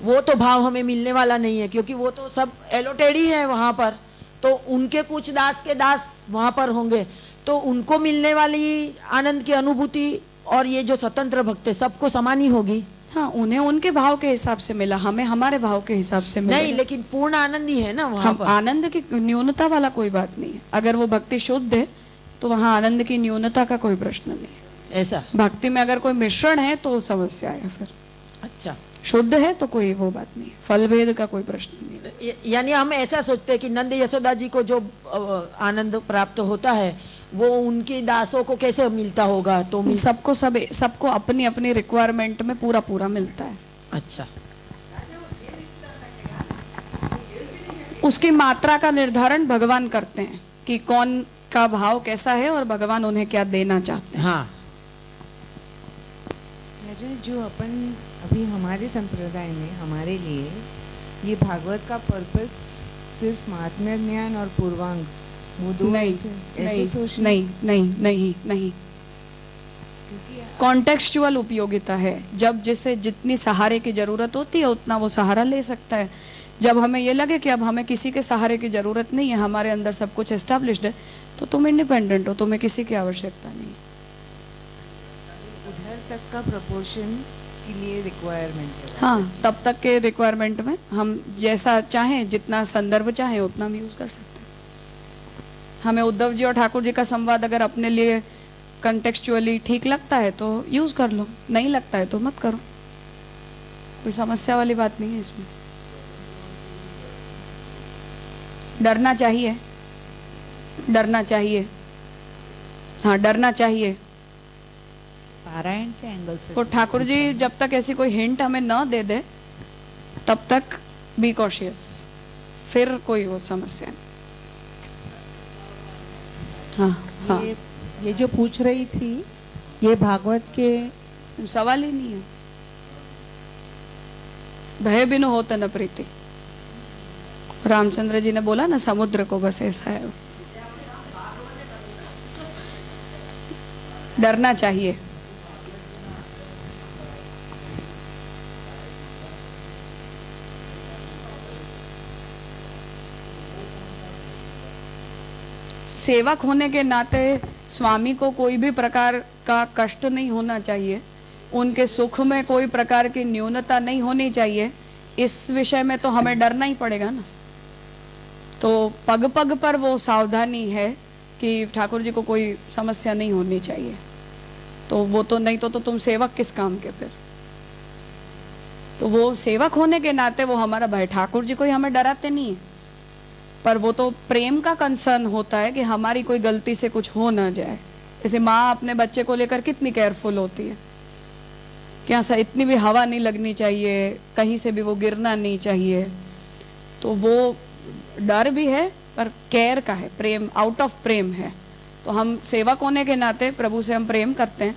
वो तो भाव हमें मिलने वाला नहीं है, क्योंकि वो तो सब एलोटेड ही है वहाँ पर, तो उनके कुछ दास के दास वहाँ पर होंगे, तो उनको मिलने वाली आनंद की अनुभूति और ये जो स्वतंत्र भक्त है सबको समान ही होगी। हाँ, उन्हें उनके भाव के हिसाब से मिला, हमें हमारे भाव के हिसाब से मिला। नहीं, लेकिन पूर्ण आनंद ही है ना वहाँ हम पर। आनंद की न्यूनता वाला कोई बात नहीं है। अगर वो भक्ति शुद्ध है तो वहाँ आनंद की न्यूनता का कोई प्रश्न नहीं है। ऐसा भक्ति में अगर कोई मिश्रण है तो समस्या है। फिर अच्छा, शुद्ध है तो कोई वो बात नहीं है, फल भेद का कोई प्रश्न नहीं है। यानी हम ऐसा सोचते हैं कि नंद यशोदा जी को जो आनंद प्राप्त होता है वो उनके दासों को कैसे मिलता होगा? तो सबको अपनी अपनी रिक्वायरमेंट में पूरा पूरा मिलता है। अच्छा, उसकी मात्रा का निर्धारण भगवान करते हैं कि कौन का भाव कैसा है और भगवान उन्हें क्या देना चाहते हैं। हाँ राजा, जो अपन अभी हमारे संप्रदाय में हमारे लिए ये भागवत का पर्पस सिर्फ महात्म्य ज्ञान और पूर्वांग वो दो नहीं, कॉन्टेक्सचुअल उपयोगिता है। जब जिसे जितनी सहारे की जरूरत होती है उतना वो सहारा ले सकता है। जब हमें ये लगे कि अब हमें किसी के सहारे की जरूरत नहीं है, हमारे अंदर सब कुछ एस्टेब्लिश्ड है, तो तुम इंडिपेंडेंट हो, तुम्हें किसी की आवश्यकता नहीं। उधर तक का प्रोपोर्शन के लिए रिक्वायरमेंट है। हाँ, तब तक के रिक्वायरमेंट में हम जैसा चाहें, जितना संदर्भ चाहें उतना हम यूज कर सकते हैं। हमें उद्धव जी और ठाकुर जी का संवाद अगर अपने लिए कंटेक्चुअली ठीक लगता है तो यूज कर लो, नहीं लगता है तो मत करो, कोई समस्या वाली बात नहीं है इसमें। डरना चाहिए, डरना चाहिए, हाँ डरना चाहिए। पारायण के एंगल से तो ठाकुर जी जब तक ऐसी कोई हिंट हमें न दे दे तब तक बी कॉशियस, फिर कोई वो समस्या नहीं। हाँ, हाँ। ये जो पूछ रही थी ये भागवत के सवाल ही नहीं है। भय बिनु होत न प्रीति, रामचंद्र जी ने बोला ना समुद्र को, बस ऐसा है। डरना चाहिए। सेवक होने के नाते स्वामी को कोई भी प्रकार का कष्ट नहीं होना चाहिए, उनके सुख में कोई प्रकार की न्यूनता नहीं होनी चाहिए। इस विषय में तो हमें डरना ही पड़ेगा ना। तो पग पग पर वो सावधानी है कि ठाकुर जी को कोई समस्या नहीं होनी चाहिए। तो वो तो नहीं तो तुम सेवक किस काम के फिर? तो वो सेवक होने के नाते वो हमारा भाई, ठाकुर जी कोई हमें डराते नहीं है, पर वो तो प्रेम का कंसर्न होता है कि हमारी कोई गलती से कुछ हो ना जाए। जैसे माँ अपने बच्चे को लेकर कितनी केयरफुल होती है कि ऐसा इतनी भी हवा नहीं लगनी चाहिए, कहीं से भी वो गिरना नहीं चाहिए। तो वो डर भी है पर केयर का है, प्रेम, आउट ऑफ प्रेम है। तो हम सेवक होने के नाते प्रभु से हम प्रेम करते हैं,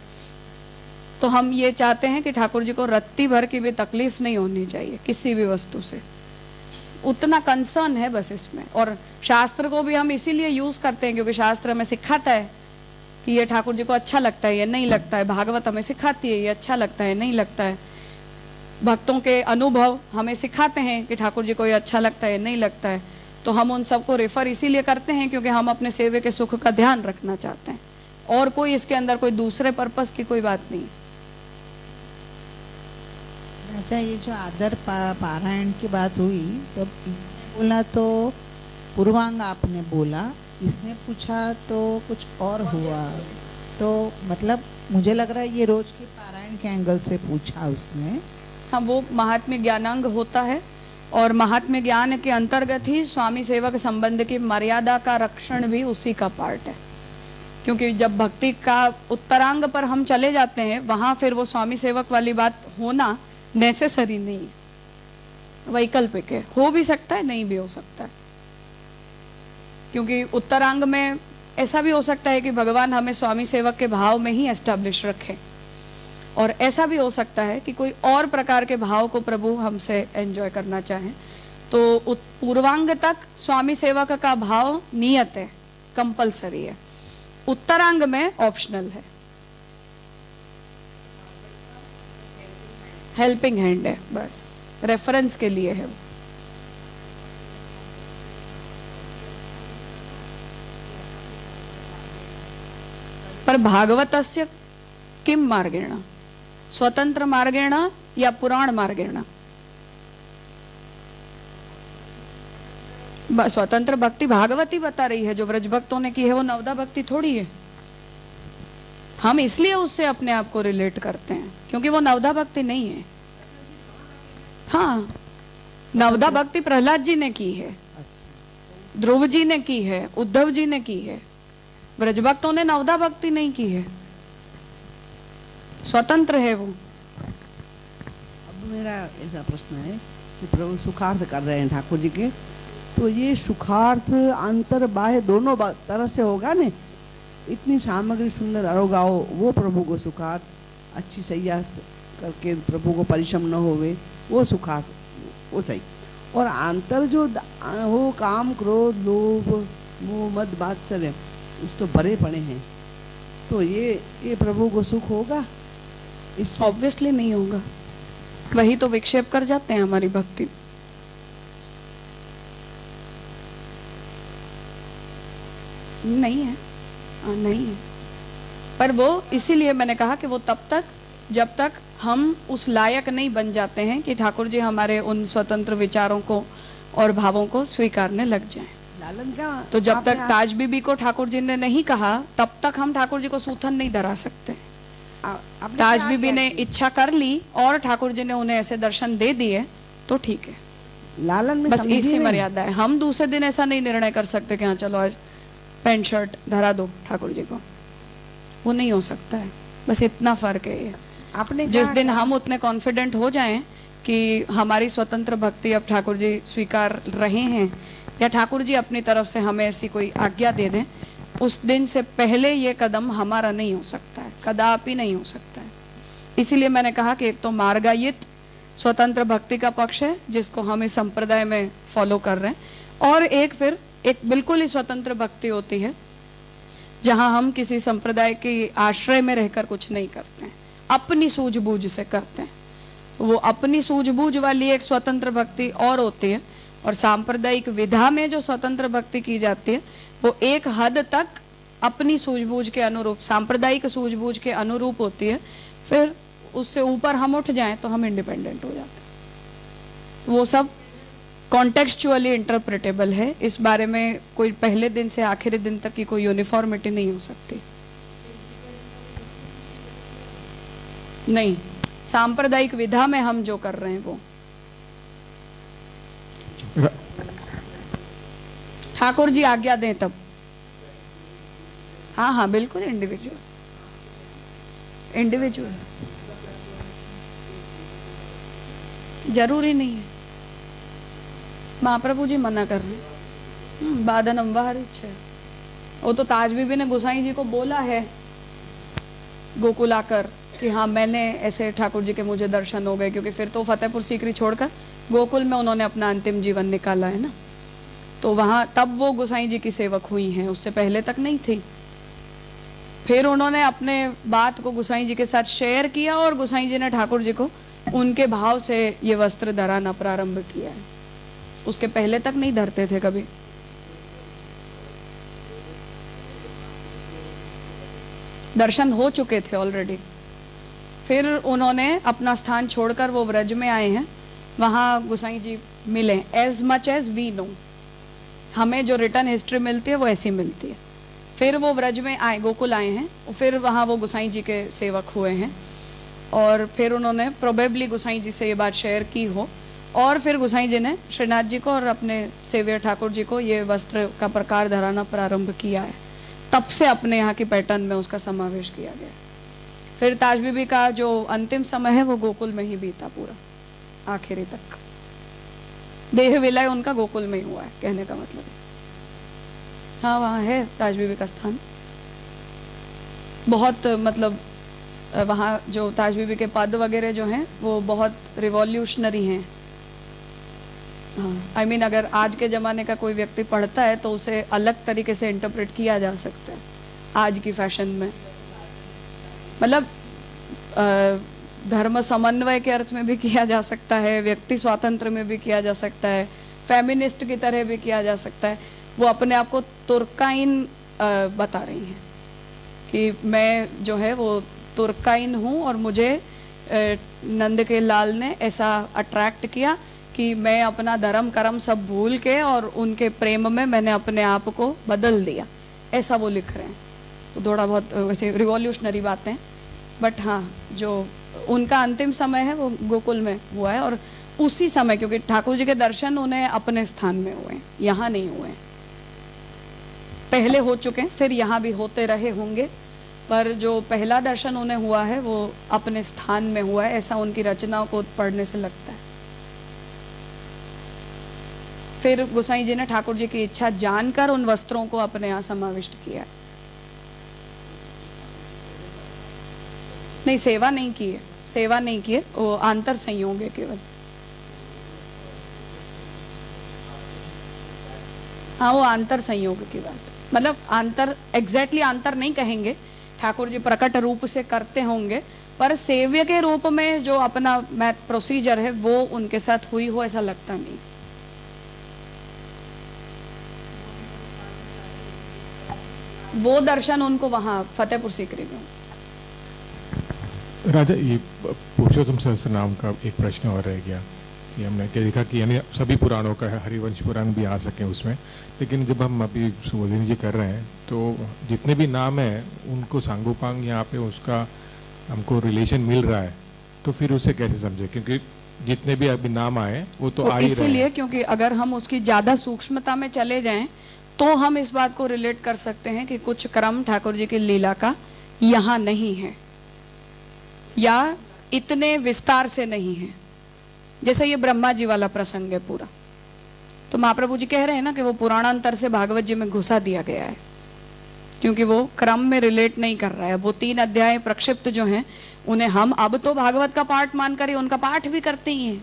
तो हम ये चाहते हैं कि ठाकुर जी को रत्ती भर की भी तकलीफ नहीं होनी चाहिए किसी भी वस्तु से। उतना कंसर्न है बस इसमें। और शास्त्र को भी हम इसीलिए यूज करते हैं क्योंकि शास्त्र हमें सिखाता है कि ये ठाकुर जी को अच्छा लगता है, ये नहीं लगता है। भागवत हमें सिखाती है ये अच्छा लगता है, नहीं लगता है। भक्तों के अनुभव हमें सिखाते हैं कि ठाकुर जी को ये अच्छा लगता है, नहीं लगता है। तो हम उन सबको रेफर इसीलिए करते हैं क्योंकि हम अपने सेवे के सुख का ध्यान रखना चाहते हैं, और कोई इसके अंदर कोई दूसरे पर्पस की कोई बात नहीं। अच्छा, ये जो आदर पारायण की बात हुई, तब बोला तो पूर्वांग आपने बोला, इसने पूछा तो कुछ और हुआ, तो मतलब मुझे लग रहा है ये रोज के पारायण के एंगल से पूछा उसने। हाँ, वो महात्म्य ज्ञानांग होता है, और महात्म्य ज्ञान के अंतर्गत ही स्वामी सेवक संबंध की मर्यादा का रक्षण भी उसी का पार्ट है, क्योंकि जब भक्ति का उत्तरांग पर हम चले जाते हैं वहां फिर वो स्वामी सेवक वाली बात होना नेसेसरी नहीं है, वैकल्पिक है। हो भी सकता है, नहीं भी हो सकता है, क्योंकि उत्तरांग में ऐसा भी हो सकता है कि भगवान हमें स्वामी सेवक के भाव में ही एस्टेब्लिश रखे, और ऐसा भी हो सकता है कि कोई और प्रकार के भाव को प्रभु हमसे एंजॉय करना चाहें। तो पूर्वांग तक स्वामी सेवक का भाव नियत है, कंपलसरी है, उत्तरांग में ऑप्शनल है, हेल्पिंग हैंड है, बस रेफरेंस के लिए है। पर भागवतस्य किम मार्गेण, स्वतंत्र मार्गेण या पुराण मार्गेण? स्वतंत्र भक्ति भागवती बता रही है, जो व्रज भक्तों ने की है वो नवदा भक्ति थोड़ी है। हम इसलिए उससे अपने आप को रिलेट करते हैं क्योंकि वो नवदा भक्ति नहीं है। हाँ, नवदा भक्ति प्रहलाद जी ने की है, ध्रुव जी ने की है, उद्धव जी ने की है, व्रज भक्तों ने नवदा भक्ति नहीं की है, स्वतंत्र है वो। अब मेरा ऐसा प्रश्न है कि प्रभु सुखार्थ कर रहे हैं ठाकुर जी के, तो ये सुखार्थ अंतर बाह्य दोनों तरह से होगा ने? इतनी सामग्री सुंदर अरोगाओ, वो प्रभु को सुखार्थ, अच्छी सैया करके प्रभु को परिश्रम न होवे, वो सुखार्थ, वो सही। और अंतर जो हो काम क्रोध लोभ मोह मद बात्सल्य, उस तो बड़े पड़े हैं, तो ये प्रभु को सुख होगा? इससे ऑब्वियसली नहीं होगा, वही तो विक्षेप कर जाते हैं हमारी भक्ति। नहीं है, नहीं है। पर वो इसीलिए मैंने कहा कि वो तब तक जब तक हम उस लायक नहीं बन जाते हैं कि ठाकुर जी हमारे उन स्वतंत्र विचारों को और भावों को स्वीकारने लग जाएं। लालन का तो जब तक ताज बीबी को ठाकुर जी ने नहीं कहा तब तक हम ठाकुर जी को सूथन नहीं धरा सकते। ताज बीबी ने इच्छा कर ली और ठाकुर जी ने उन्हें ऐसे दर्शन दे दिए तो ठीक है, लालन में बस इसी मर्यादा है। हम दूसरे दिन ऐसा नहीं निर्णय कर सकते कि हाँ चलो आज पैंट शर्ट धरा दो ठाकुर जी को, वो नहीं हो सकता है। बस इतना फर्क है ये। आपने जिस दिन हम उतने कॉन्फिडेंट हो जाएं कि हमारी स्वतंत्र भक्ति अब ठाकुर जी स्वीकार रहे हैं या ठाकुर जी अपनी तरफ से हमें ऐसी कोई आज्ञा दे दें, उस दिन से पहले ये कदम हमारा नहीं हो सकता है, कदापि नहीं हो सकता है। इसीलिए मैंने कहा कि एक तो मार्गायित स्वतंत्र भक्ति का पक्ष है जिसको हम इस संप्रदाय में फॉलो कर रहे हैं, और एक फिर एक बिल्कुल ही स्वतंत्र भक्ति होती है जहां हम किसी संप्रदाय के आश्रय में रहकर कुछ नहीं करते हैं, अपनी सूझबूझ से करते हैं। तो वो अपनी सूझबूझ वाली एक स्वतंत्र भक्ति और होती है, और सांप्रदायिक विधा में जो स्वतंत्र भक्ति की जाती है वो एक हद तक अपनी सूझबूझ के अनुरूप, सांप्रदायिक सूझबूझ के अनुरूप होती है। फिर उससे ऊपर हम उठ जाएं तो हम इंडिपेंडेंट हो जाते हैं। वो सब कॉन्टेक्सचुअली इंटरप्रेटेबल है, इस बारे में कोई पहले दिन से आखिरी दिन तक की कोई यूनिफॉर्मिटी नहीं हो सकती। नहीं, सांप्रदायिक विधा में हम जो कर रहे हैं वो ठाकुर जी आज्ञा दें तब। हाँ हाँ बिल्कुल इंडिविजुअल जरूरी नहीं है। महाप्रभु जी मना कर रहे हैं, बाधनम वाहर इच्छा है। वो तो ताज बीबी ने गोसाई जी को बोला है गोकुल आकर कि हाँ मैंने ऐसे ठाकुर जी के मुझे दर्शन हो गए, क्योंकि फिर तो फतेहपुर सीकरी छोड़कर गोकुल में उन्होंने अपना अंतिम जीवन निकाला है ना, तो वहाँ तब वो गोसाई जी की सेवक हुई हैं, उससे पहले तक नहीं थी। फिर उन्होंने अपने बात को गोसाई जी के साथ शेयर किया और गोसाई जी ने ठाकुर जी को उनके भाव से ये वस्त्र धराना प्रारंभ किया है। उसके पहले तक नहीं धरते थे कभी? दर्शन हो चुके थे ऑलरेडी, फिर उन्होंने अपना स्थान छोड़कर वो व्रज में आए हैं, वहाँ गोसाई जी मिले। As much as we know, हमें जो रिटर्न हिस्ट्री मिलती है वो ऐसी मिलती है। फिर वो व्रज में आए, गोकुल आए हैं, फिर वहाँ वो गोसाई जी के सेवक हुए हैं, और फिर उन्होंने प्रोबेबली गोसाई जी से ये बात शेयर की हो, और फिर गोसाई जी ने श्रीनाथ जी को और अपने सेवियर ठाकुर जी को ये वस्त्र का प्रकार धराना प्रारंभ किया है। तब से अपने यहाँ की पैटर्न में उसका समावेश किया गया। फिर ताज बीबी का जो अंतिम समय है वो गोकुल में ही बीता पूरा, आखिरी तक। देह विलय उनका गोकुल में ही हुआ है, कहने का मतलब है। हाँ, वहाँ है ताज बीबी का स्थान। बहुत मतलब वहाँ जो ताज बीबी के पद वगैरह जो हैं वो बहुत रिवॉल्यूशनरी हैं। हाँ, आई मीन अगर आज के ज़माने का कोई व्यक्ति पढ़ता है तो उसे अलग तरीके से इंटरप्रेट किया जा सकता है आज की फैशन में। मतलब धर्म समन्वय के अर्थ में भी किया जा सकता है, व्यक्ति स्वातंत्र में भी किया जा सकता है, फेमिनिस्ट की तरह भी किया जा सकता है। वो अपने आप को तुर्काइन बता रही हैं कि मैं जो है वो तुर्काइन हूँ, और मुझे नंद के लाल ने ऐसा अट्रैक्ट किया कि मैं अपना धर्म कर्म सब भूल के और उनके प्रेम में मैंने अपने आप को बदल दिया, ऐसा वो लिख रहे हैं। तो थोड़ा बहुत वैसे रिवॉल्यूशनरी बातें, बट हाँ, जो उनका अंतिम समय है वो गोकुल में हुआ है, और उसी समय, क्योंकि ठाकुर जी के दर्शन उन्हें अपने स्थान में हुए हैं, यहाँ नहीं हुए हैं। पहले हो चुके हैं, फिर यहाँ भी होते रहे होंगे, पर जो पहला दर्शन उन्हें हुआ है वो अपने स्थान में हुआ है, ऐसा उनकी रचनाओं को पढ़ने से लगता है। फिर गोसाई जी ने ठाकुर जी की इच्छा जानकर उन वस्त्रों को अपने यहाँ समाविष्ट किया। नहीं, सेवा नहीं की है, सेवा नहीं की है, वो आंतर संयोग है केवल। हाँ, वो आंतर संयोग की बात, मतलब आंतर, एग्जैक्टली आंतर नहीं कहेंगे, ठाकुर जी प्रकट रूप से करते होंगे, पर सेव्य के रूप में जो अपना मैथ प्रोसीजर है वो उनके साथ हुई हो ऐसा लगता नहीं। वो दर्शन उनको वहाँ फतेहपुर सीकरी में। राजा, ये पुरुषोत्तम सहस्त्र नाम का एक प्रश्न और रह गया कि हमने क्या देखा कि यानी सभी पुराणों का है, हरिवंश पुराण भी आ सके उसमें, लेकिन जब हम अभी सुबोधिनी जी कर रहे हैं तो जितने भी नाम हैं उनको सांगोपांग यहाँ पे उसका हमको रिलेशन मिल रहा है, तो फिर उसे कैसे समझे? क्योंकि जितने भी अभी नाम आए वो तो आ ही रहे हैं। इसीलिए क्योंकि अगर हम उसकी ज़्यादा सूक्ष्मता में चले जाएं तो हम इस बात को रिलेट कर सकते हैं कि कुछ क्रम ठाकुर जी की लीला का यहाँ नहीं है, या इतने विस्तार से नहीं है। जैसे ये ब्रह्मा जी वाला प्रसंग है पूरा, तो महाप्रभु जी कह रहे हैं ना कि वो पुराणांतर से भागवत जी में घुसा दिया गया है, क्योंकि वो क्रम में रिलेट नहीं कर रहा है। वो 3 अध्याय प्रक्षिप्त जो हैं उन्हें हम अब तो भागवत का पाठ मानकर ही उनका पाठ भी करते ही हैं,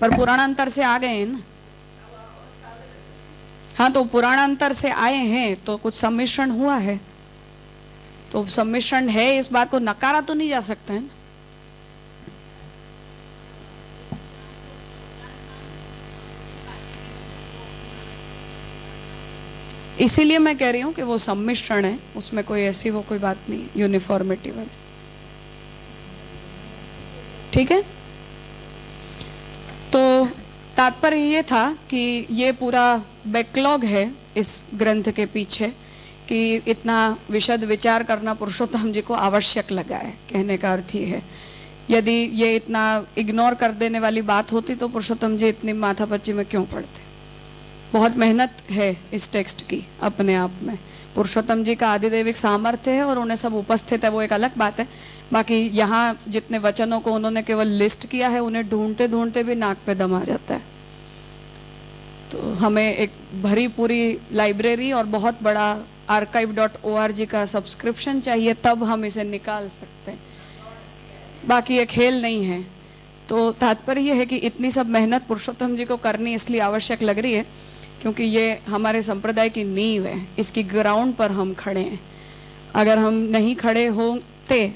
पर पुराणांतर से आ गए हैं ना। हाँ, तो पुराणांतर से आए हैं तो कुछ सम्मिश्रण हुआ है, तो सम्मिश्रण है, इस बात को नकारा तो नहीं जा सकता है ना। इसीलिए मैं कह रही हूँ कि वो सम्मिश्रण है, उसमें कोई ऐसी वो कोई बात नहीं यूनिफॉर्मिटी वाली। ठीक है, तो तात्पर्य ये था कि ये पूरा बैकलॉग है इस ग्रंथ के पीछे, कि इतना विशद विचार करना पुरुषोत्तम जी को आवश्यक लगा है। कहने का अर्थ ही है, यदि ये इतना इग्नोर कर देने वाली बात होती तो पुरुषोत्तम जी इतनी माथापच्ची में क्यों पड़ते। बहुत मेहनत है इस टेक्स्ट की अपने आप में। पुरुषोत्तम जी का आदिदेविक सामर्थ्य है और उन्हें सब उपस्थित है, वो एक अलग बात है। बाकी यहाँ जितने वचनों को उन्होंने केवल लिस्ट किया है, उन्हें ढूंढते ढूंढते भी नाक पे दम आ जाता है। तो हमें एक भरी पूरी लाइब्रेरी और बहुत बड़ा archive.org का सब्सक्रिप्शन चाहिए, तब हम इसे निकाल सकते हैं। बाकी ये खेल नहीं है। तो तात्पर्य ये है कि इतनी सब मेहनत पुरुषोत्तम जी को करनी इसलिए आवश्यक लग रही है क्योंकि ये हमारे संप्रदाय की नींव है, इसकी ग्राउंड पर हम खड़े हैं। अगर हम नहीं खड़े होते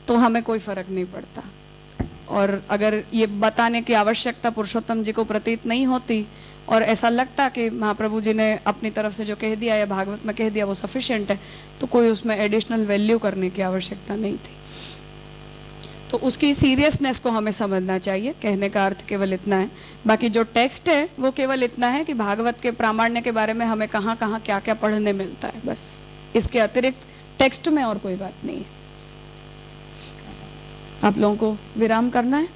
तो हमें कोई फर्क नहीं पड़ता, और अगर ये बताने की आवश्यकता पुरुषोत्तम जी को प्रतीत नहीं होती और ऐसा लगता कि महाप्रभु जी ने अपनी तरफ से जो कह दिया या भागवत में कह दिया वो सफिशिएंट है, तो कोई उसमें एडिशनल वैल्यू करने की आवश्यकता नहीं थी। तो उसकी सीरियसनेस को हमें समझना चाहिए, कहने का अर्थ केवल इतना है। बाकी जो टेक्स्ट है वो केवल इतना है कि भागवत के प्रामाण्य के बारे में हमें कहाँ कहाँ क्या क्या पढ़ने मिलता है, बस। इसके अतिरिक्त टेक्स्ट में और कोई बात नहीं है। आप लोगों को विराम करना है?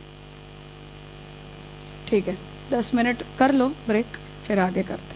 ठीक है, 10 मिनट कर लो ब्रेक, फिर आगे करते हैं।